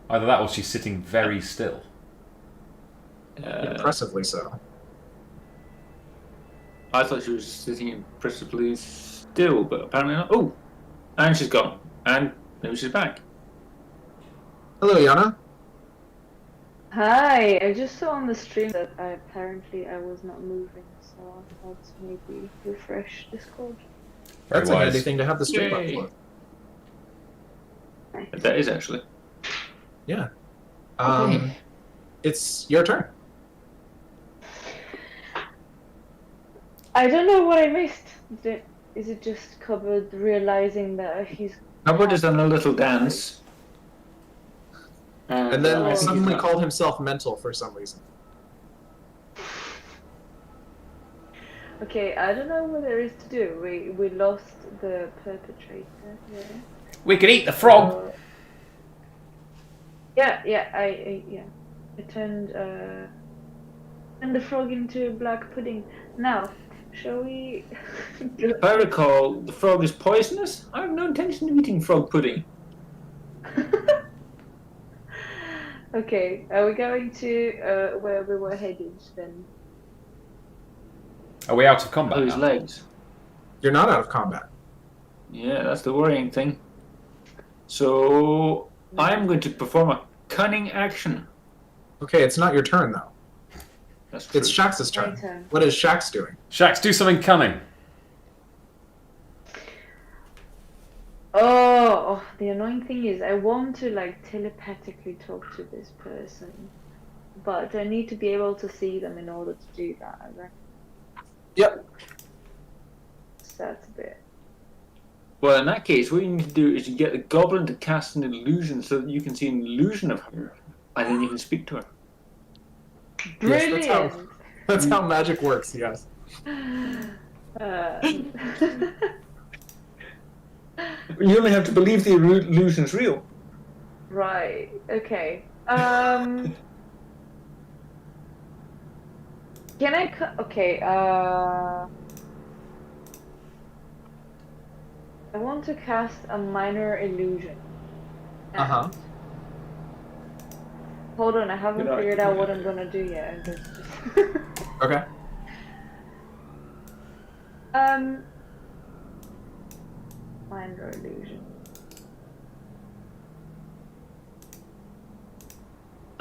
Either that or she's sitting very still. Impressively so. I thought she was sitting impressively still, but apparently not. Oh, and she's gone, and maybe she's back. Hello, Yana. Hi, I just saw on the stream that I was not moving, so I thought maybe refresh Discord. That's Very a wise. handy thing to have the stream up Yay. for. That is actually. Yeah. Okay. It's your turn. I don't know what I missed. Is it just Cupboard realizing that he's... Cupboard has done a little dance. And then I think suddenly he's called himself mental for some reason. Okay, I don't know what there is to do. We lost the perpetrator. Yeah. We could eat the frog. I turned the frog into black pudding. Now, shall we? If I recall, the frog is poisonous. I have no intention of eating frog pudding. Okay, are we going to where we were headed then? Are we out of combat Those now? legs. You're not out of combat. Yeah, that's the worrying thing. So I'm going to perform a cunning action. Okay, it's not your turn though. That's true. It's Shax's My turn. turn. What is Shax doing? Shax, do something cunning. Oh, the annoying thing is I want to like telepathically talk to this person, but I need to be able to see them in order to do that. I reckon. Yep. So that's a bit. Well, in that case, what you need to do is you get the goblin to cast an illusion so that you can see an illusion of her, and then you can speak to her. Brilliant. Yes, that's how magic works. Yes. You only have to believe the illusion's real. Right. Okay. Can I? Okay. I want to cast a minor illusion. Uh-huh. Hold on, I haven't Good figured idea. out what I'm gonna do yet. I'm just... Okay. Minor illusion.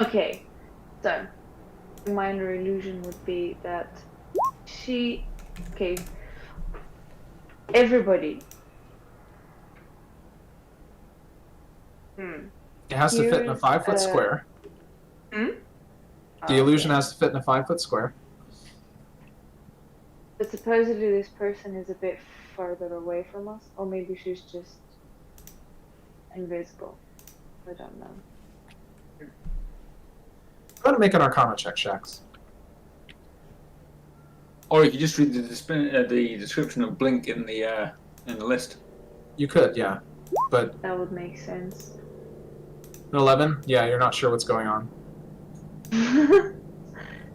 Okay, so minor illusion would be that she. Okay. Everybody. It has to fit in a 5-foot square. The illusion has to fit in a 5-foot square. But supposedly this person is a bit further away from us, or maybe she's just invisible. I don't know. Go ahead and make an Arcana check, Shax. Or you could just read the description of Blink in the list. You could, yeah. But That would make sense. an 11? Yeah, you're not sure what's going on.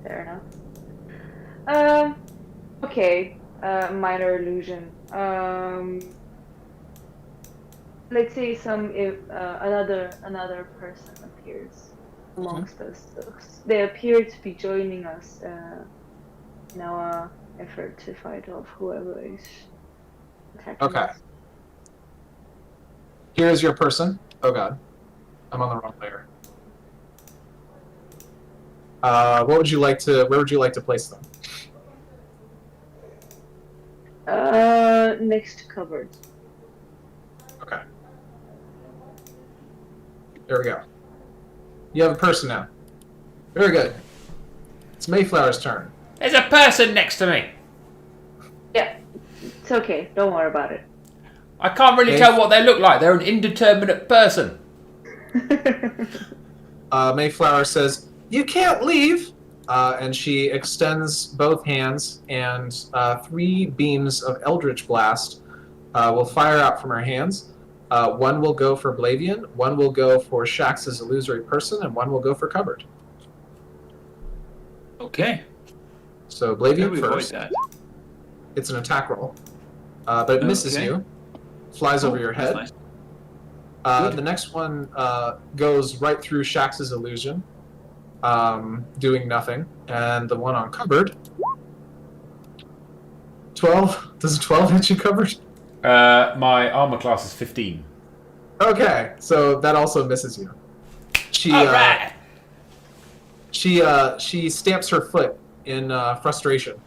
Fair enough. Okay. Minor illusion. Let's say another person appears amongst us. They appear to be joining us in our effort to fight off whoever is attacking Okay. us. Here's your person. Oh god. I'm on the wrong layer. Where would you like to place them? Next to cupboards. Okay. There we go. You have a person now. Very good. It's Mayflower's turn. There's a person next to me. Yeah, it's okay. Don't worry about it. I can't really tell what they look like. They're an indeterminate person. Mayflower says, "You can't leave!" And she extends both hands, and 3 beams of Eldritch Blast will fire out from her hands. One will go for Blavian, one will go for Shax's illusory person, and one will go for Cupboard. Okay. So How do Blavian we avoid first. that? It's an attack roll, but it misses Okay. you. Flies over your head. That's nice. The next one goes right through Shax's illusion, doing nothing. And the one on Cupboard, 12. Does a 12 hit you, Cupboard? My armor class is 15. Okay, so that also misses you. She Alright! she stamps her foot in frustration,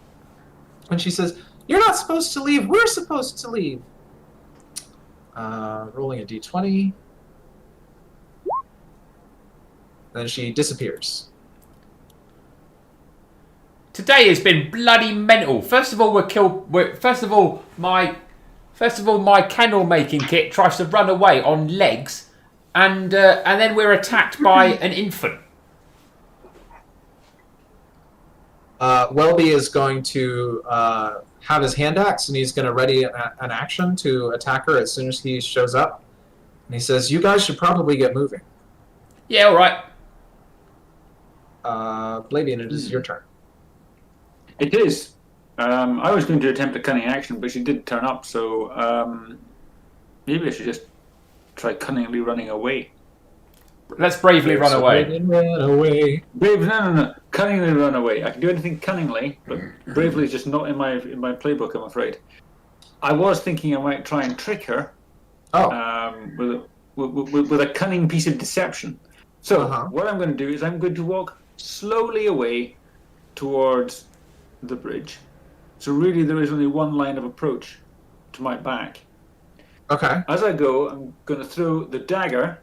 and she says, "You're not supposed to leave. We're supposed to leave." Rolling a d20. Then she disappears. Today has been bloody mental. First of all, my candle making kit tries to run away on legs, and then we're attacked by an infant. Welby is going to have his hand axe, and he's going to ready an action to attack her as soon as he shows up. And he says, "You guys should probably get moving." Yeah, all right. Blavian, it is your turn. It is. I was going to attempt a cunning action, but she did turn up, so maybe I should just try cunningly running away. Let's bravely run away. Blavian ran away. No. Cunningly run away. I can do anything cunningly, but bravely is just not in my playbook, I'm afraid. I was thinking I might try and trick her with a cunning piece of deception. So what I'm going to do is I'm going to walk slowly away towards the bridge. So really there is only one line of approach to my back. Okay. As I go, I'm going to throw the dagger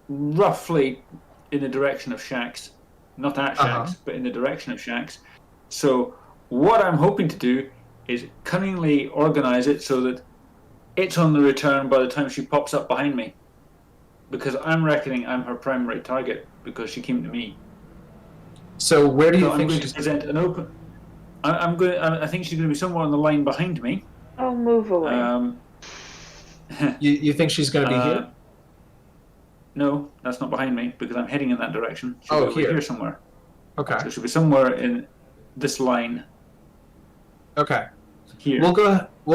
roughly in the direction of Shax. Not at Shax, but in the direction of Shax. So what I'm hoping to do is cunningly organize it so that it's on the return by the time she pops up behind me. Because I'm reckoning I'm her primary target because she came to me. So where do you I'm think going she's... to present an open... I think she's going to be somewhere on the line behind me. I'll move away. You think she's going to be here? No, that's not behind me because I'm heading in that direction. She'll be over here somewhere. Okay. So she'll be somewhere in this line. Okay. Here. We'll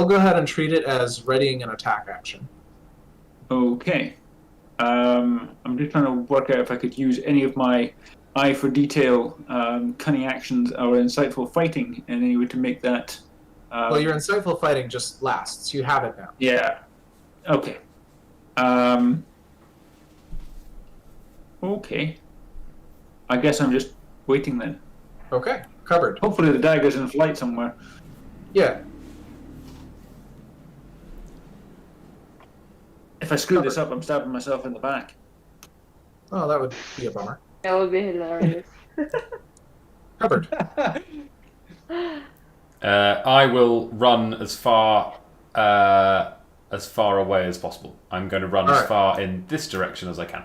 go ahead and treat it as readying an attack action. Okay. I'm just trying to work out if I could use any of my eye for detail, cunning actions, or insightful fighting in any way to make that. Well, your insightful fighting just lasts. You have it now. Yeah. Okay. Okay. I guess I'm just waiting then. Okay. Covered. Hopefully the dagger's in flight somewhere. Yeah. If I screw this up, I'm stabbing myself in the back. Oh, that would be a bummer. That would be hilarious. Covered. I will run as far away as possible. I'm going to run as far in this direction as I can.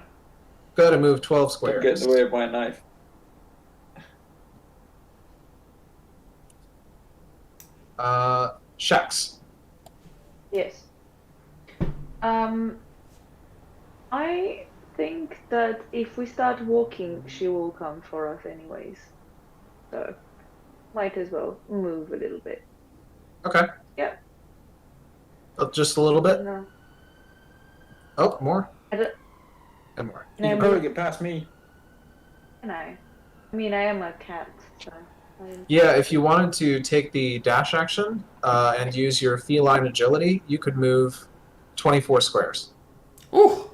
Go ahead and move 12 squares. Get in the way of my knife. Shax. Yes. I think that if we start walking, she will come for us anyways. So, might as well move a little bit. Okay. Yeah. Just a little bit? No. Oh, more? And more. You can probably get past me. Can I? I mean, I am a cat, so... Yeah, if you wanted to take the dash action and use your feline agility, you could move 24 squares. Ooh!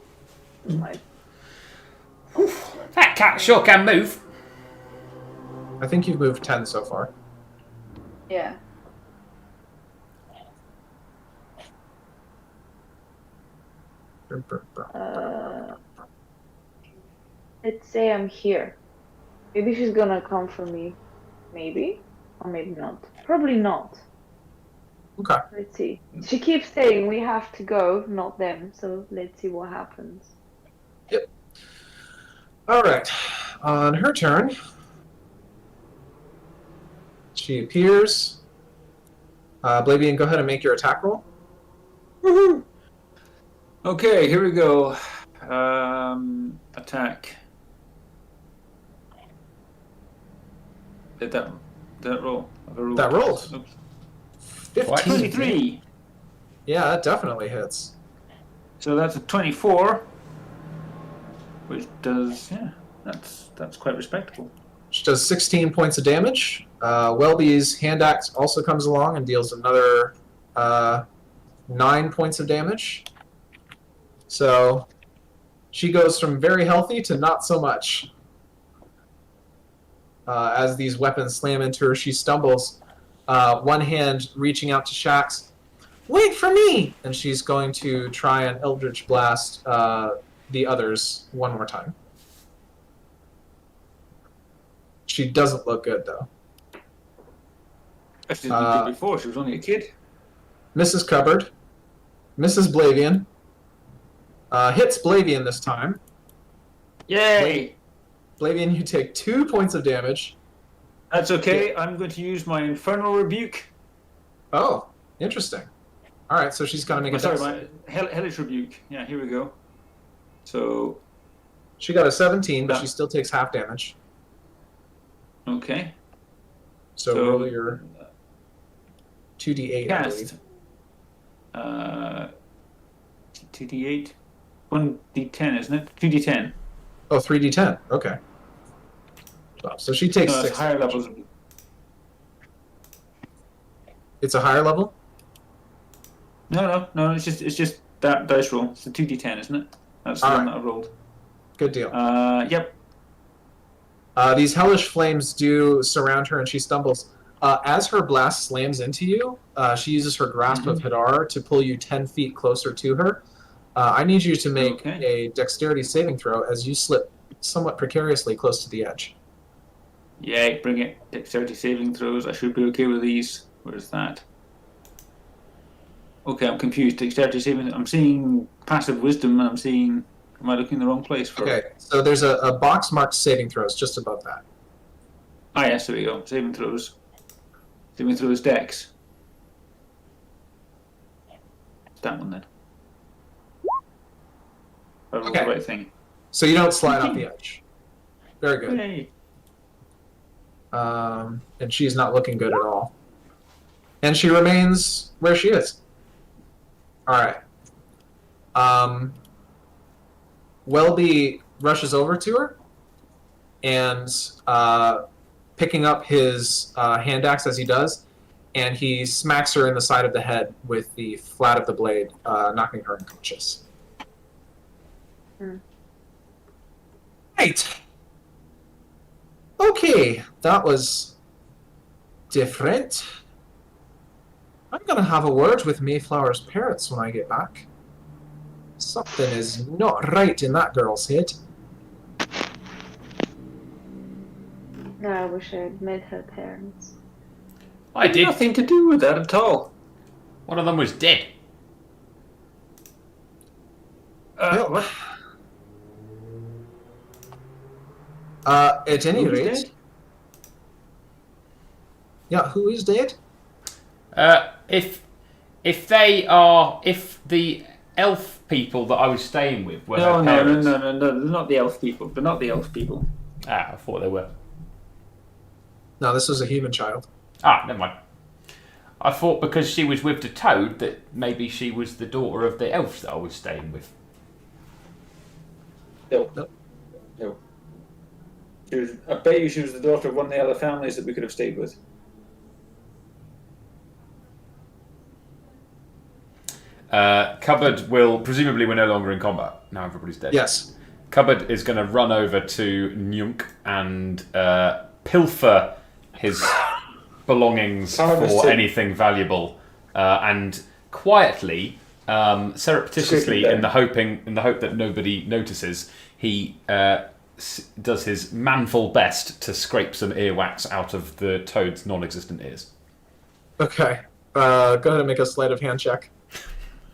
That cat sure can move. I think you've moved 10 so far. Yeah. Let's say I'm here. Maybe she's gonna come for me. Maybe. Or maybe not. Probably not. Okay. Let's see. She keeps saying we have to go, not them. So let's see what happens. Yep. All right. On her turn, she appears. Blavian, go ahead and make your attack roll. Woohoo! Okay, here we go. Attack. Did that roll? That rolled. Oops. 15. 23. Yeah, that definitely hits. So that's a 24, which does, yeah, that's quite respectable. She does 16 points of damage. Welby's hand axe also comes along and deals another 9 points of damage. So she goes from very healthy to not so much. As these weapons slam into her, she stumbles, one hand reaching out to Shax. Wait for me! And she's going to try and Eldritch Blast the others one more time. She doesn't look good, though. She didn't look good before, she was only a kid. Mrs. Cupboard. Mrs. Blavian. Hits Blavian this time. Yay! Blavian, you take 2 points of damage. That's okay, I'm going to use my Infernal Rebuke. Oh, interesting. Alright, so she's going to make a... my Hellish Rebuke. Yeah, here we go. So... She got a 17, but she still takes half damage. Okay. So roll your 2d8, cast. I believe. 2d8? 1d10, isn't it? 2d10. Oh, 3d10. Okay. So she takes 6 higher damage. levels. It's a higher level? No, it's just that dice roll. It's a 2d10, isn't it? That's the one that I rolled. Good deal. Yep. These hellish flames do surround her, and she stumbles. As her blast slams into you, she uses her grasp of Hadar to pull you 10 feet closer to her. I need you to make a dexterity saving throw as you slip somewhat precariously close to the edge. Yeah, bring it. Dexterity saving throws. I should be okay with these. Where's that? Okay, I'm confused. Dexterity saving. I'm seeing passive wisdom, and I'm seeing. Am I looking in the wrong place for? Okay, so there's a box marked saving throws just above that. Ah, yes, there we go. Saving throws. Saving throws dex. That one then. I rolled the right thing. So you don't slide off the edge. Very good. Yay. And she's not looking good at all. And she remains where she is. Alright. Welby rushes over to her and picking up his hand axe as he does, and he smacks her in the side of the head with the flat of the blade, knocking her unconscious. Right. Okay, that was different. I'm gonna have a word with Mayflower's parents when I get back. Something is not right in that girl's head. I wish I'd met her parents. I did. Nothing to do with that at all. One of them was dead. What? At any Who's rate... dead? Yeah, who is dead? If the elf people that I was staying with were No, her no, parents. no. They're not the elf people. They're not the elf people. Ah, I thought they were. No, this was a human child. Ah, never mind. I thought because she was with the toad that maybe she was the daughter of the elves that I was staying with. No. Nope. No. I bet you she was the daughter of one of the other families that we could have stayed with. Cupboard will... Presumably we're no longer in combat. Now everybody's dead. Yes. Cupboard is going to run over to Nyunk and pilfer his belongings for anything valuable, and quietly, surreptitiously, in the hope that nobody notices, he does his manful best to scrape some earwax out of the toad's non-existent ears. Okay. Go ahead and make a sleight of hand check.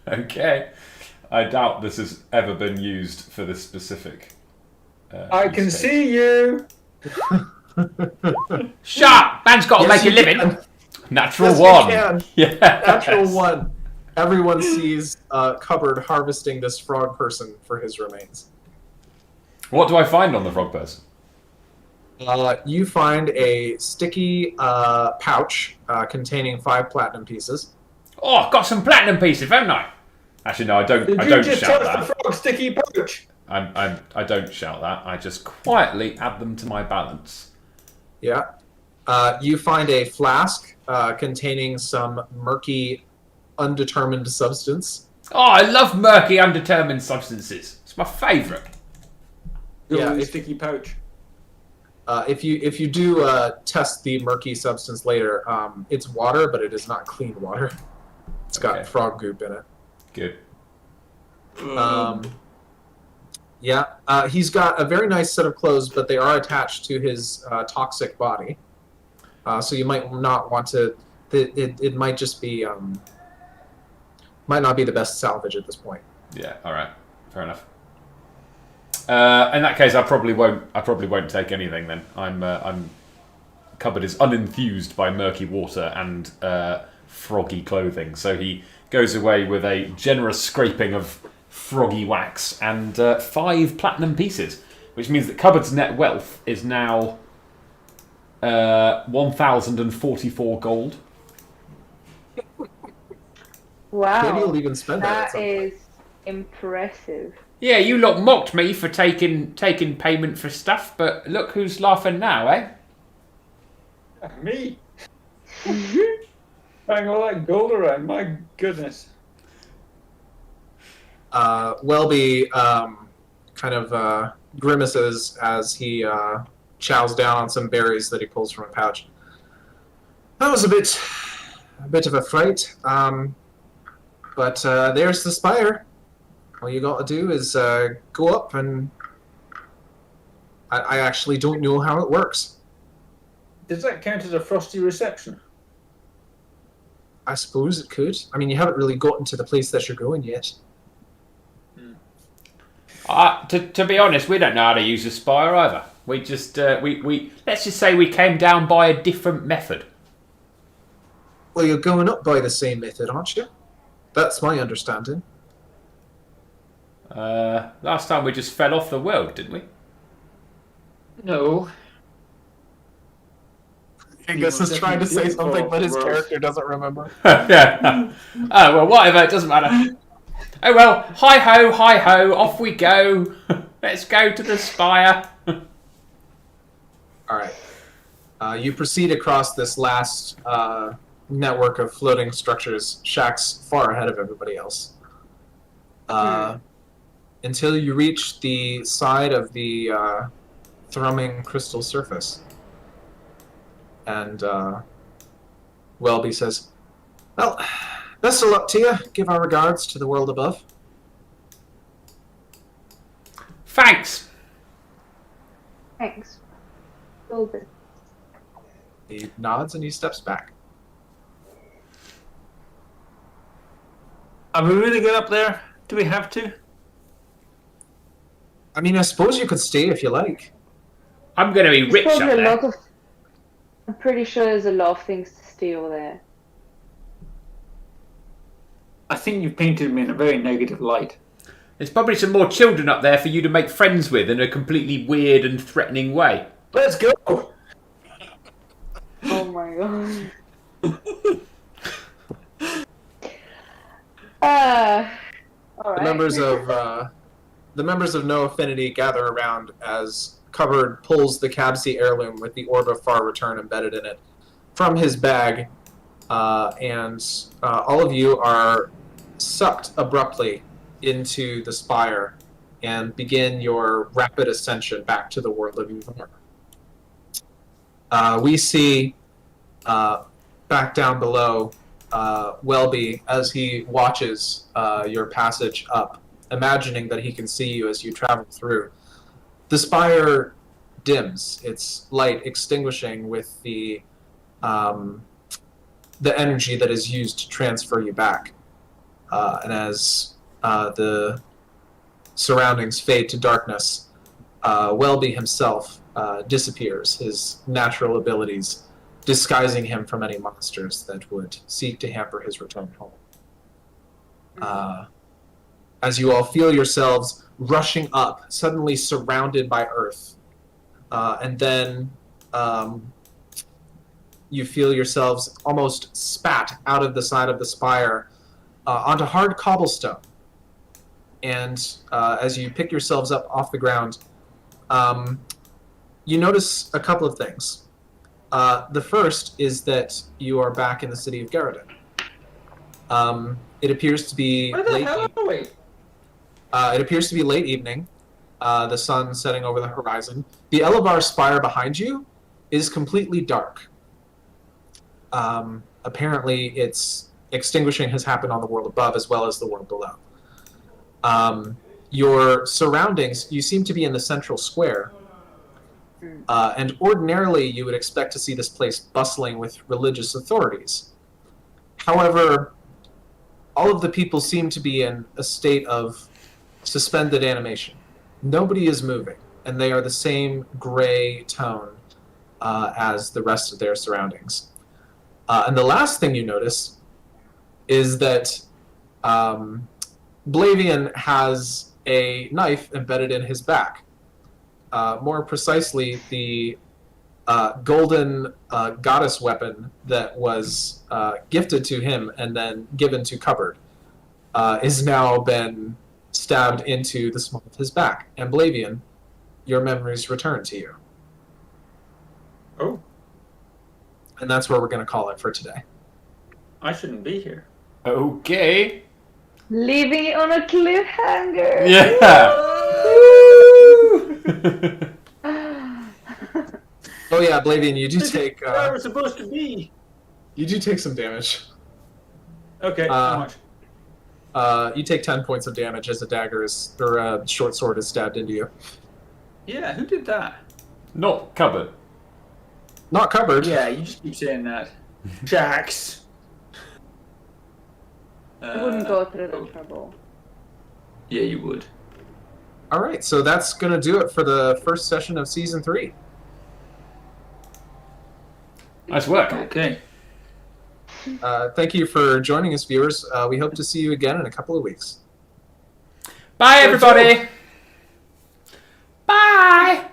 Okay. I doubt this has ever been used for this specific. I can see you. Shut up! Man's got to make a living. Can. Natural Yes, one. you can. Yeah. Natural one. Everyone sees Cupboard harvesting this frog person for his remains. What do I find on the frog person? You find a sticky pouch containing 5 platinum pieces. Oh, I've got some platinum pieces, haven't I? Actually, no, I don't. Did I you don't just shout touch that. the frog sticky pouch? I don't shout that. I just quietly add them to my balance. Yeah. You find a flask containing some murky, undetermined substance. Oh, I love murky, undetermined substances. It's my favourite. Yeah, The sticky pouch. If you do test the murky substance later, it's water, but it is not clean water. It's got frog goop in it. Good. Yeah, he's got a very nice set of clothes, but they are attached to his toxic body. So you might not want to. It might just be might not be the best salvage at this point. Yeah. All right. Fair enough. In that case, I probably won't take anything then. I'm Cupboard is unenthused by murky water and froggy clothing, so he goes away with a generous scraping of froggy wax and 5 platinum pieces, which means that Cupboard's net wealth is now 1,044 gold. Wow. Maybe you'll even spend that. At That some point. is impressive. Yeah, you lot mocked me for taking payment for stuff, but look who's laughing now, eh? Me. Bang all that gold around. My goodness. Welby kind of grimaces as he chows down on some berries that he pulls from a pouch. That was a bit of a fright. But there's the spire. All you got to do is go up, and I actually don't know how it works. Does that count as a frosty reception? I suppose it could. I mean, you haven't really gotten to the place that you're going yet. To be honest, we don't know how to use a spire either. We just we let's just say we came down by a different method. Well, you're going up by the same method, aren't you? That's my understanding. Last time we just fell off the world, didn't we? No. Angus is trying to say something, but his character doesn't remember. Yeah. Oh well, whatever. It doesn't matter. Oh well. Hi ho, off we go. Let's go to the spire. All right. You proceed across this last network of floating structures. Shax far ahead of everybody else. Until you reach the side of the thrumming crystal surface. And Welby says, well, best of luck to you. Give our regards to the world above. Thanks. Thanks. Will do. He nods and he steps back. Are we really good up there? Do we have to? I mean, I suppose you could stay if you like. I'm going to be rich up there. I'm pretty sure there's a lot of things to steal there. I think you've painted me in a very negative light. There's probably some more children up there for you to make friends with in a completely weird and threatening way. Let's go! Oh my god. All right. The members of No Affinity gather around as Cupboard pulls the Cabsy heirloom with the Orb of Far Return embedded in it from his bag, and all of you are sucked abruptly into the spire and begin your rapid ascension back to the world of Uvar. We see back down below Welby as he watches your passage up, imagining that he can see you as you travel through. The spire dims, its light extinguishing with the energy that is used to transfer you back. And as the surroundings fade to darkness, Welby himself disappears, his natural abilities disguising him from any monsters that would seek to hamper his return home. As you all feel yourselves rushing up, suddenly surrounded by Earth, and then you feel yourselves almost spat out of the side of the spire onto hard cobblestone. And as you pick yourselves up off the ground, you notice a couple of things. The first is that you are back in the city of Garrodin. It appears to be Where the hell are we? It appears to be late evening. The sun setting over the horizon. The Elevar spire behind you is completely dark. Apparently, its extinguishing has happened on the world above as well as the world below. Your surroundings, you seem to be in the central square. And ordinarily, you would expect to see this place bustling with religious authorities. However, all of the people seem to be in a state of suspended animation. Nobody is moving, and they are the same gray tone as the rest of their surroundings. And the last thing you notice is that Blavian has a knife embedded in his back. More precisely, the golden goddess weapon that was gifted to him and then given to Cupboard is now been stabbed into the small of his back. And Blavian, your memories return to you. Oh, And that's where we're going to call it for today. I shouldn't be here. Okay. Leaving it on a cliffhanger. Yeah. Oh yeah, Blavian, you do take Where we're supposed to be. you do take some damage. Okay, how much? You take 10 points of damage as a dagger is, or a short sword is stabbed into you. Yeah, who did that? Not cupboard. Not covered. Yeah, you just keep saying that. Shax. I wouldn't go through the trouble. Yeah, you would. All right, so that's going to do it for the first session of Season 3. Nice work. Okay. Thank you for joining us, viewers. We hope to see you again in a couple of weeks. Bye, everybody. Bye.